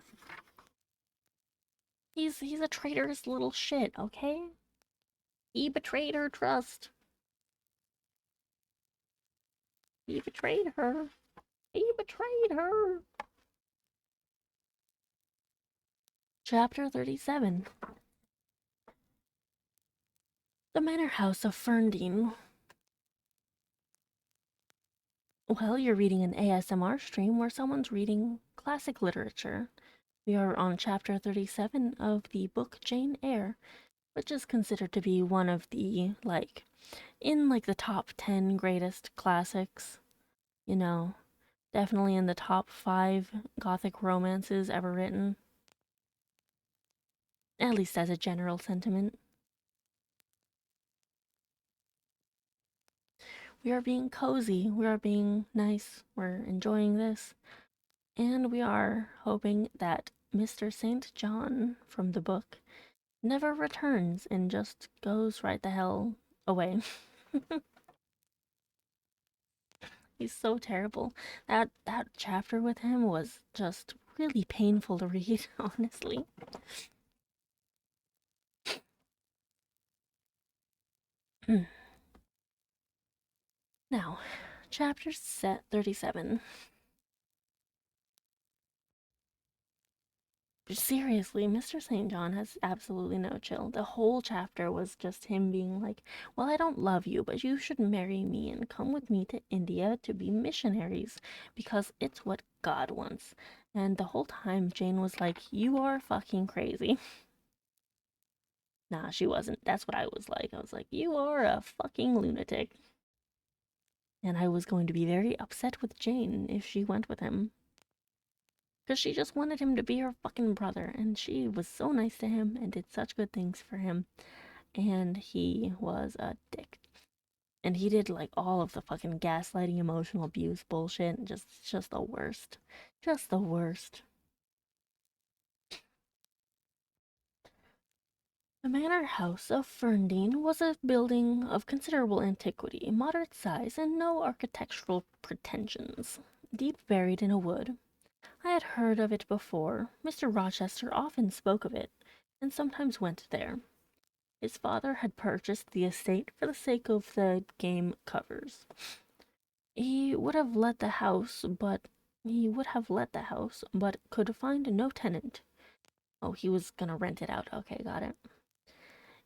He's a traitorous little shit, okay? He betrayed her trust. He betrayed her. He betrayed her. Chapter 37. The Manor House of Ferndean. Well, you're reading an ASMR stream where someone's reading classic literature. We are on chapter 37 of the book Jane Eyre, which is considered to be one of the, the top 10 greatest classics. You know, definitely in the top 5 gothic romances ever written. At least as a general sentiment. We are being cozy, we are being nice, we're enjoying this, and we are hoping that Mr. St. John from the book never returns and just goes right the hell away. He's so terrible. That chapter with him was just really painful to read, honestly. Now, chapter 37. Seriously, Mr. St. John has absolutely no chill. The whole chapter was just him being like, well, I don't love you, but you should marry me and come with me to India to be missionaries because it's what God wants. And the whole time, Jane was like, you are fucking crazy. Nah, she wasn't. That's what I was like. I was like, you are a fucking lunatic. And I was going to be very upset with Jane if she went with him. Because she just wanted him to be her fucking brother, and she was so nice to him and did such good things for him. And he was a dick. And he did like all of the fucking gaslighting, emotional abuse bullshit, and just the worst. Just the worst. The manor house of Ferndean was a building of considerable antiquity, moderate size, and no architectural pretensions. deep buried in a wood. I had heard of it before. Mr. Rochester often spoke of it, and sometimes went there. His father had purchased the estate for the sake of the game covers. He would have let the house, but could find no tenant. Oh, he was gonna rent it out. Okay, got it.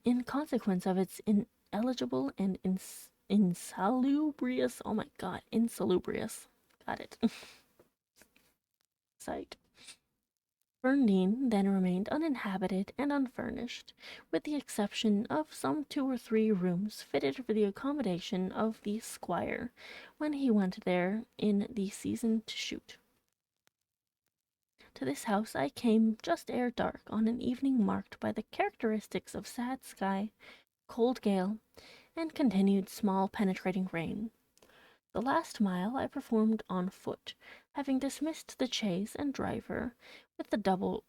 In consequence of its ineligible and insalubrious. Oh my god, insalubrious. Got it. Site. Ferndean then remained uninhabited and unfurnished, with the exception of some 2 or 3 rooms fitted for the accommodation of the squire when he went there in the season to shoot. To this house I came just ere dark on an evening marked by the characteristics of sad sky, cold gale, and continued small penetrating rain. The last mile I performed on foot, having dismissed the chaise and driver with the double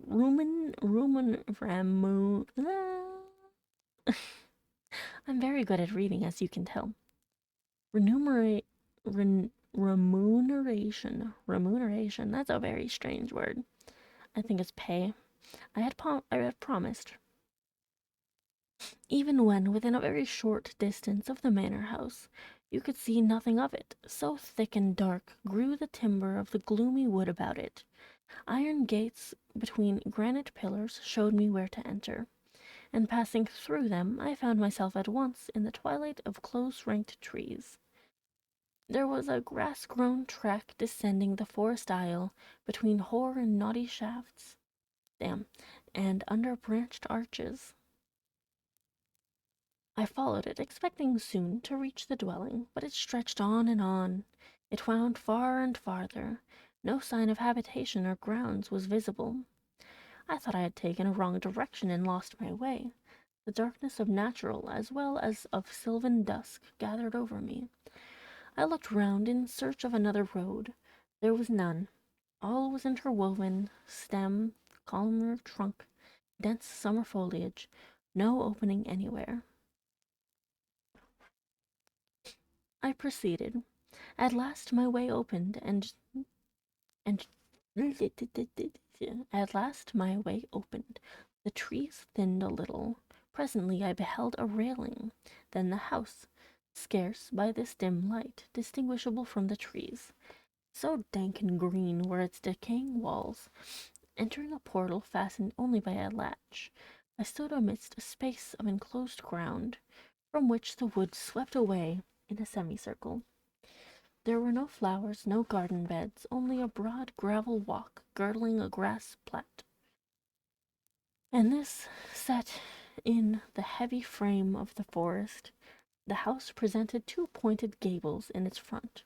Ramu. I'm very good at reading, as you can tell. Remuneration. That's a very strange word. I think it's pay. I had promised. Even when within a very short distance of the manor house, you could see nothing of it, so thick and dark grew the timber of the gloomy wood about it. Iron gates between granite pillars showed me where to enter, and passing through them I found myself at once in the twilight of close-ranked trees. There was a grass-grown track descending the forest aisle between hoar and knotty shafts, and under branched arches. I followed it, expecting soon to reach the dwelling, but it stretched on and on. It wound far and farther. No sign of habitation or grounds was visible. I thought I had taken a wrong direction and lost my way. The darkness of natural as well as of sylvan dusk gathered over me. I looked round in search of another road. There was none. All was interwoven, stem, columnar trunk, dense summer foliage, no opening anywhere. I proceeded. At last my way opened, and at last my way opened. The trees thinned a little. Presently I beheld a railing, then the house, scarce by this dim light distinguishable from the trees. So dank and green were its decaying walls. Entering a portal fastened only by a latch, I stood amidst a space of enclosed ground, from which the wood swept away in a semicircle. There were no flowers, no garden beds, only a broad gravel walk girdling a grass plat. And this, set in the heavy frame of the forest, the house presented 2 pointed gables in its front.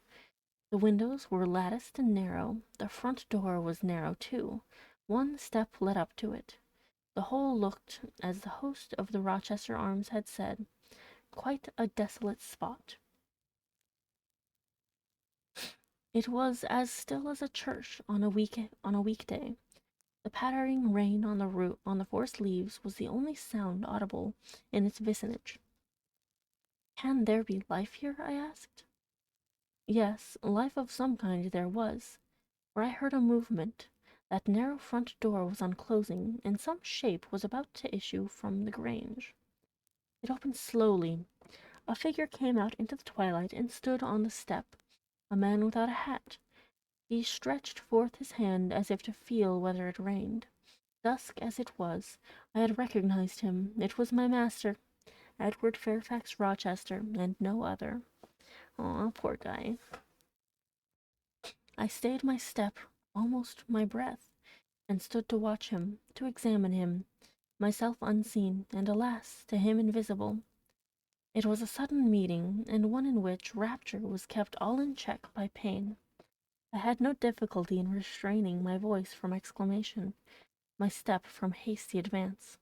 The windows were latticed and narrow. The front door was narrow too. 1 step led up to it. The whole looked, as the host of the Rochester Arms had said, quite a desolate spot. It was as still as a church on a weekday. The pattering rain on the forest leaves was the only sound audible in its vicinage. "Can there be life here?" I asked. Yes, life of some kind there was, for I heard a movement. That narrow front door was unclosing, and some shape was about to issue from the grange. It opened slowly. A figure came out into the twilight and stood on the step, a man without a hat. He stretched forth his hand as if to feel whether it rained. Dusk as it was, I had recognized him. It was my master, Edward Fairfax Rochester, and no other. Aw, poor guy. I stayed my step, almost my breath, and stood to watch him, to examine him, myself unseen, and alas, to him invisible. It was a sudden meeting, and one in which rapture was kept all in check by pain. I had no difficulty in restraining my voice from exclamation, my step from hasty advance.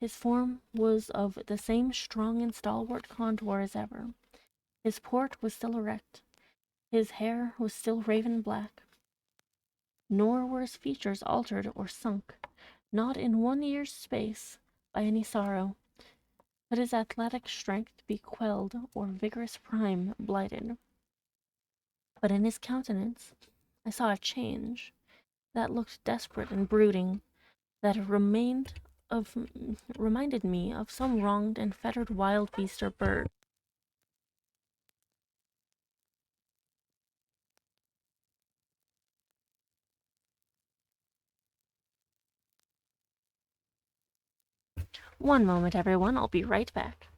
His form was of the same strong and stalwart contour as ever. His port was still erect. His hair was still raven black. Nor were his features altered or sunk, not in 1 year's space, by any sorrow. Could his athletic strength be quelled or vigorous prime blighted? But in his countenance I saw a change that looked desperate and brooding, that reminded me of some wronged and fettered wild beast or bird. One moment, everyone, I'll be right back.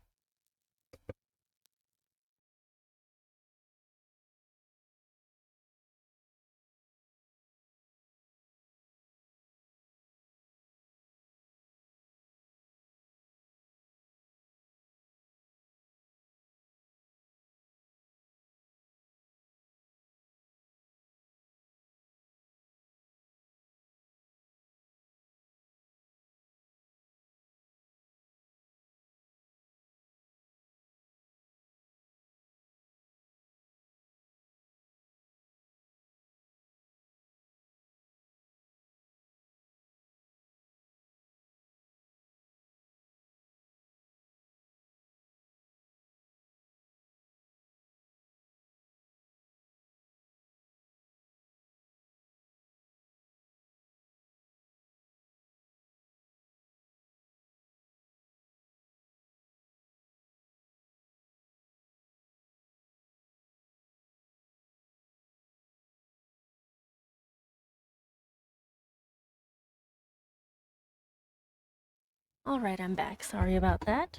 Alright, I'm back. Sorry about that.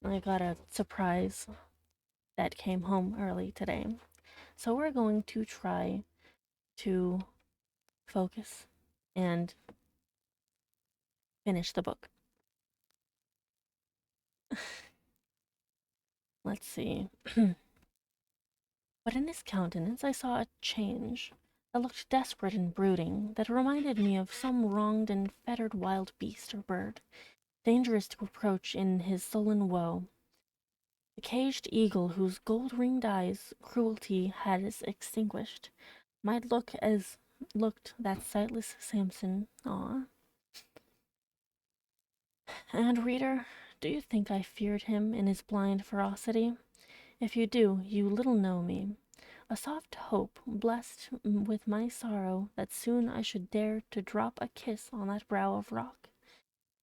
I got a surprise that came home early today. So we're going to try to focus and finish the book. Let's see. But in his countenance I saw a change that looked desperate and brooding, that reminded me of some wronged and fettered wild beast or bird, dangerous to approach in his sullen woe. The caged eagle whose gold-ringed eyes cruelty has extinguished might look as looked that sightless Samson. And reader, do you think I feared him in his blind ferocity? If you do, you little know me. A soft hope, blessed with my sorrow, that soon I should dare to drop a kiss on that brow of rock,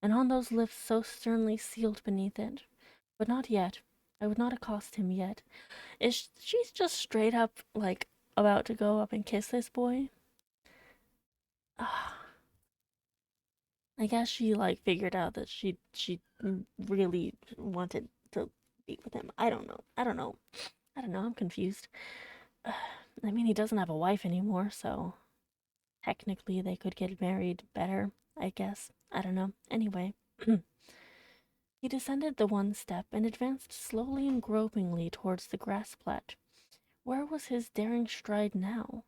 and on those lips so sternly sealed beneath it. But not yet. I would not accost him yet. Is she just straight up, like, about to go up and kiss this boy? I guess she, like, figured out that she really wanted to be with him. I don't know. I don't know. I don't know. I'm confused. I mean, he doesn't have a wife anymore, so technically they could get married better, I guess. I don't know. Anyway, he descended the one step and advanced slowly and gropingly towards the grass plat. Where was his daring stride now?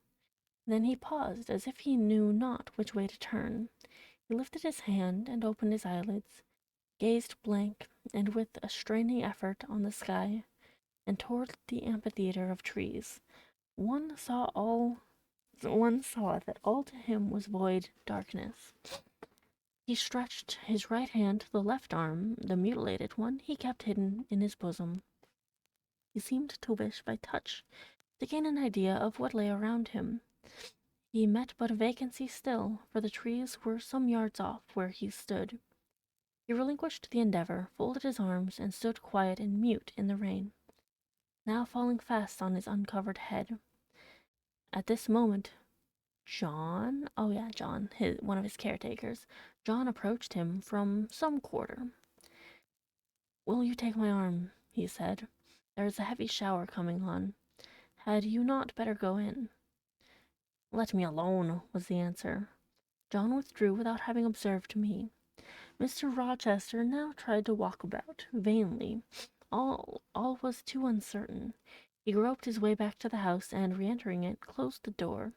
Then he paused, as if he knew not which way to turn. He lifted his hand and opened his eyelids, gazed blank and with a straining effort on the sky, and toward the amphitheater of trees. One saw that all to him was void darkness. He stretched his right hand to the left arm, the mutilated one he kept hidden in his bosom. He seemed to wish by touch to gain an idea of what lay around him. He met but a vacancy still, for the trees were some yards off where he stood. He relinquished the endeavor, folded his arms, and stood quiet and mute in the rain, now falling fast on his uncovered head. At this moment John, oh yeah, John, one of his caretakers, John approached him from some quarter. "Will you take my arm?" he said. "There is a heavy shower coming on. Had you not better go in?" "Let me alone," was the answer. John withdrew without having observed me. Mr. Rochester now tried to walk about, vainly. All was too uncertain. He groped his way back to the house, and, re-entering it, closed the door.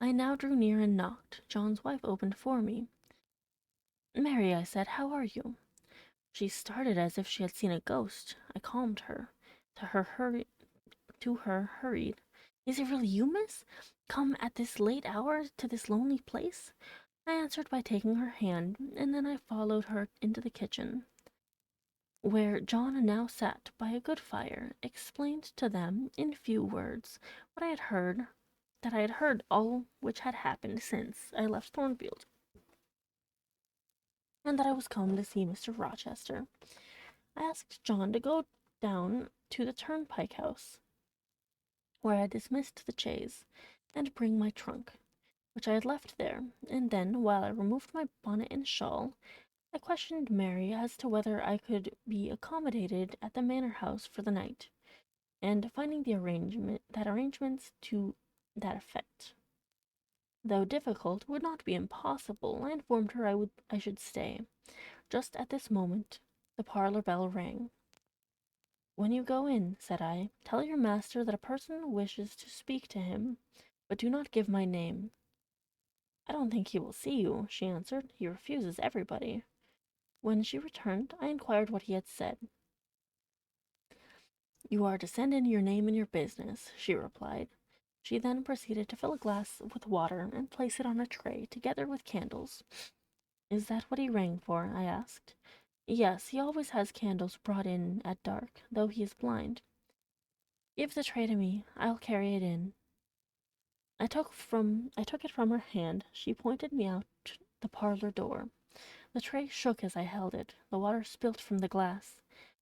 I now drew near and knocked. John's wife opened for me. "Mary," I said, "how are you?" She started as if she had seen a ghost. I calmed her. To her hurried. "Is it really you, miss? Come at this late hour to this lonely place?" I answered by taking her hand, and then I followed her into the kitchen. where John now sat by a good fire, explained to them in few words what I had heard, that I had heard all which had happened since I left Thornfield, and that I was come to see Mr. Rochester. I asked John to go down to the turnpike house, where I had dismissed the chaise, and bring my trunk, which I had left there, and then, while I removed my bonnet and shawl, I questioned Mary as to whether I could be accommodated at the manor house for the night, and finding arrangements to that effect, though difficult, would not be impossible, I informed her I should stay. Just at this moment the parlour bell rang. "When you go in," said I, "tell your master that a person wishes to speak to him, but do not give my name." "I don't think he will see you," she answered. "He refuses everybody." When she returned, I inquired what he had said. "You are to send in your name and your business," she replied. She then proceeded to fill a glass with water and place it on a tray, together with candles. "Is that what he rang for?" I asked. "Yes, he always has candles brought in at dark, though he is blind." "Give the tray to me. I'll carry it in." I took it from her hand. She pointed me out the parlour door. The tray shook as I held it. The water spilt from the glass.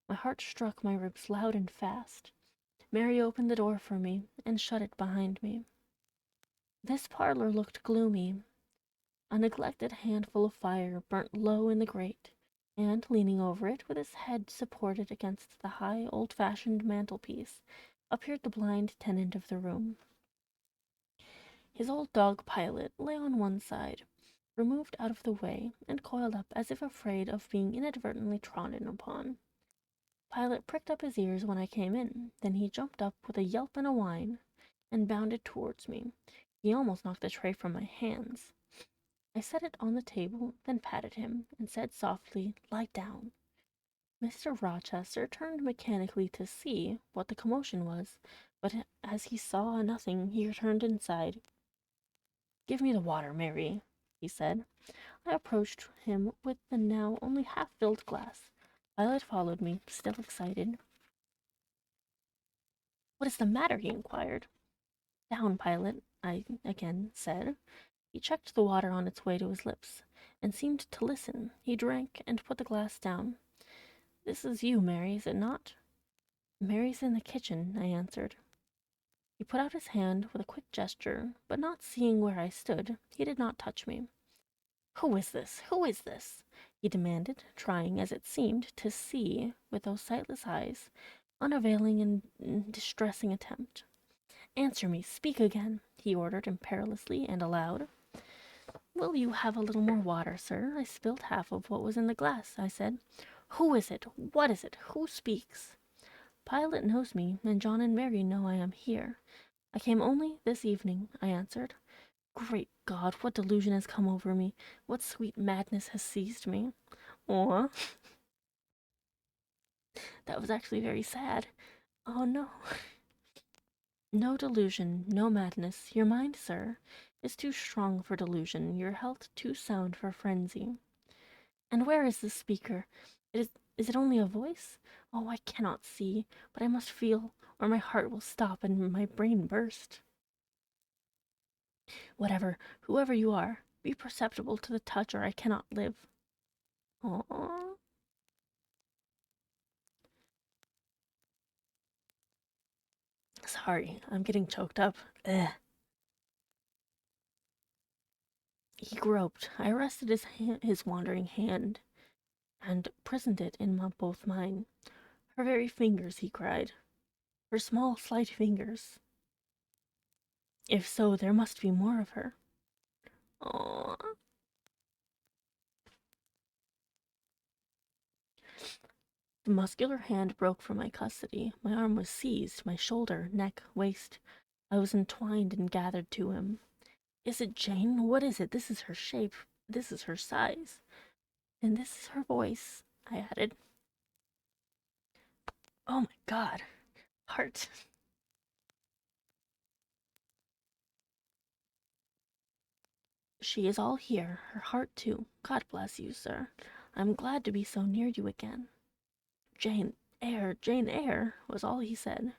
My heart struck my ribs loud and fast. Mary opened the door for me, and shut it behind me. This parlour looked gloomy. A neglected handful of fire burnt low in the grate, and, leaning over it, with his head supported against the high, old-fashioned mantelpiece, appeared the blind tenant of the room. His old dog Pilot lay on one side, removed out of the way, and coiled up as if afraid of being inadvertently trodden upon. Pilot pricked up his ears when I came in. Then he jumped up with a yelp and a whine, and bounded towards me. He almost knocked the tray from my hands. I set it on the table, then patted him, and said softly, "Lie down." Mr. Rochester turned mechanically to see what the commotion was, but as he saw nothing, he returned inside. "Give me the water, Mary," he said. I approached him with the now only half-filled glass. Violet followed me, still excited. "What is the matter?" he inquired. "Down, Pilot," I again said. He checked the water on its way to his lips, and seemed to listen. He drank, and put the glass down. "This is you, Mary, is it not?" "Mary's in the kitchen," I answered. He put out his hand with a quick gesture, but not seeing where I stood, he did not touch me. "Who is this? Who is this?" he demanded, trying, as it seemed, to see with those sightless eyes, unavailing and distressing attempt. "Answer me, speak again," he ordered imperiously and aloud. "Will you have a little more water, sir? I spilled half of what was in the glass," I said. "Who is it? What is it? Who speaks?" "Pilot knows me, and John and Mary know I am here. I came only this evening," I answered. Great God, what delusion has come over me? What sweet madness has seized me? Aw, that was actually very sad. Oh no. No delusion, no madness. Your mind, sir, is too strong for delusion, your health too sound for frenzy. And where is the speaker? Is it only a voice? Oh, I cannot see, but I must feel, or my heart will stop and my brain burst. Whoever you are, be perceptible to the touch, or I cannot live. Aww. Sorry, I'm getting choked up. Ugh. He groped. I arrested his wandering hand, and prisoned it in both mine. "Her very fingers," he cried. "Her small, slight fingers. If so, there must be more of her." Aww. The muscular hand broke from my custody. My arm was seized, my shoulder, neck, waist. I was entwined and gathered to him. "Is it Jane? What is it? This is her shape. This is her size. And this is her voice," I added. Oh my God. Heart. "She is all here, her heart too. God bless you, sir. I'm glad to be so near you again." Jane Jane Eyre, was all he said.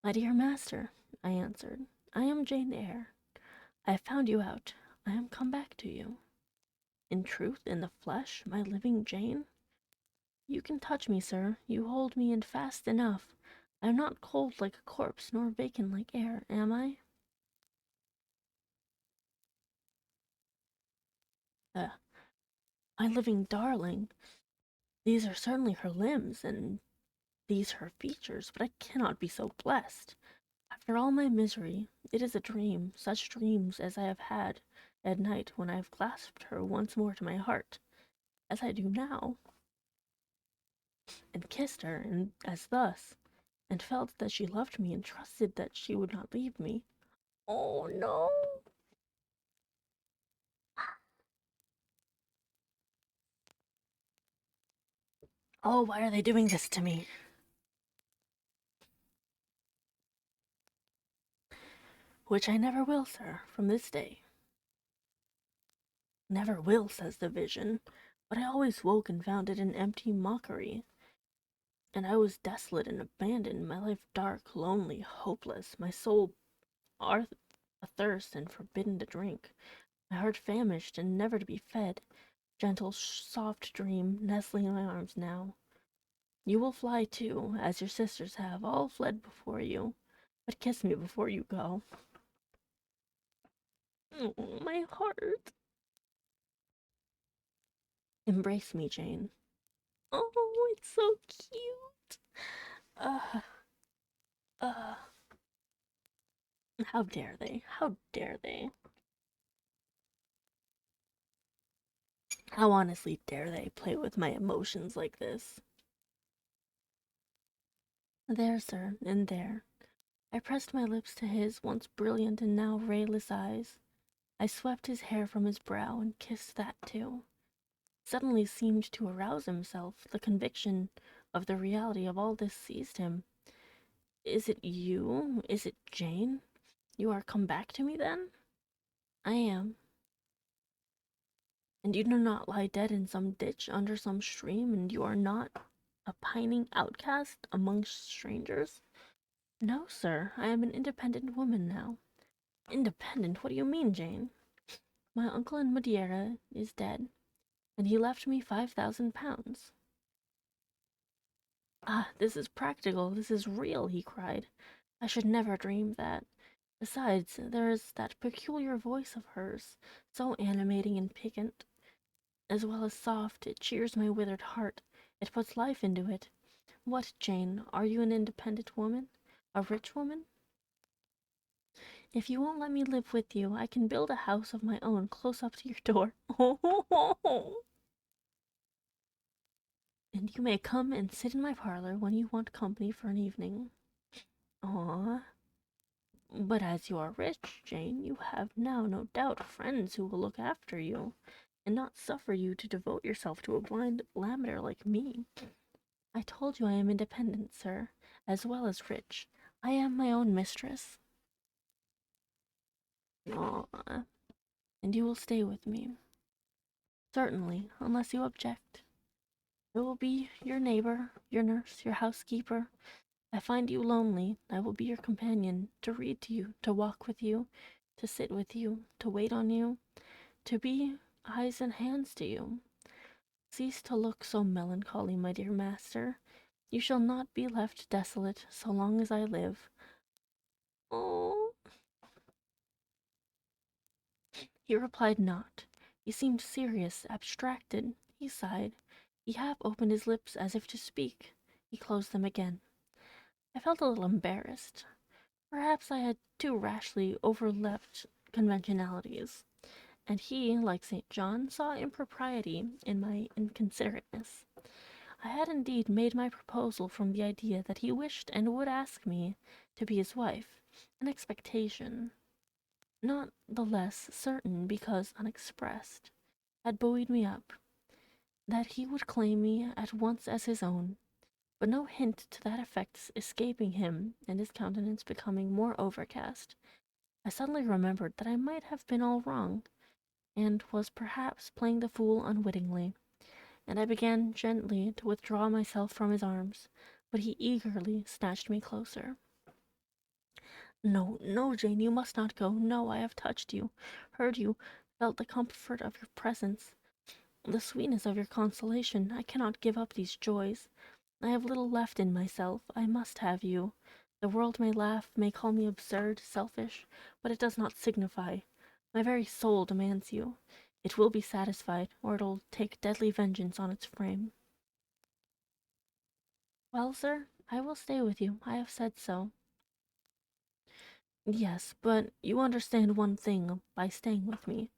My dear master, I answered, I am Jane Eyre. I have found you out. I am come back to you. In truth, in the flesh, my living Jane? You can touch me, sir. You hold me in fast enough. I am not cold like a corpse, nor vacant like air, am I? Uh, my living darling. These are certainly her limbs, and these her features, but I cannot be so blessed. After all my misery, it is a dream, such dreams as I have had at night when I have clasped her once more to my heart, as I do now, and kissed her, and as thus, and felt that she loved me and trusted that she would not leave me. Oh no! Oh, why are they doing this to me? Which I never will, sir, from this day. Never will, says the vision, but I always woke and found it an empty mockery. And I was desolate and abandoned, my life dark, lonely, hopeless, my soul athirst and forbidden to drink, my heart famished and never to be fed. Gentle, soft dream, nestling in my arms now. You will fly too, as your sisters have, all fled before you. But kiss me before you go. Oh, my heart. Embrace me, Jane. Oh, it's so cute. Uh, uh. How dare they? How dare they? How honestly dare they play with my emotions like this? There, sir, and there. I pressed my lips to his once brilliant and now rayless eyes. I swept his hair from his brow and kissed that too. Suddenly seemed to arouse himself. The conviction of the reality of all this seized him. Is it you? Is it Jane? You are come back to me, then? I am. And you do not lie dead in some ditch under some stream, and you are not a pining outcast among strangers? No, sir, I am an independent woman now. Independent? What do you mean, Jane? My uncle in Madeira is dead, and he left me £5,000. Ah, this is practical, this is real, he cried. I should never dream that. Besides, there is that peculiar voice of hers, so animating and piquant, as well as soft. It cheers my withered heart. It puts life into it. What, Jane, are you an independent woman? A rich woman? If you won't let me live with you, I can build a house of my own close up to your door. And you may come and sit in my parlor when you want company for an evening. Ah, but as you are rich, Jane, you have now, no doubt, friends who will look after you, and not suffer you to devote yourself to a blind amateur like me. I told you I am independent, sir, as well as rich. I am my own mistress. Ah, and you will stay with me. Certainly, unless you object. I will be your neighbor, your nurse, your housekeeper. I find you lonely, I will be your companion, to read to you, to walk with you, to sit with you, to wait on you, to be eyes and hands to you. Cease to look so melancholy, my dear master. You shall not be left desolate so long as I live. Oh. He replied not. He seemed serious, abstracted. He sighed. He half opened his lips as if to speak. He closed them again. I felt a little embarrassed. Perhaps I had too rashly overleapt conventionalities, and he, like St. John, saw impropriety in my inconsiderateness. I had indeed made my proposal from the idea that he wished and would ask me to be his wife, an expectation, not the less certain because unexpressed, had buoyed me up, that he would claim me at once as his own, but no hint to that effect escaping him, and his countenance becoming more overcast, I suddenly remembered that I might have been all wrong, and was perhaps playing the fool unwittingly. and I began gently to withdraw myself from his arms, but he eagerly snatched me closer. No, no, Jane, you must not go. No, I have touched you, heard you, felt the comfort of your presence, the sweetness of your consolation. I cannot give up these joys. I have little left in myself. I must have you. The world may laugh, may call me absurd, selfish, but it does not signify. My very soul demands you. It will be satisfied, or it'll take deadly vengeance on its frame. Well, sir, I will stay with you. I have said so. Yes, but you understand one thing by staying with me,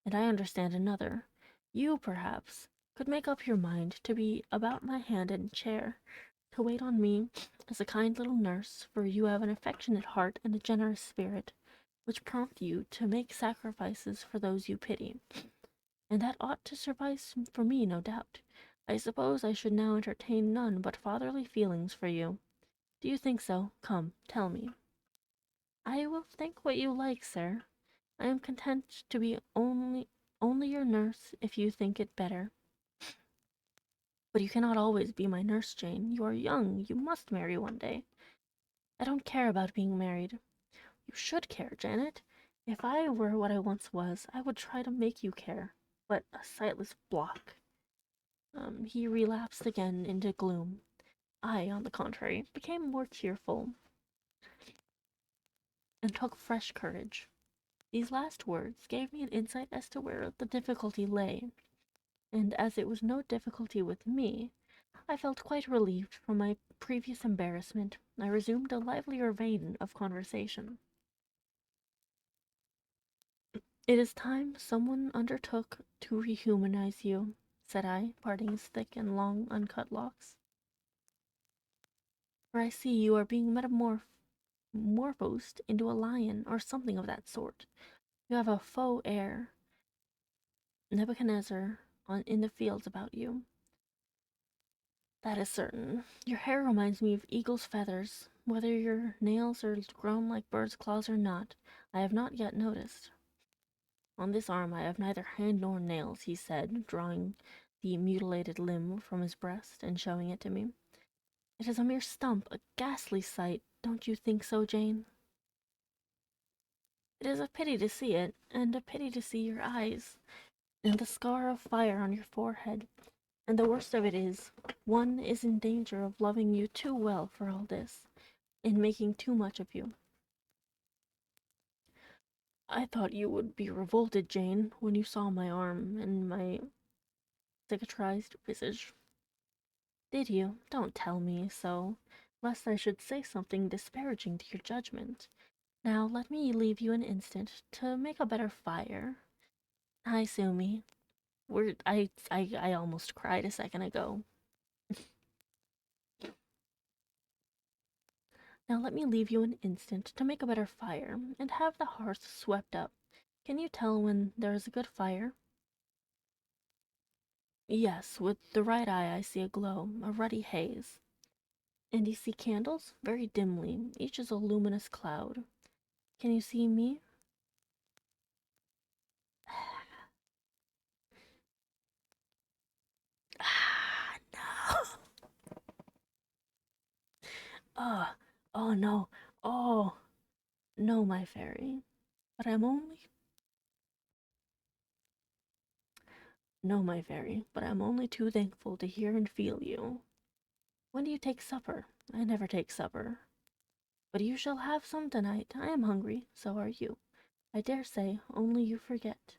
and I understand another. You, perhaps, could make up your mind to be about my hand and chair, to wait on me as a kind little nurse, for you have an affectionate heart and a generous spirit, which prompt you to make sacrifices for those you pity, and that ought to suffice for me, no doubt. I suppose I should now entertain none but fatherly feelings for you. Do you think so? Come, tell me. I will think what you like, sir. I am content to be only your nurse if you think it better. But you cannot always be my nurse, Jane. You are young. You must marry one day. I don't care about being married. You should care, Janet. If I were what I once was, I would try to make you care. But a sightless block. He relapsed again into gloom. I, on the contrary, became more cheerful and took fresh courage. These last words gave me an insight as to where the difficulty lay, and as it was no difficulty with me, I felt quite relieved from my previous embarrassment. I resumed a livelier vein of conversation. It is time someone undertook to rehumanize you, said I, parting his thick and long uncut locks. For I see you are being metamorphosed into a lion or something of that sort. You have a faux air, Nebuchadnezzar, in the fields about you. That is certain. Your hair reminds me of eagle's feathers. Whether your nails are grown like bird's claws or not, I have not yet noticed. On this arm I have neither hand nor nails, he said, drawing the mutilated limb from his breast and showing it to me. It is a mere stump, a ghastly sight. Don't you think so, Jane? It is a pity to see it, and a pity to see your eyes, and the scar of fire on your forehead. And the worst of it is, one is in danger of loving you too well for all this, in making too much of you. I thought you would be revolted, Jane, when you saw my arm and my cicatrized visage. Did you? Don't tell me so, lest I should say something disparaging to your judgment. Now let me leave you an instant to make a better fire. Hi, Sumi. I almost cried a second ago. Now let me leave you an instant to make a better fire, and have the hearth swept up. Can you tell when there is a good fire? Yes, with the right eye I see a glow, a ruddy haze. And you see candles? Very dimly. Each is a luminous cloud. Can you see me? Ah, no. Oh, oh no. Oh, no, my fairy. But I'm only. No, my fairy, but I'm only too thankful to hear and feel you. When do you take supper? I never take supper. But you shall have some tonight. I am hungry, so are you. I dare say, only you forget.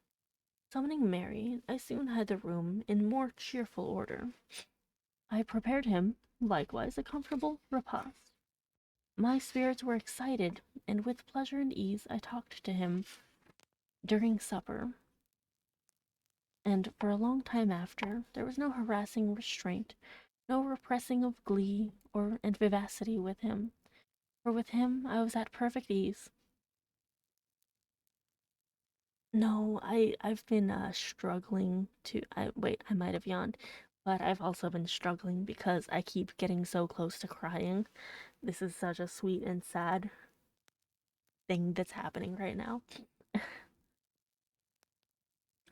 Summoning Mary, I soon had the room in more cheerful order. I prepared him, likewise, a comfortable repast. My spirits were excited, and with pleasure and ease I talked to him during supper, and for a long time after. There was no harassing restraint, no repressing of glee and vivacity with him, for with him I was at perfect ease. No, I've been struggling to. I might have yawned, but I've also been struggling because I keep getting so close to crying. This is such a sweet and sad thing that's happening right now.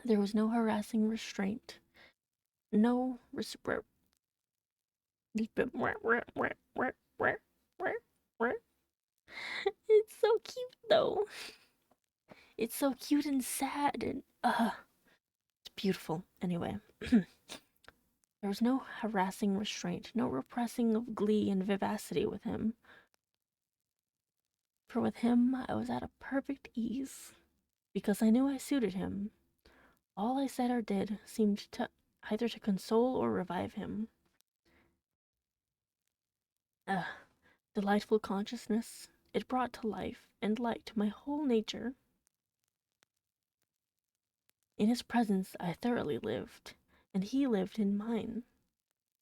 There was no harassing restraint, no It's so cute though. It's so cute and sad and it's beautiful. Anyway, there was no harassing restraint, no repressing of glee and vivacity with him. For with him I was at a perfect ease, because I knew I suited him. All I said or did seemed to either to console or revive him. Ah, delightful consciousness! It brought to life and light my whole nature. In his presence I thoroughly lived, and he lived in mine.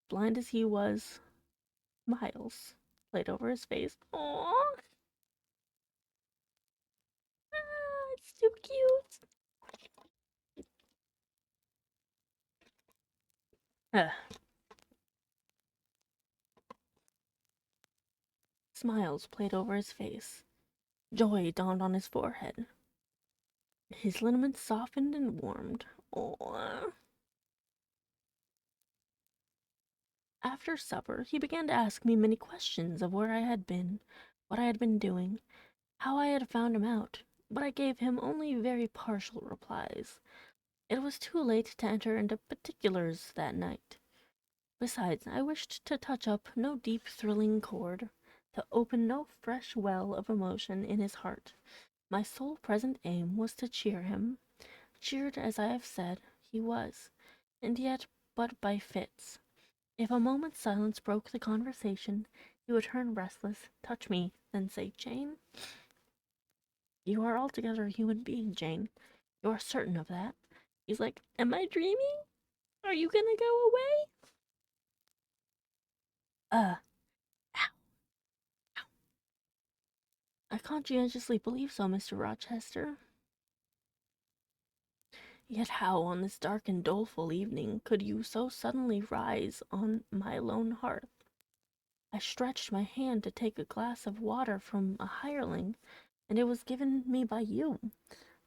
Blind as he was, smiles played over his face. Aww, it's too cute. Ah, smiles played over his face. Joy dawned on his forehead. His lineaments softened and warmed. Aww. After supper, he began to ask me many questions of where I had been, what I had been doing, how I had found him out, but I gave him only very partial replies. It was too late to enter into particulars that night. Besides, I wished to touch up no deep thrilling chord, to open no fresh well of emotion in his heart. My sole present aim was to cheer him. Cheered, as I have said, he was, and yet but by fits. If a moment's silence broke the conversation, he would turn restless, touch me, then say, "Jane, you are altogether a human being, Jane. You are certain of that?" He's like, "Am I dreaming? Are you gonna go away?" Uh, I conscientiously believe so, Mr. Rochester. Yet how, on this dark and doleful evening, could you so suddenly rise on my lone hearth? I stretched my hand to take a glass of water from a hireling, and it was given me by you.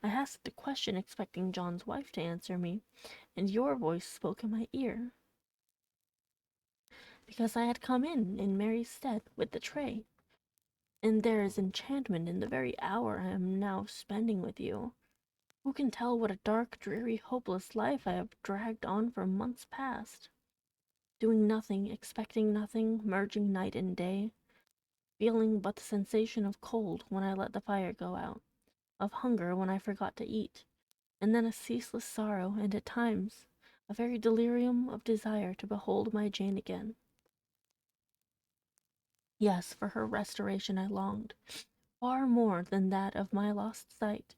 I asked a question expecting John's wife to answer me, and your voice spoke in my ear. Because I had come in Mary's stead with the tray, and there is enchantment in the very hour I am now spending with you. Who can tell what a dark, dreary, hopeless life I have dragged on for months past? Doing nothing, expecting nothing, merging night and day, feeling but the sensation of cold when I let the fire go out, of hunger when I forgot to eat, and then a ceaseless sorrow, and at times a very delirium of desire to behold my Jane again. Yes, for her restoration I longed, far more than that of my lost sight.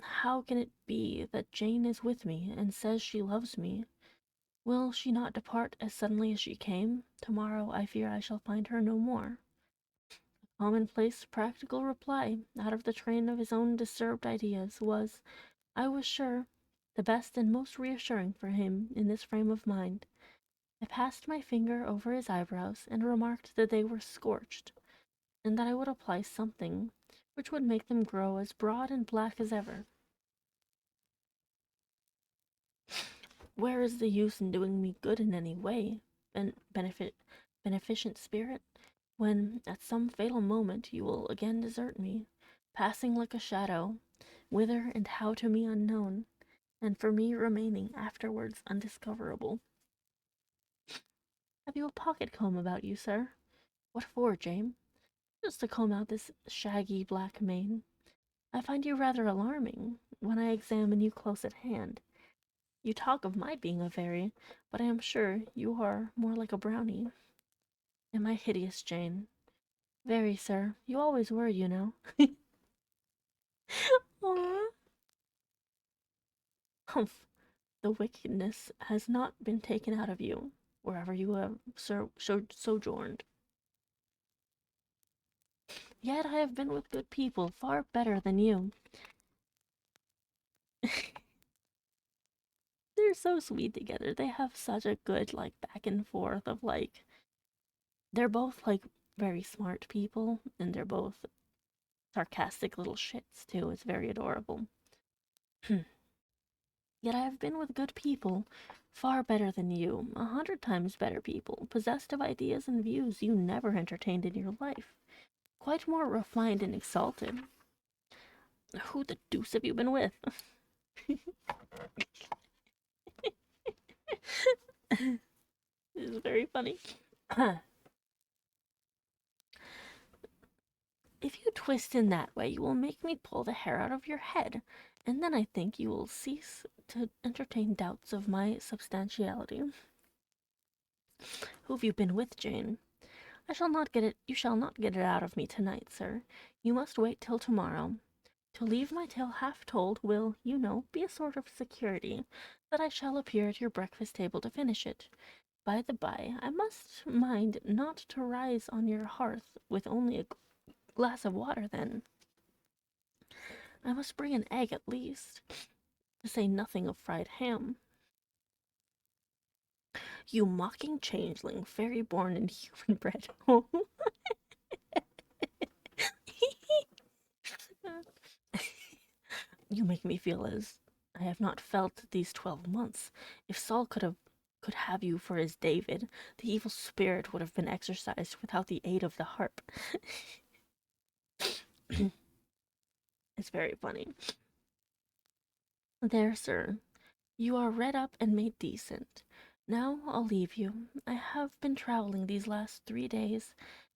How can it be that Jane is with me and says she loves me? Will she not depart as suddenly as she came? Tomorrow I fear I shall find her no more. A commonplace, practical reply, out of the train of his own disturbed ideas, was, I was sure, the best and most reassuring for him in this frame of mind. I passed my finger over his eyebrows and remarked that they were scorched, and that I would apply something which would make them grow as broad and black as ever. Where is the use in doing me good in any way, beneficent spirit, when at some fatal moment you will again desert me, passing like a shadow, whither and how to me unknown, and for me remaining afterwards undiscoverable? Have you a pocket comb about you, sir? What for, Jane? Just to comb out this shaggy black mane. I find you rather alarming when I examine you close at hand. You talk of my being a fairy, but I am sure you are more like a brownie. Am I hideous, Jane? Very, sir. You always were, you know. Aw. Humph. The wickedness has not been taken out of you, wherever you have sojourned. Yet I have been with good people far better than you. They're so sweet together. They have such a good, like, back and forth of, like, they're both, like, very smart people, and they're both sarcastic little shits, too. It's very adorable. Yet I have been with good people, far better than you, 100 times better people, possessed of ideas and views you never entertained in your life, quite more refined and exalted. Who the deuce have you been with? This is very funny. If you twist in that way, you will make me pull the hair out of your head, and then I think you will cease to entertain doubts of my substantiality. Who have you been with, Jane? I shall not get it. You shall not get it out of me tonight, sir. You must wait till tomorrow. To leave my tale half told will, you know, be a sort of security that I shall appear at your breakfast table to finish it. By the by, I must mind not to rise on your hearth with only a glass of water then. I must bring an egg at least, to say nothing of fried ham. You mocking changeling, fairy born and human bred. You make me feel as I have not felt these 12 months. If Saul could have you for his David, the evil spirit would have been exorcised without the aid of the harp. It's very funny. There, sir, you are read up and made decent. Now I'll leave you. I have been traveling these last 3 days,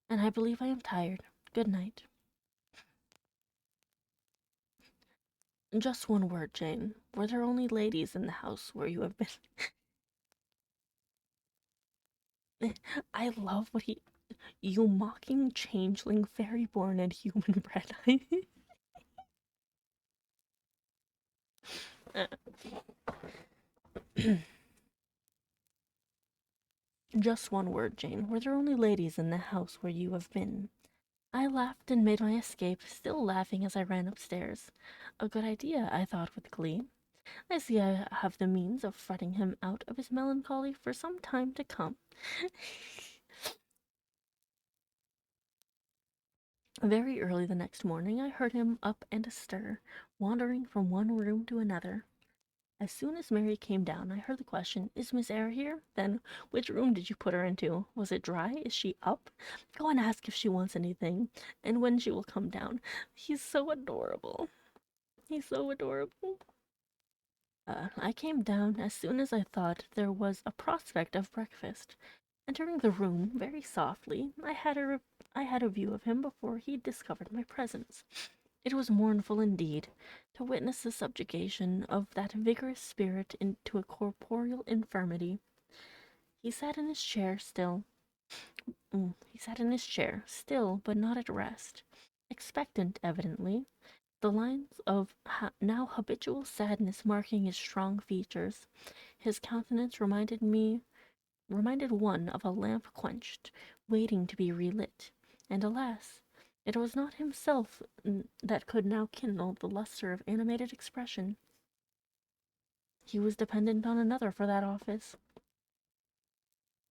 and I believe I am tired. Good night. Just one word, Jane. Were there only ladies in the house where you have been? I love what he. You mocking changeling, fairy born and human bred. Just one word, Jane. Were there only ladies in the house where you have been? I laughed and made my escape, still laughing as I ran upstairs. A good idea, I thought with glee. I see I have the means of fretting him out of his melancholy for some time to come. Very early the next morning I heard him up and astir, wandering from one room to another. As soon as Mary came down, I heard the question, "Is Miss Eyre here?" Then, "Which room did you put her into? Was it dry? Is she up? Go and ask if she wants anything, and when she will come down." He's so adorable. He's so adorable. I came down as soon as I thought there was a prospect of breakfast. Entering the room very softly, I had a view of him before he discovered my presence. It was mournful indeed to witness the subjugation of that vigorous spirit into a corporeal infirmity. He sat in his chair still. He sat in his chair, still but not at rest, expectant evidently, the lines of now habitual sadness marking his strong features. His countenance reminded one of a lamp quenched, waiting to be relit. And alas, it was not himself that could now kindle the lustre of animated expression. He was dependent on another for that office.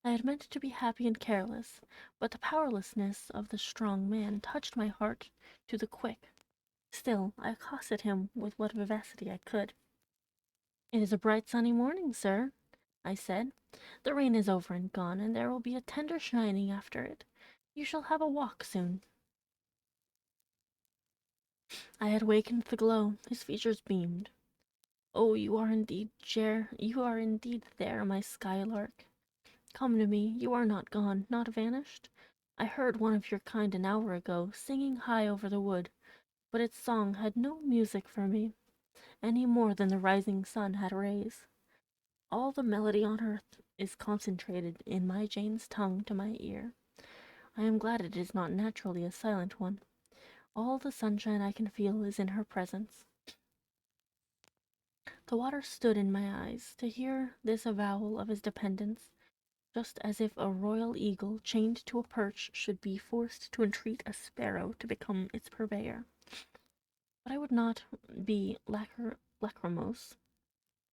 I had meant to be happy and careless, but the powerlessness of the strong man touched my heart to the quick. Still, I accosted him with what vivacity I could. "It is a bright sunny morning, sir," I said. "The rain is over and gone, and there will be a tender shining after it. You shall have a walk soon." I had wakened the glow. His features beamed. "Oh, you are indeed there, my skylark. Come to me. You are not gone, not vanished. I heard one of your kind an hour ago, singing high over the wood, but its song had no music for me, any more than the rising sun had rays. All the melody on earth is concentrated in my Jane's tongue to my ear. I am glad it is not naturally a silent one. All the sunshine I can feel is in her presence." The water stood in my eyes to hear this avowal of his dependence, just as if a royal eagle chained to a perch should be forced to entreat a sparrow to become its purveyor. But I would not be lachrymose.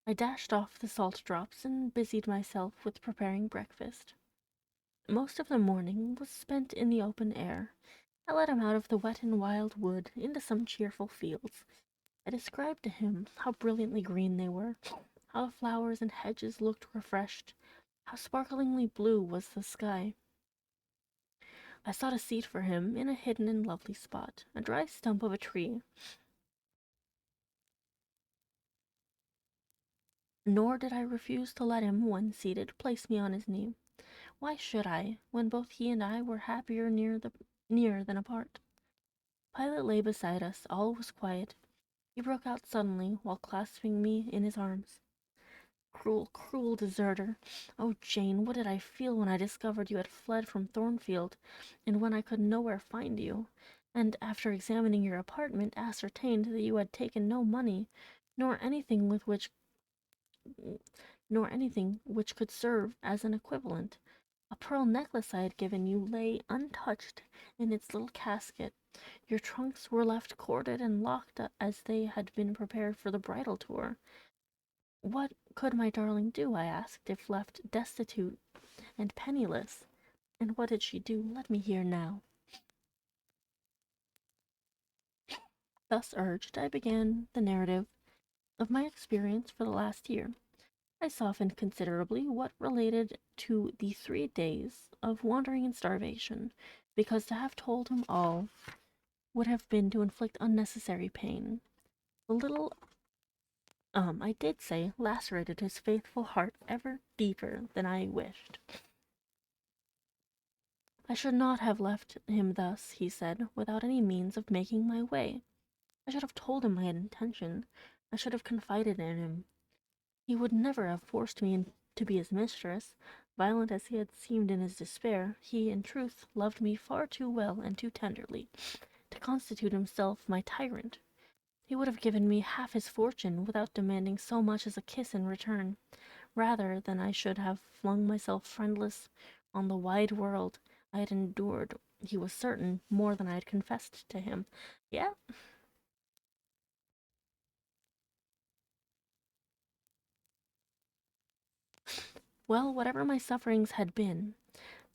I dashed off the salt drops and busied myself with preparing breakfast. Most of the morning was spent in the open air. I led him out of the wet and wild wood into some cheerful fields. I described to him how brilliantly green they were, How the flowers and hedges looked refreshed. How sparklingly blue was the sky. I sought a seat for him in a hidden and lovely spot, a dry stump of a tree. Nor did I refuse to let him, when seated, place me on his knee. Why should I, when both he and I were happier near than apart? Pilot lay beside us. All was quiet. He broke out suddenly, while clasping me in his arms. Cruel, cruel deserter! Oh, Jane, what did I feel when I discovered you had fled from Thornfield, and when I could nowhere find you, and, after examining your apartment, ascertained that you had taken no money, nor anything which could serve as an equivalent. A pearl necklace I had given you lay untouched in its little casket. Your trunks were left corded and locked as they had been prepared for the bridal tour. What could my darling do, I asked, if left destitute and penniless? And what did she do? Let me hear now. Thus urged, I began the narrative of my experience for the last year. I softened considerably what related to the 3 days of wandering and starvation, because to have told him all would have been to inflict unnecessary pain. The little I did say, lacerated his faithful heart ever deeper than I wished. I should not have left him thus, he said, without any means of making my way. I should have told him my intention. I should have confided in him. He would never have forced me to be his mistress. Violent as he had seemed in his despair, he, in truth, loved me far too well and too tenderly to constitute himself my tyrant. He would have given me half his fortune without demanding so much as a kiss in return, rather than I should have flung myself friendless on the wide world. I had endured, he was certain, more than I had confessed to him. Yeah, well, whatever my sufferings had been,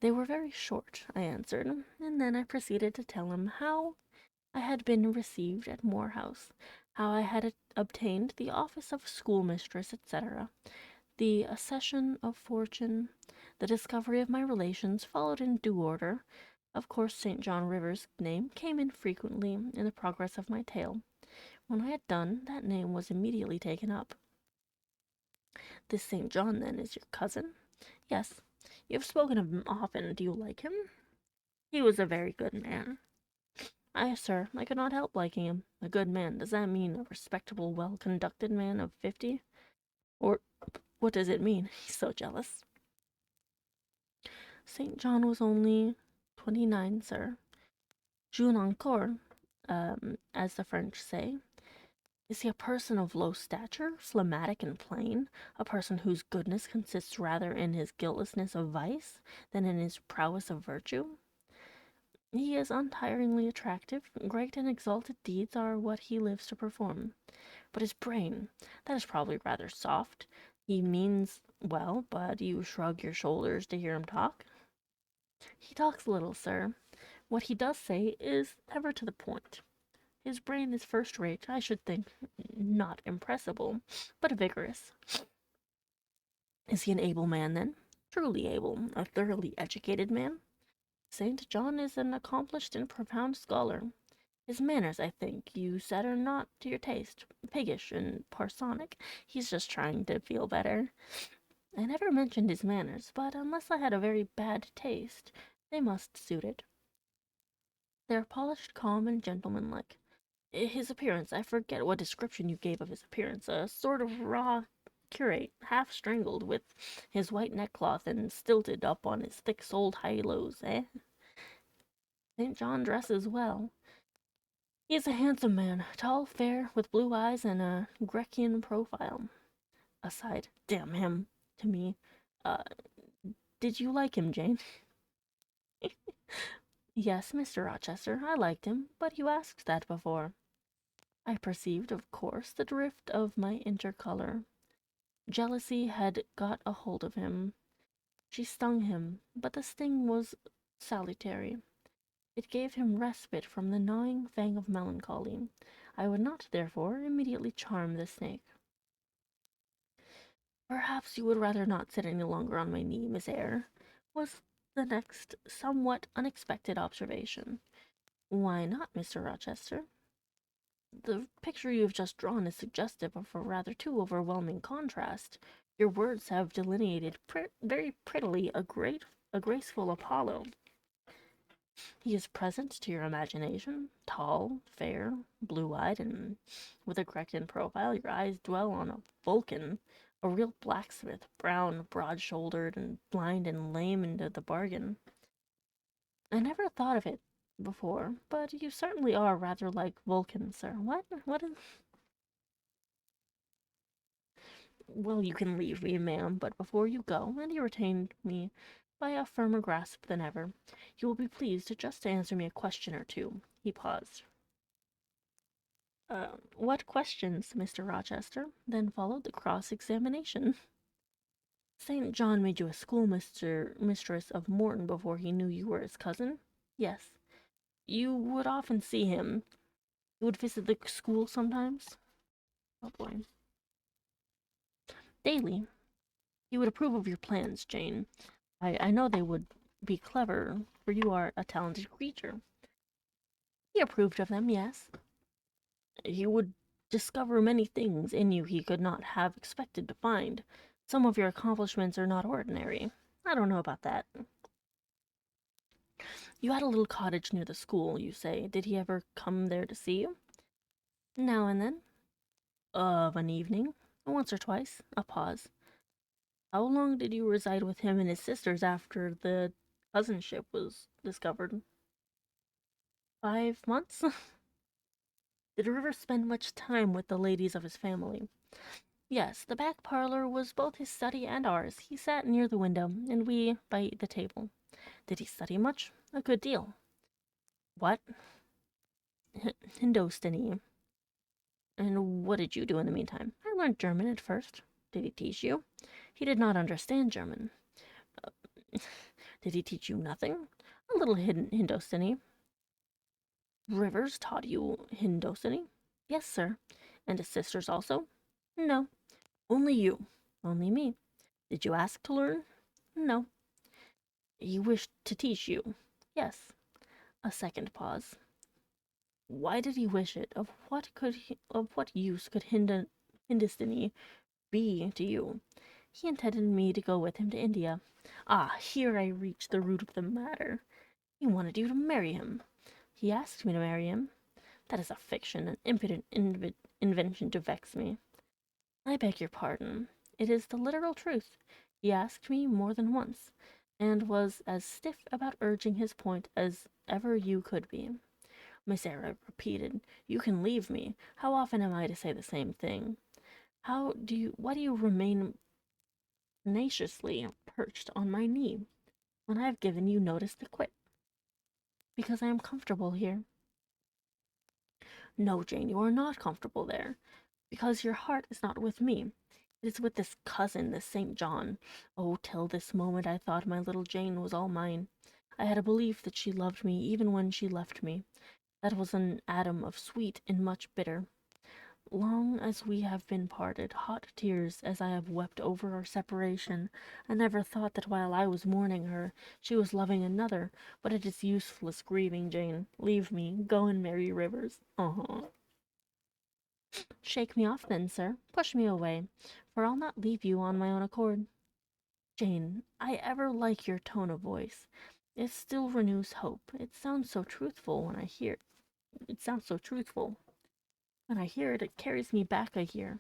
they were very short, I answered, and then I proceeded to tell him how I had been received at Moor House, how I had obtained the office of schoolmistress, etc. The accession of fortune, the discovery of my relations, followed in due order. Of course, St. John Rivers' name came in frequently in the progress of my tale. When I had done, that name was immediately taken up. This St. John, then, is your cousin? Yes. You have spoken of him often. Do you like him? He was a very good man. Aye, sir, I could not help liking him. A good man, does that mean a respectable, well-conducted man of 50? Or what does it mean? He's so jealous. St. John was only 29, sir. Jeune encore, as the French say. Is he a person of low stature, phlegmatic and plain, a person whose goodness consists rather in his guiltlessness of vice than in his prowess of virtue? He is untiringly attractive. Great and exalted deeds are what he lives to perform. But his brain, that is probably rather soft. He means well, but you shrug your shoulders to hear him talk. He talks little, sir. What he does say is ever to the point. His brain is first rate, I should think, not impressible, but vigorous. Is he an able man, then? Truly able, a thoroughly educated man? St. John is an accomplished and profound scholar. His manners, I think, you said, are not to your taste. Piggish and parsonic. He's just trying to feel better. I never mentioned his manners, but unless I had a very bad taste, they must suit it. They are polished, calm, and gentlemanlike. His appearance, I forget what description you gave of his appearance. A sort of raw curate, half strangled, with his white neckcloth and stilted up on his thick-soled high-lows, eh? St. John dresses well. He is a handsome man, tall, fair, with blue eyes and a Grecian profile. Aside, damn him, to me. Uh, did you like him, Jane? Yes, Mr. Rochester, I liked him, but you asked that before. I perceived, of course, the drift of my intercolour. Jealousy had got a hold of him. She stung him, but the sting was salutary. It gave him respite from the gnawing fang of melancholy. I would not, therefore, immediately charm the snake. Perhaps you would rather not sit any longer on my knee, Miss Eyre, was the next somewhat unexpected observation. Why not, Mr. Rochester? The picture you have just drawn is suggestive of a rather too overwhelming contrast. Your words have delineated very prettily a graceful Apollo. He is present to your imagination, tall, fair, blue-eyed, and with a correct in profile. Your eyes dwell on a Vulcan, a real blacksmith, brown, broad-shouldered, and blind and lame into the bargain. I never thought of it before, but you certainly are rather like Vulcan, sir. What? What is... Well, you can leave me, ma'am, but before you go, and he retained me by a firmer grasp than ever, you will be pleased just to answer me a question or two. He paused. What questions, Mr. Rochester? Then followed the cross-examination. St. John made you a schoolmistress of Morton before he knew you were his cousin? Yes. You would often see him. You would visit the school sometimes? Oh boy. Daily. He would approve of your plans, Jane. I know they would be clever, for you are a talented creature. He approved of them, yes. He would discover many things in you he could not have expected to find. Some of your accomplishments are not ordinary. I don't know about that. You had a little cottage near the school, you say. Did he ever come there to see you? Now and then. Of an evening. Once or twice. A pause. How long did you reside with him and his sisters after the cousinship was discovered? 5 months? Did Rivers spend much time with the ladies of his family? Yes, the back parlor was both his study and ours. He sat near the window, and we by the table. Did he study much? A good deal. What? Hindostani. And what did you do in the meantime? I learned German at first. Did he teach you? He did not understand German. Uh, did he teach you nothing? A little Hindostani. Rivers taught you Hindostani? Yes, sir. And his sisters also? No. Only you. Only me. Did you ask to learn? No. He wished to teach you? Yes. A second pause. Why did he wish it? Of what use could Hindustani be to you? He intended me to go with him to India. Ah, here I reach the root of the matter. He wanted you to marry him. He asked me to marry him. That is a fiction, an impudent invention to vex me. I beg your pardon. It is the literal truth. He asked me more than once, and was as stiff about urging his point as ever you could be. Miss Eyre repeated, "You can leave me. How often am I to say the same thing? Why do you remain tenaciously perched on my knee, when I have given you notice to quit? Because I am comfortable here." No, Jane, you are not comfortable there, because your heart is not with me. It is with this cousin, this St. John. Oh, till this moment I thought my little Jane was all mine. I had a belief that she loved me even when she left me. That was an atom of sweet and much bitter. Long as we have been parted, hot tears as I have wept over our separation, I never thought that while I was mourning her, she was loving another. But it is useless grieving, Jane. Leave me. Go and marry Rivers. Shake me off then, sir. Push me away, for I'll not leave you on my own accord. Jane, I ever like your tone of voice. It still renews hope. It sounds so truthful when I hear it. It sounds so truthful. When I hear it, it carries me back a year.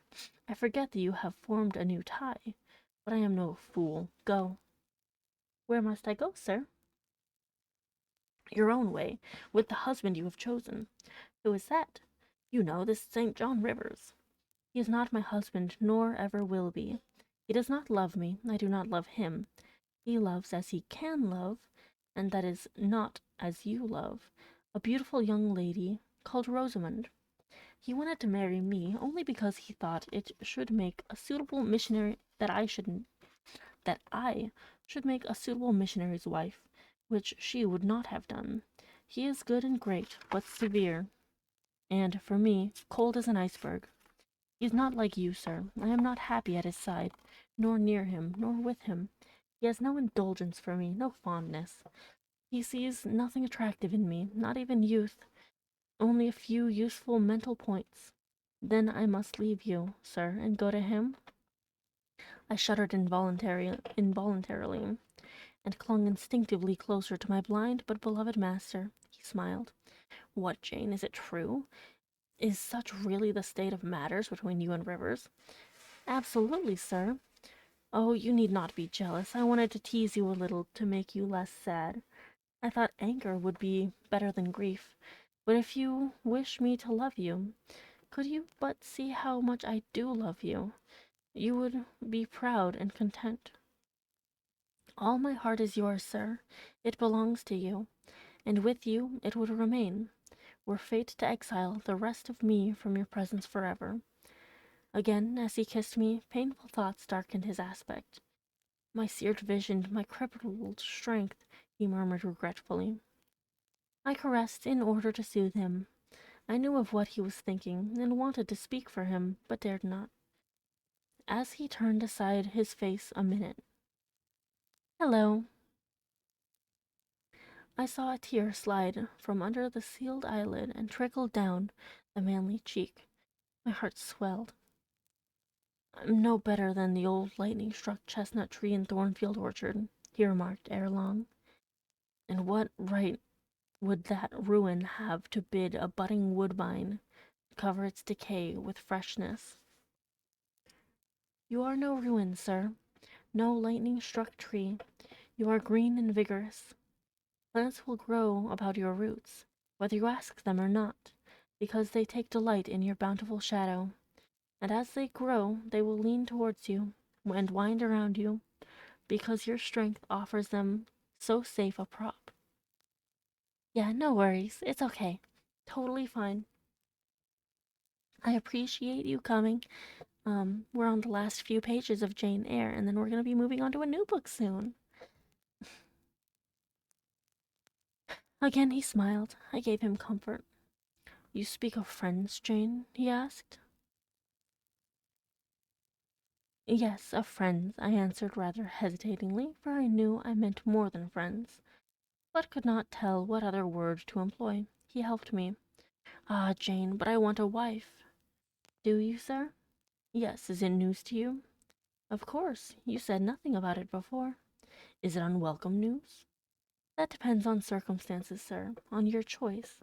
I forget that you have formed a new tie. But I am no fool. Go. Where must I go, sir? Your own way, with the husband you have chosen. Who is that? You know, this St. John Rivers. He is not my husband, nor ever will be. He does not love me. I do not love him. He loves as he can love, and that is not as you love, a beautiful young lady called Rosamond. He wanted to marry me only because he thought it should make a suitable missionary that I should make a suitable missionary's wife, which she would not have done. He is good and great, but severe, and for me, cold as an iceberg. He is not like you, sir. I am not happy at his side, nor near him, nor with him. He has no indulgence for me, no fondness. He sees nothing attractive in me, not even youth, only a few useful mental points. Then I must leave you, sir, and go to him? I shuddered involuntarily, and clung instinctively closer to my blind but beloved master. He smiled. What, Jane, is it true? Is such really the state of matters between you and Rivers? Absolutely, sir. Oh, you need not be jealous. I wanted to tease you a little to make you less sad. I thought anger would be better than grief. But if you wish me to love you, could you but see how much I do love you, you would be proud and content. All my heart is yours, sir. It belongs to you, and with you it would remain, were fate to exile the rest of me from your presence forever. Again, as he kissed me, painful thoughts darkened his aspect. My seared vision, my crippled strength, he murmured regretfully. I caressed in order to soothe him. I knew of what he was thinking, and wanted to speak for him, but dared not. As he turned aside his face a minute. Hello. I saw a tear slide from under the sealed eyelid and trickle down the manly cheek. My heart swelled. I'm no better than the old lightning-struck chestnut tree in Thornfield Orchard, he remarked ere long. And what right would that ruin have to bid a budding woodbine cover its decay with freshness? You are no ruin, sir, no lightning-struck tree. You are green and vigorous. Plants will grow about your roots, whether you ask them or not, because they take delight in your bountiful shadow. And as they grow, they will lean towards you and wind around you, because your strength offers them so safe a prop. Yeah, no worries. It's okay. Totally fine. I appreciate you coming. We're on the last few pages of Jane Eyre, and then we're going to be moving on to a new book soon. Again he smiled. I gave him comfort. You speak of friends, Jane? He asked. Yes, of friends, I answered rather hesitatingly, for I knew I meant more than friends, but could not tell what other word to employ. He helped me. Ah, Jane, but I want a wife. Do you, sir? Yes, is it news to you? Of course, you said nothing about it before. Is it unwelcome news? That depends on circumstances, sir, on your choice.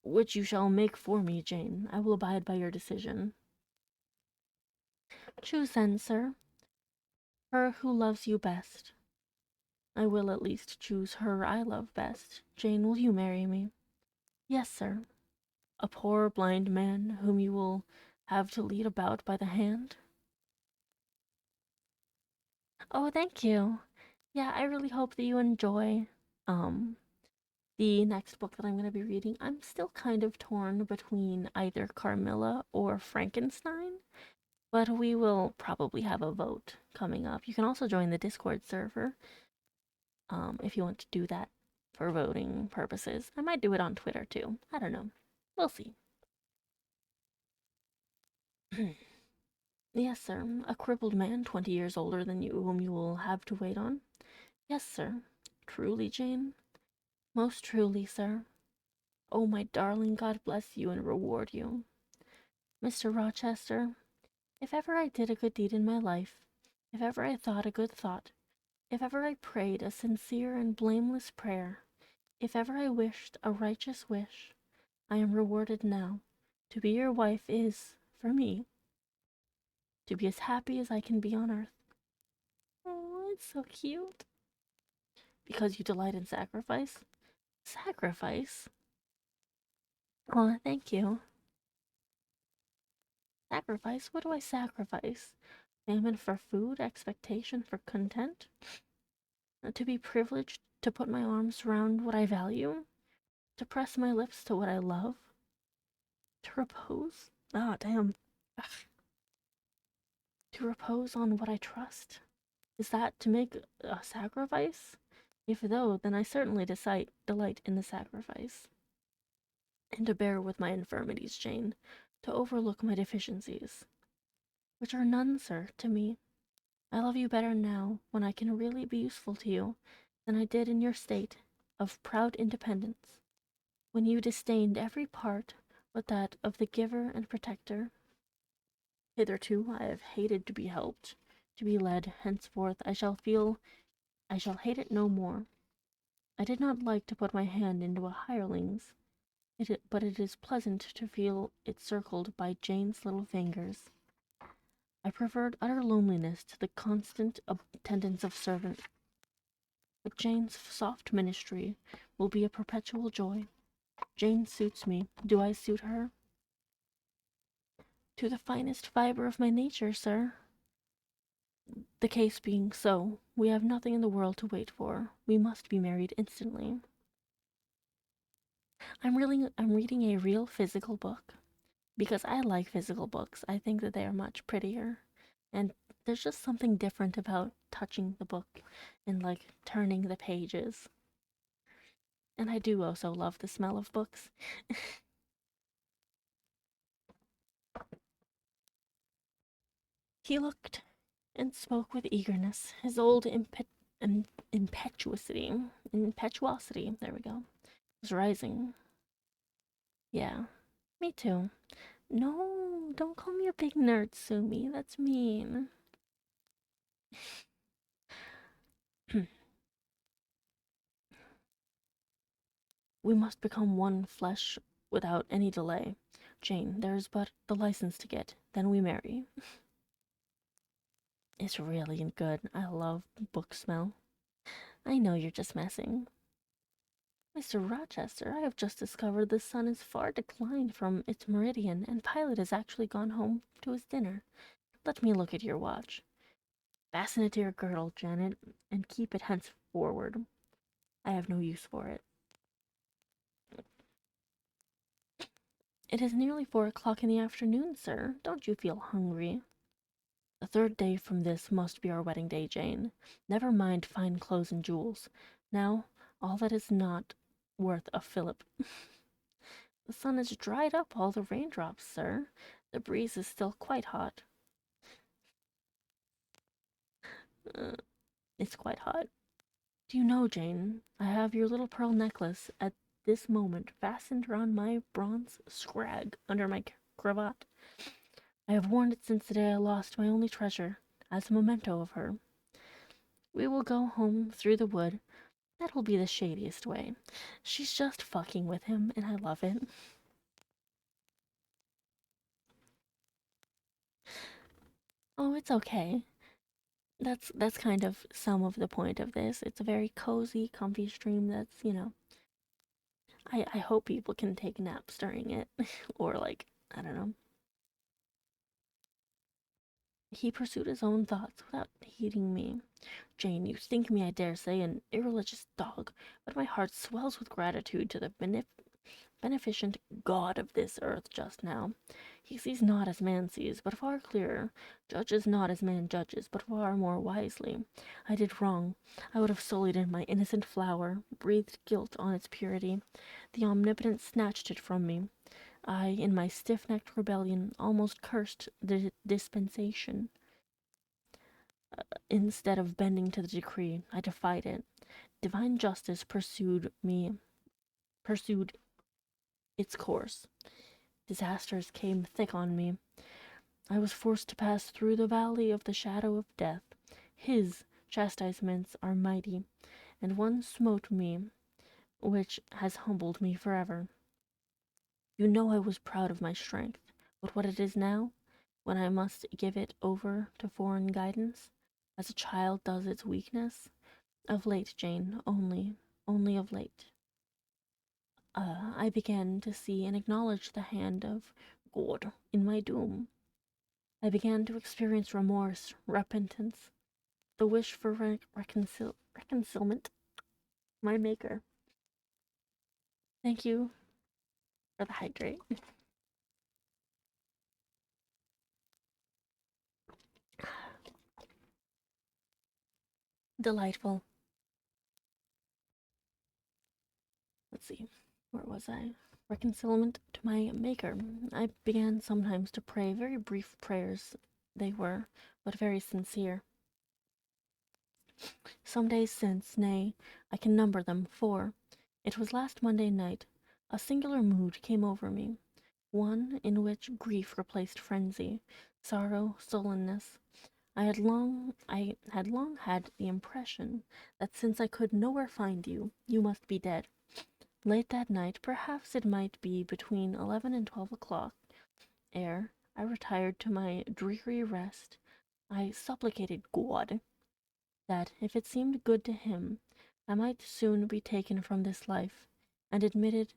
Which you shall make for me, Jane. I will abide by your decision. Choose then, sir. Her who loves you best. I will at least choose her I love best. Jane, will you marry me? Yes, sir. A poor blind man whom you will have to lead about by the hand? Oh, thank you. Yeah, I really hope that you enjoy um the next book that I'm going to be reading. I'm still kind of torn between either Carmilla or Frankenstein, but we will probably have a vote coming up. You can also join the Discord server if you want to do that for voting purposes. I might do it on Twitter too. I don't know. We'll see. Yes, sir. A crippled man 20 years older than you, whom you will have to wait on. Yes, sir. Truly, Jane? Most truly, sir. Oh, my darling, God bless you and reward you. Mr. Rochester, if ever I did a good deed in my life, if ever I thought a good thought, if ever I prayed a sincere and blameless prayer, if ever I wished a righteous wish, I am rewarded now. To be your wife is, for me, to be as happy as I can be on earth. Oh, it's so cute. Because you delight in sacrifice? Sacrifice? Oh, thank you. Sacrifice? What do I sacrifice? Famine for food, expectation for content? To be privileged to put my arms around what I value? To press my lips to what I love? To repose? Ah, damn. Ugh. To repose on what I trust? Is that to make a sacrifice? If though, then I certainly delight in the sacrifice. And to bear with my infirmities, Jane. to overlook my deficiencies, which are none, sir, to me. I love you better now, when I can really be useful to you, than I did in your state of proud independence, when you disdained every part but that of the giver and protector. Hitherto I have hated to be helped, to be led. Henceforth I shall hate it no more. I did not like to put my hand into a hireling's, but it is pleasant to feel it circled by Jane's little fingers. I preferred utter loneliness to the constant attendance of servants, but Jane's soft ministry will be a perpetual joy. Jane suits me. Do I suit her? To the finest fibre of my nature, sir. The case being so, we have nothing in the world to wait for. We must be married instantly. I'm reading a real physical book because I like physical books. I think that they are much prettier, and there's just something different about touching the book and like turning the pages. And I do also love the smell of books. He looked and spoke with eagerness. His old impetuosity, there we go, was rising. Yeah, me too. No, don't call me a big nerd, Sumi. That's mean. We must become one flesh without any delay. Jane, there is but the license to get, then we marry. It's really good. I love book smell. I know you're just messing. Mr. Rochester, I have just discovered the sun is far declined from its meridian, and Pilot has actually gone home to his dinner. Let me look at your watch. Fasten it to your girdle, Janet, and keep it henceforward. I have no use for it. It is nearly 4 o'clock in the afternoon, sir. Don't you feel hungry? The third day from this must be our wedding day, Jane. Never mind fine clothes and jewels. Now, all that is not worth a fillip. The sun has dried up all the raindrops, sir. The breeze is still quite hot. Uh, it's quite hot. Do you know, Jane, I have your little pearl necklace at this moment fastened round my bronze scrag under my cravat. I have worn it since the day I lost my only treasure, as a memento of her. We will go home through the wood. That will be the shadiest way. She's just fucking with him, and I love it. Oh, it's okay. That's kind of some of the point of this. It's a very cozy, comfy stream that's, I hope people can take naps during it. Or like, I don't know. He pursued his own thoughts without heeding me. Jane, you think me, I dare say, an irreligious dog, but my heart swells with gratitude to the beneficent God of this earth just now. He sees not as man sees, but far clearer, judges not as man judges, but far more wisely. I did wrong. I would have sullied in my innocent flower, breathed guilt on its purity. The Omnipotent snatched it from me. I, in my stiff-necked rebellion, almost cursed the dispensation. Instead of bending to the decree, I defied it. Divine justice pursued its course. Disasters came thick on me. I was forced to pass through the valley of the shadow of death. His chastisements are mighty, and one smote me which has humbled me forever. You know I was proud of my strength, but what it is now, when I must give it over to foreign guidance, as a child does its weakness, of late, Jane, only of late, I began to see and acknowledge the hand of God in my doom. I began to experience remorse, repentance, the wish for reconcilement. My maker. Thank you for the hydrate. Delightful. Let's see. Where was I? reconciliation to my Maker. I began sometimes to pray very brief prayers, they were, but very sincere. Some days since, nay, I can number them, for it was last Monday night, a singular mood came over me, one in which grief replaced frenzy, sorrow, sullenness. I had long had the impression that since I could nowhere find you, you must be dead. Late that night, perhaps it might be between 11 and 12 o'clock, ere I retired to my dreary rest, I supplicated God that, if it seemed good to him, I might soon be taken from this life, and admitted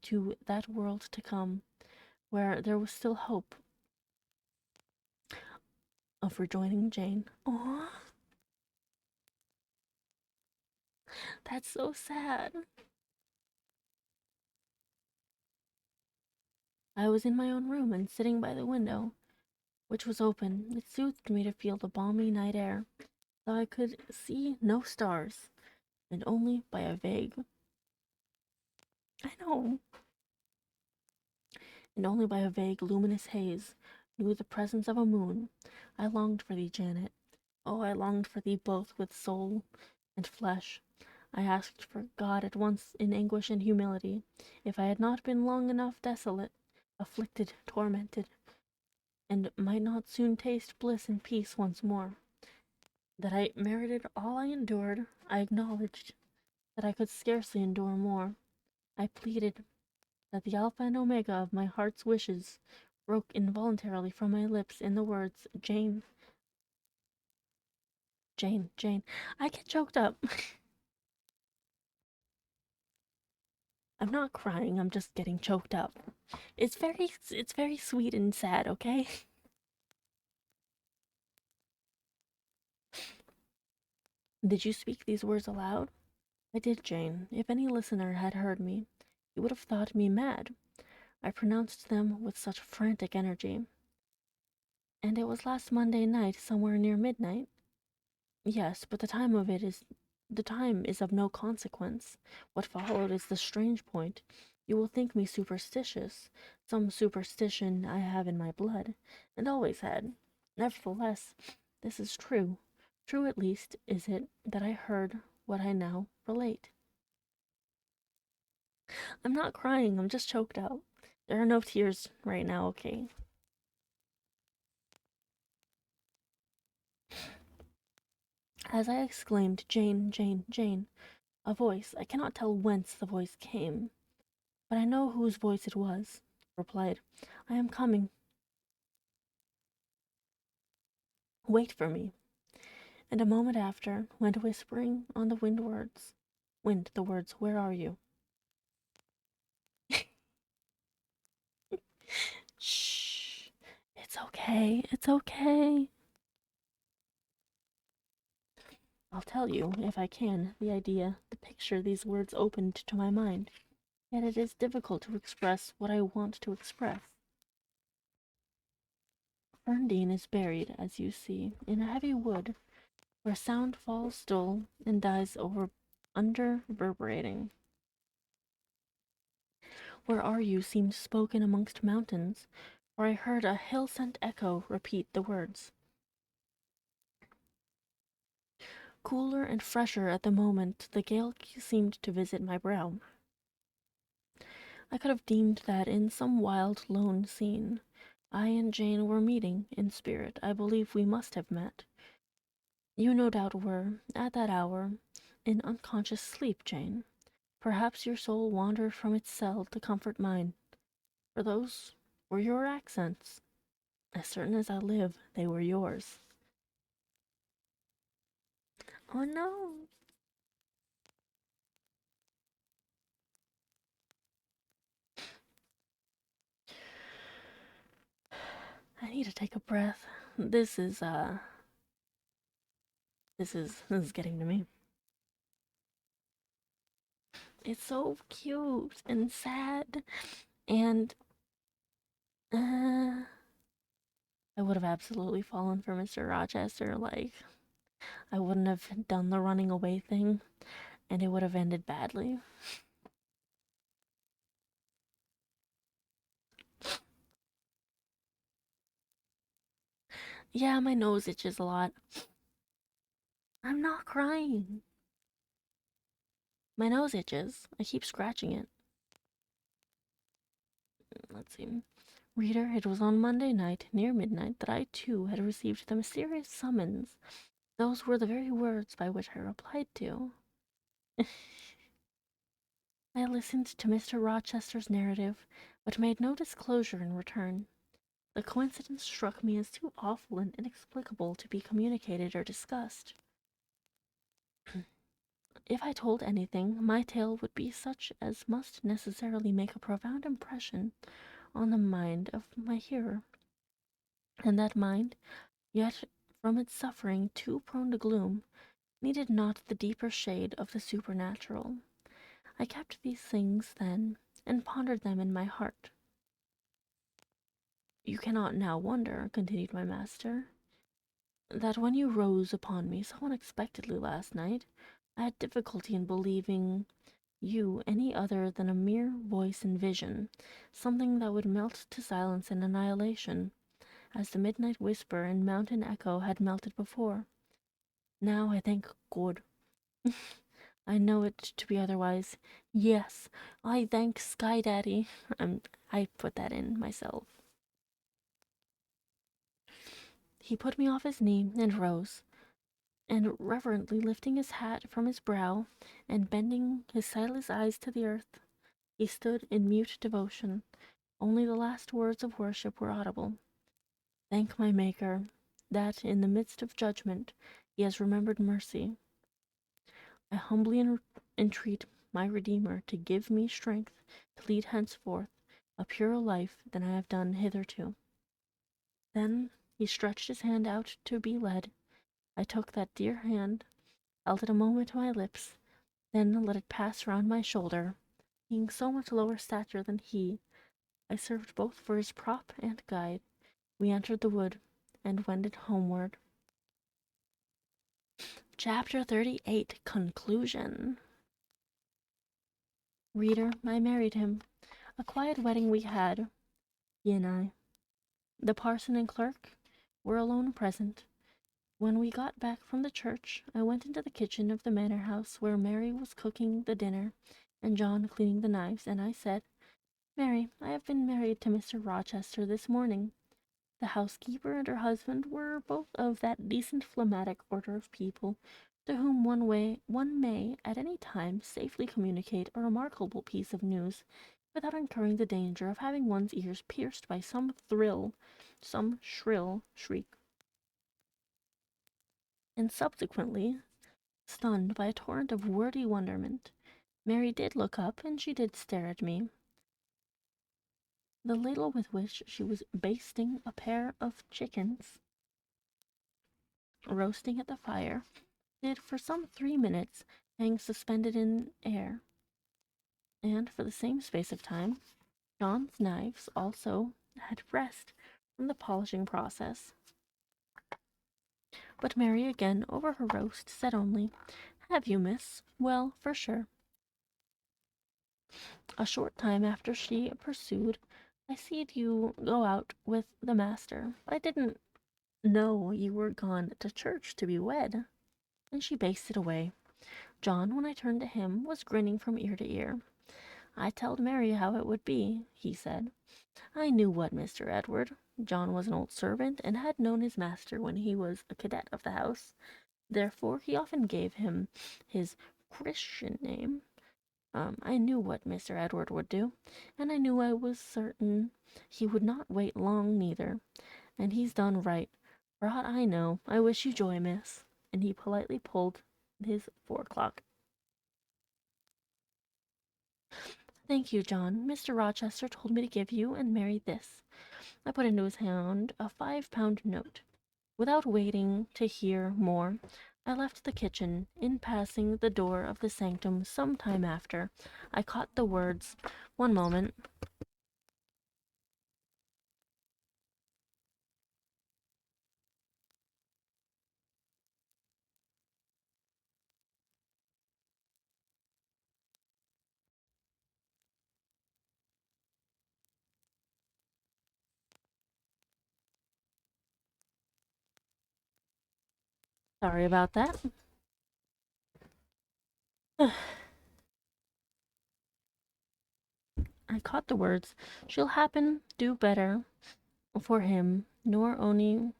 to that world to come, where there was still hope of rejoining Jane. Aw, that's so sad. I was in my own room and sitting by the window, which was open. It soothed me to feel the balmy night air, though I could see no stars, and only by a vague, I know, and only by a vague luminous haze, knew the presence of a moon. I longed for thee, Janet. Oh, I longed for thee both with soul and flesh. I asked for God at once in anguish and humility, if I had not been long enough desolate, afflicted, tormented, and might not soon taste bliss and peace once more. That I merited all I endured, I acknowledged that I could scarcely endure more. I pleaded that the Alpha and Omega of my heart's wishes broke involuntarily from my lips in the words, Jane, Jane, Jane. I get choked up. I'm not crying, I'm just getting choked up. It's very sweet and sad, okay? Did you speak these words aloud? I did, Jane. If any listener had heard me, he would have thought me mad. I pronounced them with such frantic energy. And it was last Monday night, somewhere near midnight. Yes, but the time is of no consequence. What followed is the strange point. You will think me superstitious. Some superstition I have in my blood, and always had. Nevertheless, this is true. True at least is it that I heard what I now relate. I'm not crying, I'm just choked up. There are no tears right now, okay? As I exclaimed, Jane, Jane, Jane, a voice, I cannot tell whence the voice came, but I know whose voice it was, replied, I am coming. Wait for me. And a moment after went whispering on the wind the words, Where are you? Shh. It's okay. It's okay. I'll tell you, if I can, the picture these words opened to my mind. Yet it is difficult to express what I want to express. Ferndean is buried, as you see, in a heavy wood, where sound falls dull and dies over under reverberating. Where are you seemed spoken amongst mountains, for I heard a hill-sent echo repeat the words. Cooler and fresher at the moment, the gale seemed to visit my brow. I could have deemed that in some wild, lone scene, I and Jane were meeting in spirit. I believe we must have met. You no doubt were, at that hour, in unconscious sleep, Jane. Perhaps your soul wandered from its cell to comfort mine, for those were your accents. As certain as I live, they were yours. Oh no! I need to take a breath. This is getting to me. It's so cute and sad, and I would have absolutely fallen for Mr. Rochester. Like, I wouldn't have done the running away thing, and it would have ended badly. Yeah, my nose itches a lot. I'm not crying. My nose itches. I keep scratching it. Let's see. Reader, it was on Monday night, near midnight, that I too had received the mysterious summons. Those were the very words by which I replied to. I listened to Mr. Rochester's narrative, but made no disclosure in return. The coincidence struck me as too awful and inexplicable to be communicated or discussed. If I told anything, my tale would be such as must necessarily make a profound impression on the mind of my hearer, and that mind, yet from its suffering too prone to gloom, needed not the deeper shade of the supernatural. I kept these things, then, and pondered them in my heart. You cannot now wonder, continued my master, that when you rose upon me so unexpectedly last night, I had difficulty in believing you any other than a mere voice and vision, something that would melt to silence and annihilation, as the midnight whisper and mountain echo had melted before. Now I thank God. I know it to be otherwise. Yes, I thank Sky Daddy. I put that in myself. He put me off his knee and rose, and reverently lifting his hat from his brow and bending his sightless eyes to the earth, he stood in mute devotion. Only the last words of worship were audible. Thank my Maker, that in the midst of judgment he has remembered mercy. I humbly entreat my Redeemer to give me strength to lead henceforth a purer life than I have done hitherto. Then he stretched his hand out to be led. I took that dear hand, held it a moment to my lips, then let it pass round my shoulder. Being so much lower stature than he, I served both for his prop and guide. We entered the wood and wended homeward. Chapter 38 Conclusion. Reader, I married him. A quiet wedding we had, he and I. The parson and clerk were alone present. When we got back from the church, I went into the kitchen of the manor house where Mary was cooking the dinner and John cleaning the knives, and I said, Mary, I have been married to Mr. Rochester this morning. The housekeeper and her husband were both of that decent phlegmatic order of people to whom one may at any time safely communicate a remarkable piece of news without incurring the danger of having one's ears pierced by some shrill shriek, and subsequently stunned by a torrent of wordy wonderment. Mary did look up, and she did stare at me. The ladle with which she was basting a pair of chickens, roasting at the fire, did for some 3 minutes hang suspended in air, and for the same space of time John's knives also had rest from the polishing process. But Mary again, over her roast, said only, Have you, miss? Well, for sure. A short time after she pursued, I seed you go out with the master, but I didn't know you were gone to church to be wed. And she basted away. John, when I turned to him, was grinning from ear to ear. I telled Mary how it would be, he said. I knew what, Mr. Edward. John was an old servant, and had known his master when he was a cadet of the house. Therefore he often gave him his Christian name. I knew what Mr. Edward would do, and I knew I was certain he would not wait long neither. And he's done right. For aught I know, I wish you joy, miss. And he politely pulled his 4 o'clock. Thank you, John. Mr. Rochester told me to give you and Mary this. I put into his hand a 5-pound note. Without waiting to hear more, I left the kitchen. In passing the door of the sanctum some time after, I caught the words, One moment. Sorry about that. I caught the words. She'll happen do better for him, nor only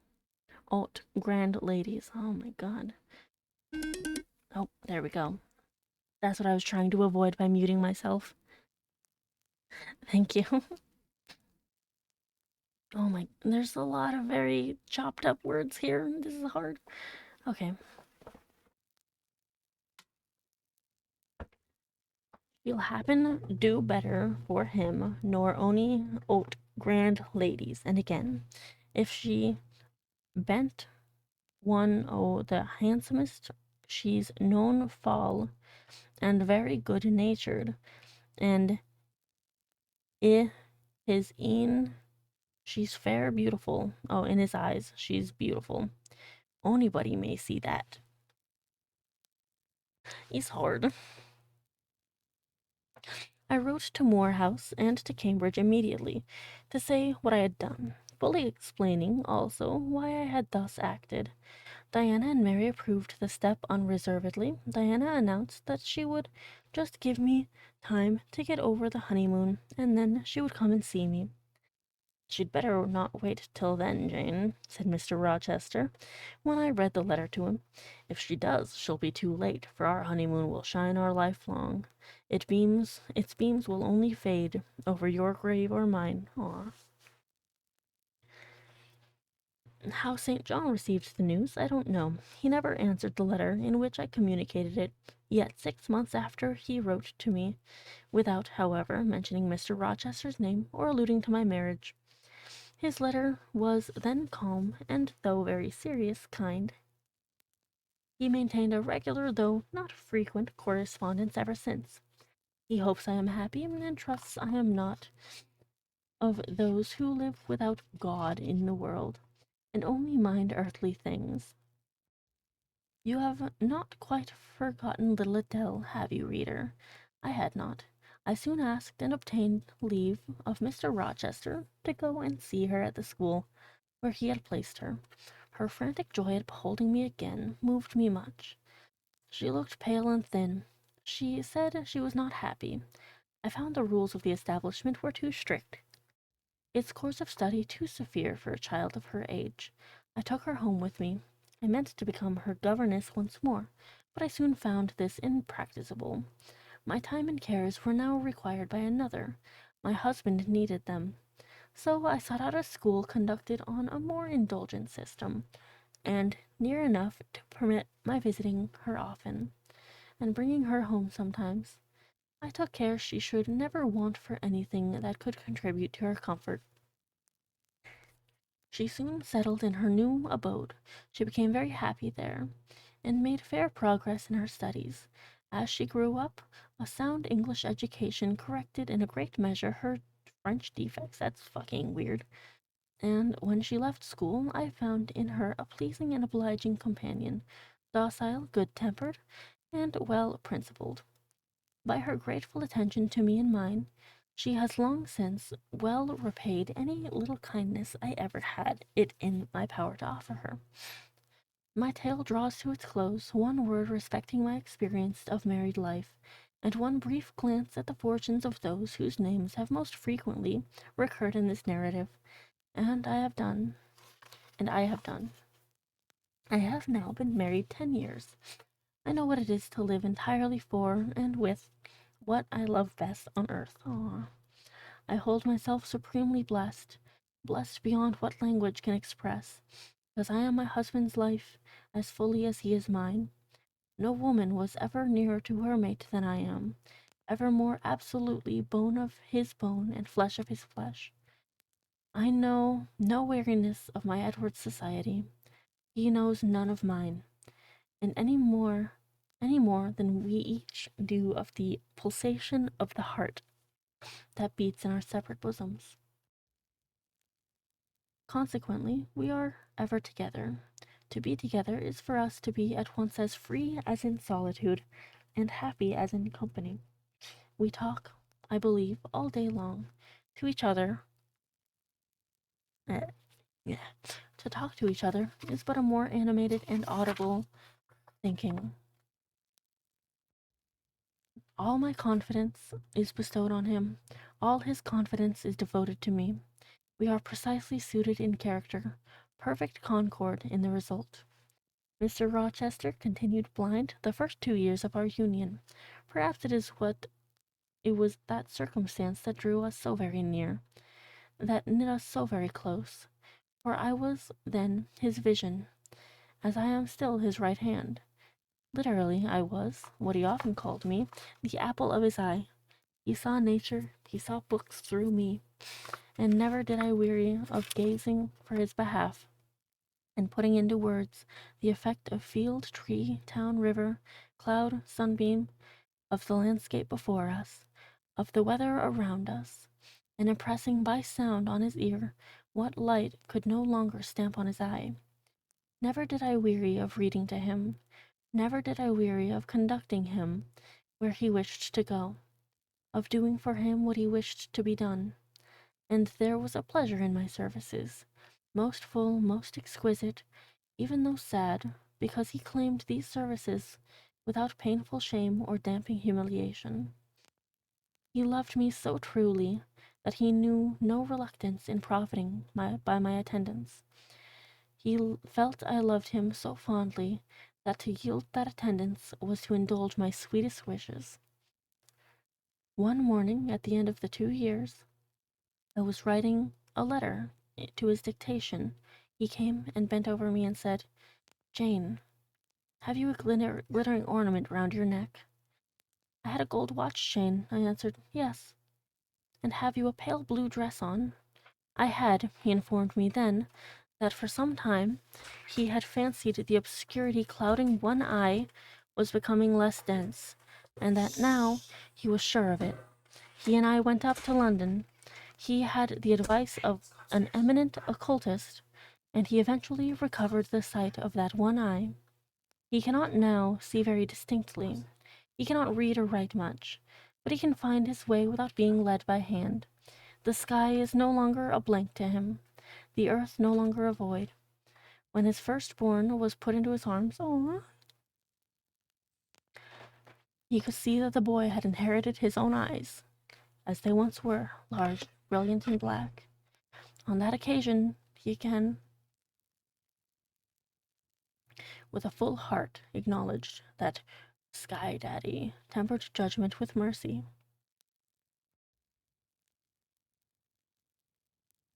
ought grand ladies. Oh my god. Oh, there we go. That's what I was trying to avoid by muting myself. Thank you. Oh my, there's a lot of very chopped up words here. This is hard. Okay. You'll happen do better for him, nor only ought grand ladies. And again, if she bent one o' the handsomest, she's known fall and very good natured, and I his een she's fair beautiful. Oh, in his eyes, she's beautiful. Anybody may see that. He's hard. I wrote to Moor House and to Cambridge immediately to say what I had done, fully explaining also why I had thus acted. Diana and Mary approved the step unreservedly. Diana announced that she would just give me time to get over the honeymoon, and then she would come and see me. She'd better not wait till then, Jane, said Mr. Rochester, when I read the letter to him. If she does, she'll be too late, for our honeymoon will shine our life long. Its beams will only fade over your grave or mine. Aw. How St. John received the news, I don't know. He never answered the letter in which I communicated it, yet 6 months after he wrote to me, without, however, mentioning Mr. Rochester's name or alluding to my marriage. His letter was then calm, and though very serious, kind. He maintained a regular, though not frequent, correspondence ever since. He hopes I am happy, and trusts I am not of those who live without God in the world, and only mind earthly things. You have not quite forgotten little Adele, have you, reader? I had not. I soon asked and obtained leave of Mr. Rochester to go and see her at the school where he had placed her. Her frantic joy at beholding me again moved me much. She looked pale and thin. She said she was not happy. I found the rules of the establishment were too strict, its course of study too severe for a child of her age. I took her home with me. I meant to become her governess once more, but I soon found this impracticable. My time and cares were now required by another. My husband needed them. So I sought out a school conducted on a more indulgent system, and near enough to permit my visiting her often, and bringing her home sometimes. I took care she should never want for anything that could contribute to her comfort. She soon settled in her new abode. She became very happy there, and made fair progress in her studies. As she grew up, a sound English education corrected in a great measure her French defects. That's fucking weird. And when she left school, I found in her a pleasing and obliging companion, docile, good-tempered, and well-principled. By her grateful attention to me and mine, she has long since well repaid any little kindness I ever had it in my power to offer her. My tale draws to its close. One word respecting my experience of married life, and one brief glance at the fortunes of those whose names have most frequently recurred in this narrative. And I have done. And I have done. I have now been married 10 years. I know what it is to live entirely for and with what I love best on earth. Aw. I hold myself supremely blessed, blessed beyond what language can express, because I am my husband's life as fully as he is mine. No woman was ever nearer to her mate than I am, ever more absolutely bone of his bone and flesh of his flesh. I know no weariness of my Edward's society. He knows none of mine, and any more than we each do of the pulsation of the heart that beats in our separate bosoms. Consequently, we are ever together. To be together is for us to be at once as free as in solitude, and happy as in company. We talk, I believe, all day long to each other. Uh, yeah, to talk to each other is but a more animated and audible thinking. All my confidence is bestowed on him. All his confidence is devoted to me. We are precisely suited in character, perfect concord in the result. Mr. Rochester continued blind the first 2 years of our union. Perhaps it was that circumstance that drew us so very near, that knit us so very close. For I was then his vision, as I am still his right hand. Literally, I was, what he often called me, the apple of his eye. He saw nature, he saw books through me, and never did I weary of gazing for his behalf, and putting into words the effect of field, tree, town, river, cloud, sunbeam, of the landscape before us, of the weather around us, and impressing by sound on his ear what light could no longer stamp on his eye. Never did I weary of reading to him, never did I weary of conducting him where he wished to go, of doing for him what he wished to be done. And there was a pleasure in my services, most full, most exquisite, even though sad, because he claimed these services without painful shame or damping humiliation. He loved me so truly that he knew no reluctance in profiting by my attendance. He felt I loved him so fondly that to yield that attendance was to indulge my sweetest wishes. One morning, at the end of the 2 years, I was writing a letter to his dictation. He came and bent over me and said, "Jane, have you a glittering ornament round your neck?" "I had a gold watch chain," I answered. "Yes." "And have you a pale blue dress on?" I had, he informed me then, that for some time he had fancied the obscurity clouding one eye was becoming less dense, and that now he was sure of it. He and I went up to London. He had the advice of an eminent occultist, and he eventually recovered the sight of that one eye. He cannot now see very distinctly. He cannot read or write much, but he can find his way without being led by hand. The sky is no longer a blank to him, the earth no longer a void. When his firstborn was put into his arms, he could see that the boy had inherited his own eyes, as they once were, large, brilliant, and black. On that occasion, he can, with a full heart, acknowledged that Sky Daddy tempered judgment with mercy.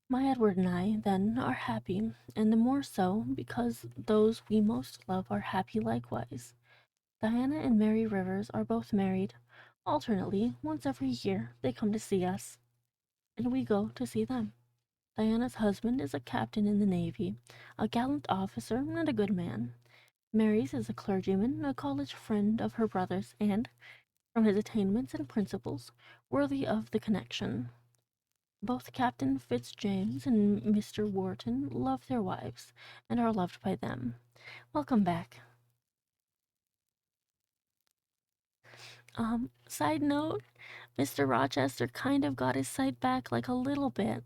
My Edward and I, then, are happy, and the more so because those we most love are happy likewise. Diana and Mary Rivers are both married. Alternately, once every year, they come to see us, and we go to see them. Diana's husband is a captain in the Navy, a gallant officer and a good man. Mary's is a clergyman, a college friend of her brother's, and, from his attainments and principles, worthy of the connection. Both Captain Fitzjames and Mr. Wharton love their wives, and are loved by them. Welcome back. Side note, Mr. Rochester kind of got his sight back, like, a little bit.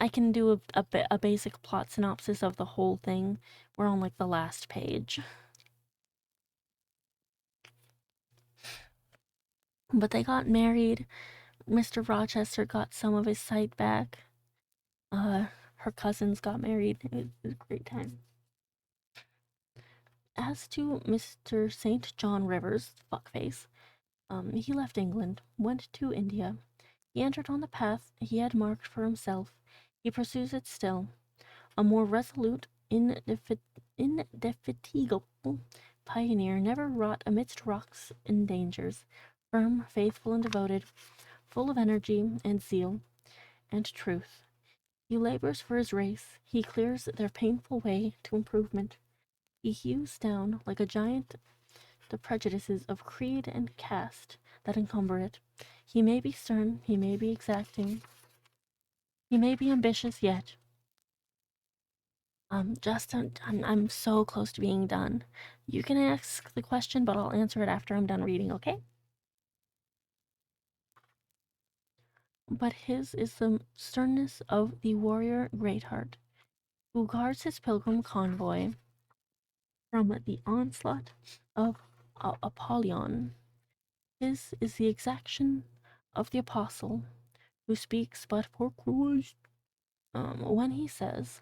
I can do a basic plot synopsis of the whole thing. We're on, like, the last page. But they got married. Mr. Rochester got some of his sight back. Her cousins got married. It was a great time. As to Mr. St. John Rivers, fuckface, he left England, went to India. He entered on the path he had marked for himself. He pursues it still. A more resolute, indefatigable pioneer never wrought amidst rocks and dangers, firm, faithful, and devoted, full of energy and zeal and truth. He labors for his race. He clears their painful way to improvement. He hews down, like a giant, the prejudices of creed and caste that encumber it. He may be stern, he may be exacting, he may be ambitious, yet Justin, I'm so close to being done. You can ask the question, but I'll answer it after I'm done reading, okay? but his is the sternness of the warrior Greatheart, who guards his pilgrim convoy from the onslaught of Apollyon. His is the exaction of the apostle, who speaks but for Christ, when he says,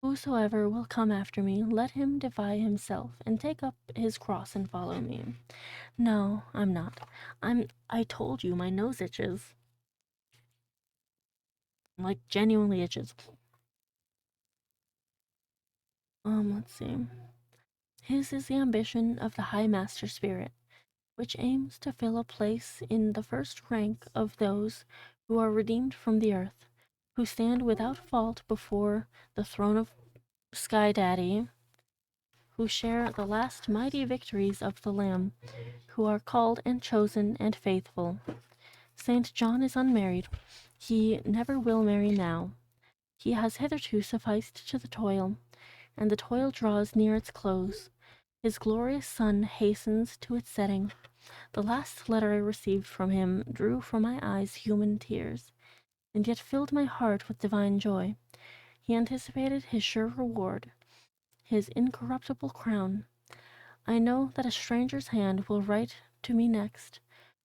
"Whosoever will come after me, let him defy himself, and take up his cross and follow me." No, I'm not. I told you my nose itches. Like, genuinely itches. Let's see. His is the ambition of the High Master Spirit, which aims to fill a place in the first rank of those who are redeemed from the earth, who stand without fault before the throne of Sky Daddy, who share the last mighty victories of the Lamb, who are called and chosen and faithful. Saint John is unmarried. He never will marry now. He has hitherto sufficed to the toil, and the toil draws near its close. His glorious sun hastens to its setting. The last letter I received from him drew from my eyes human tears, and yet filled my heart with divine joy. He anticipated his sure reward, his incorruptible crown. I know that a stranger's hand will write to me next,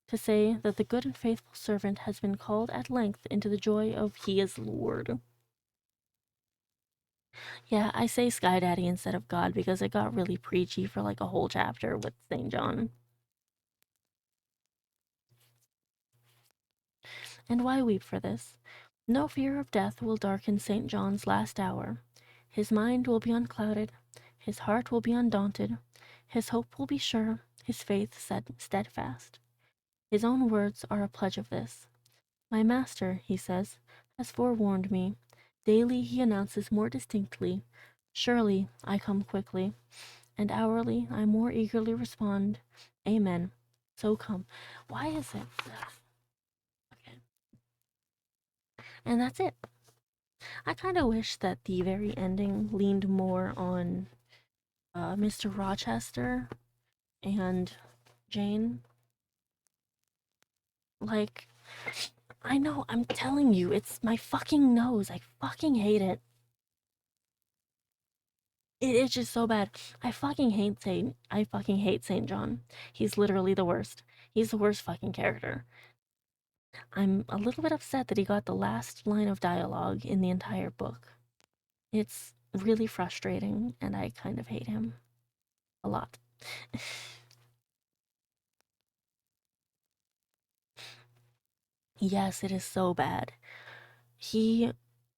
to say that the good and faithful servant has been called at length into the joy of He is Lord. Yeah, I say Sky Daddy instead of God because it got really preachy for like a whole chapter with St. John. And why weep for this? No fear of death will darken St. John's last hour. His mind will be unclouded, his heart will be undaunted, his hope will be sure, his faith steadfast. His own words are a pledge of this. My master, he says, has forewarned me. Daily he announces more distinctly, "Surely I come quickly," and hourly I more eagerly respond, "Amen. So come." Why is it? Okay. And that's it. I kind of wish that the very ending leaned more on Mr. Rochester and Jane. Like, I know, I'm telling you, it's my fucking nose. I fucking hate it. It is just so bad. I fucking hate Saint John. He's literally the worst. He's the worst fucking character. I'm a little bit upset that he got the last line of dialogue in the entire book. It's really frustrating, and I kind of hate him a lot. Yes, it is so bad. He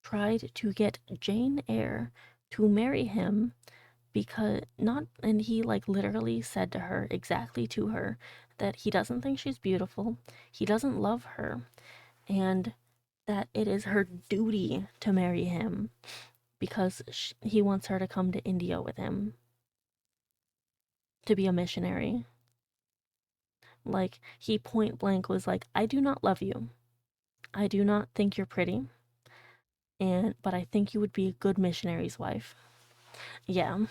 tried to get Jane Eyre to marry him because not and he like literally said to her, exactly to her, that he doesn't think she's beautiful, he doesn't love her, and that it is her duty to marry him because he wants her to come to India with him to be a missionary. Like, he point blank was like, "I do not love you. I do not think you're pretty, and but I think you would be a good missionary's wife." Yeah.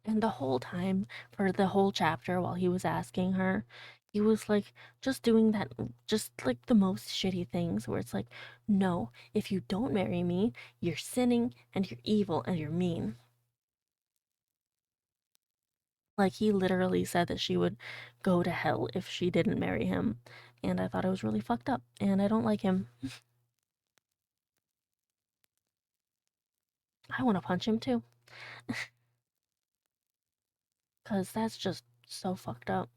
And the whole time, for the whole chapter, while he was asking her, he was like just doing that, just like the most shitty things where it's like, "No, if you don't marry me, you're sinning and you're evil and you're mean." Like, he literally said that she would go to hell if she didn't marry him. And I thought it was really fucked up. And I don't like him. I want to punch him too. Because that's just so fucked up.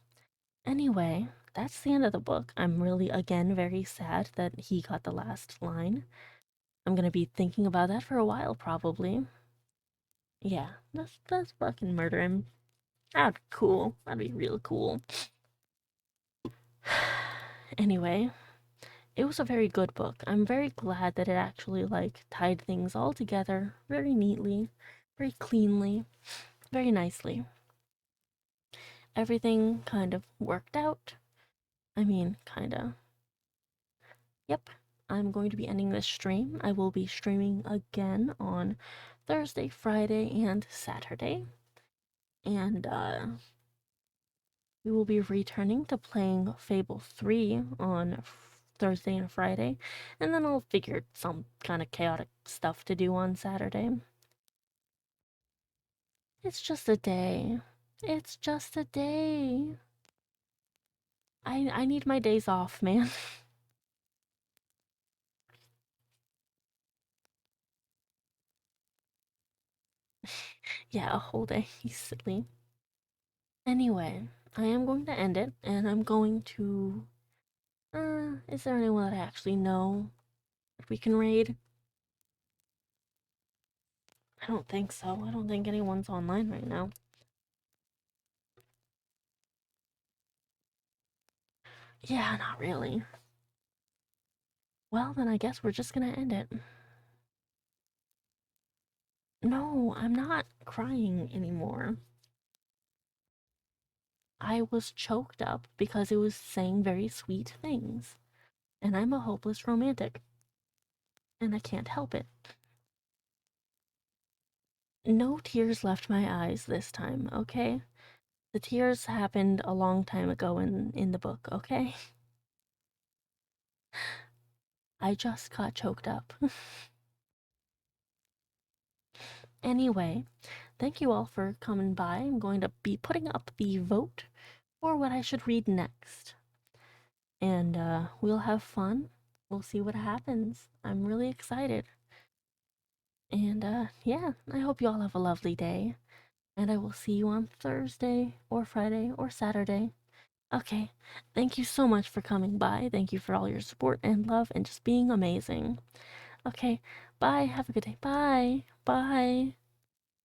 Anyway, that's the end of the book. I'm really, again, very sad that he got the last line. I'm gonna be thinking about that for a while, probably. Yeah, let's fucking murder him. That'd be cool. That'd be real cool. Anyway, it was a very good book. I'm very glad that it actually like tied things all together very neatly, very cleanly, very nicely. Everything kind of worked out. I mean, kind of. Yep. I'm going to be ending this stream. I will be streaming again on Thursday, Friday, and Saturday. And we will be returning to playing Fable 3 on Thursday and Friday, and then I'll figure some kind of chaotic stuff to do on Saturday. It's just a day. It's just a day. I need my days off, man. Yeah, a whole day. He's silly. Anyway, I am going to end it, and I'm going to. Is there anyone that I actually know that we can raid? I don't think so. I don't think anyone's online right now. Yeah, not really. Well, then I guess we're just gonna end it. No, I'm not crying anymore. I was choked up because it was saying very sweet things. And I'm a hopeless romantic. And I can't help it. No tears left my eyes this time, okay? The tears happened a long time ago in the book, okay? I just got choked up. Anyway, thank you all for coming by. I'm going to be putting up the vote for what I should read next. And we'll have fun. We'll see what happens. I'm really excited. And yeah, I hope you all have a lovely day. And I will see you on Thursday or Friday or Saturday. Okay, thank you so much for coming by. Thank you for all your support and love and just being amazing. Okay, bye. Have a good day. Bye. Bye.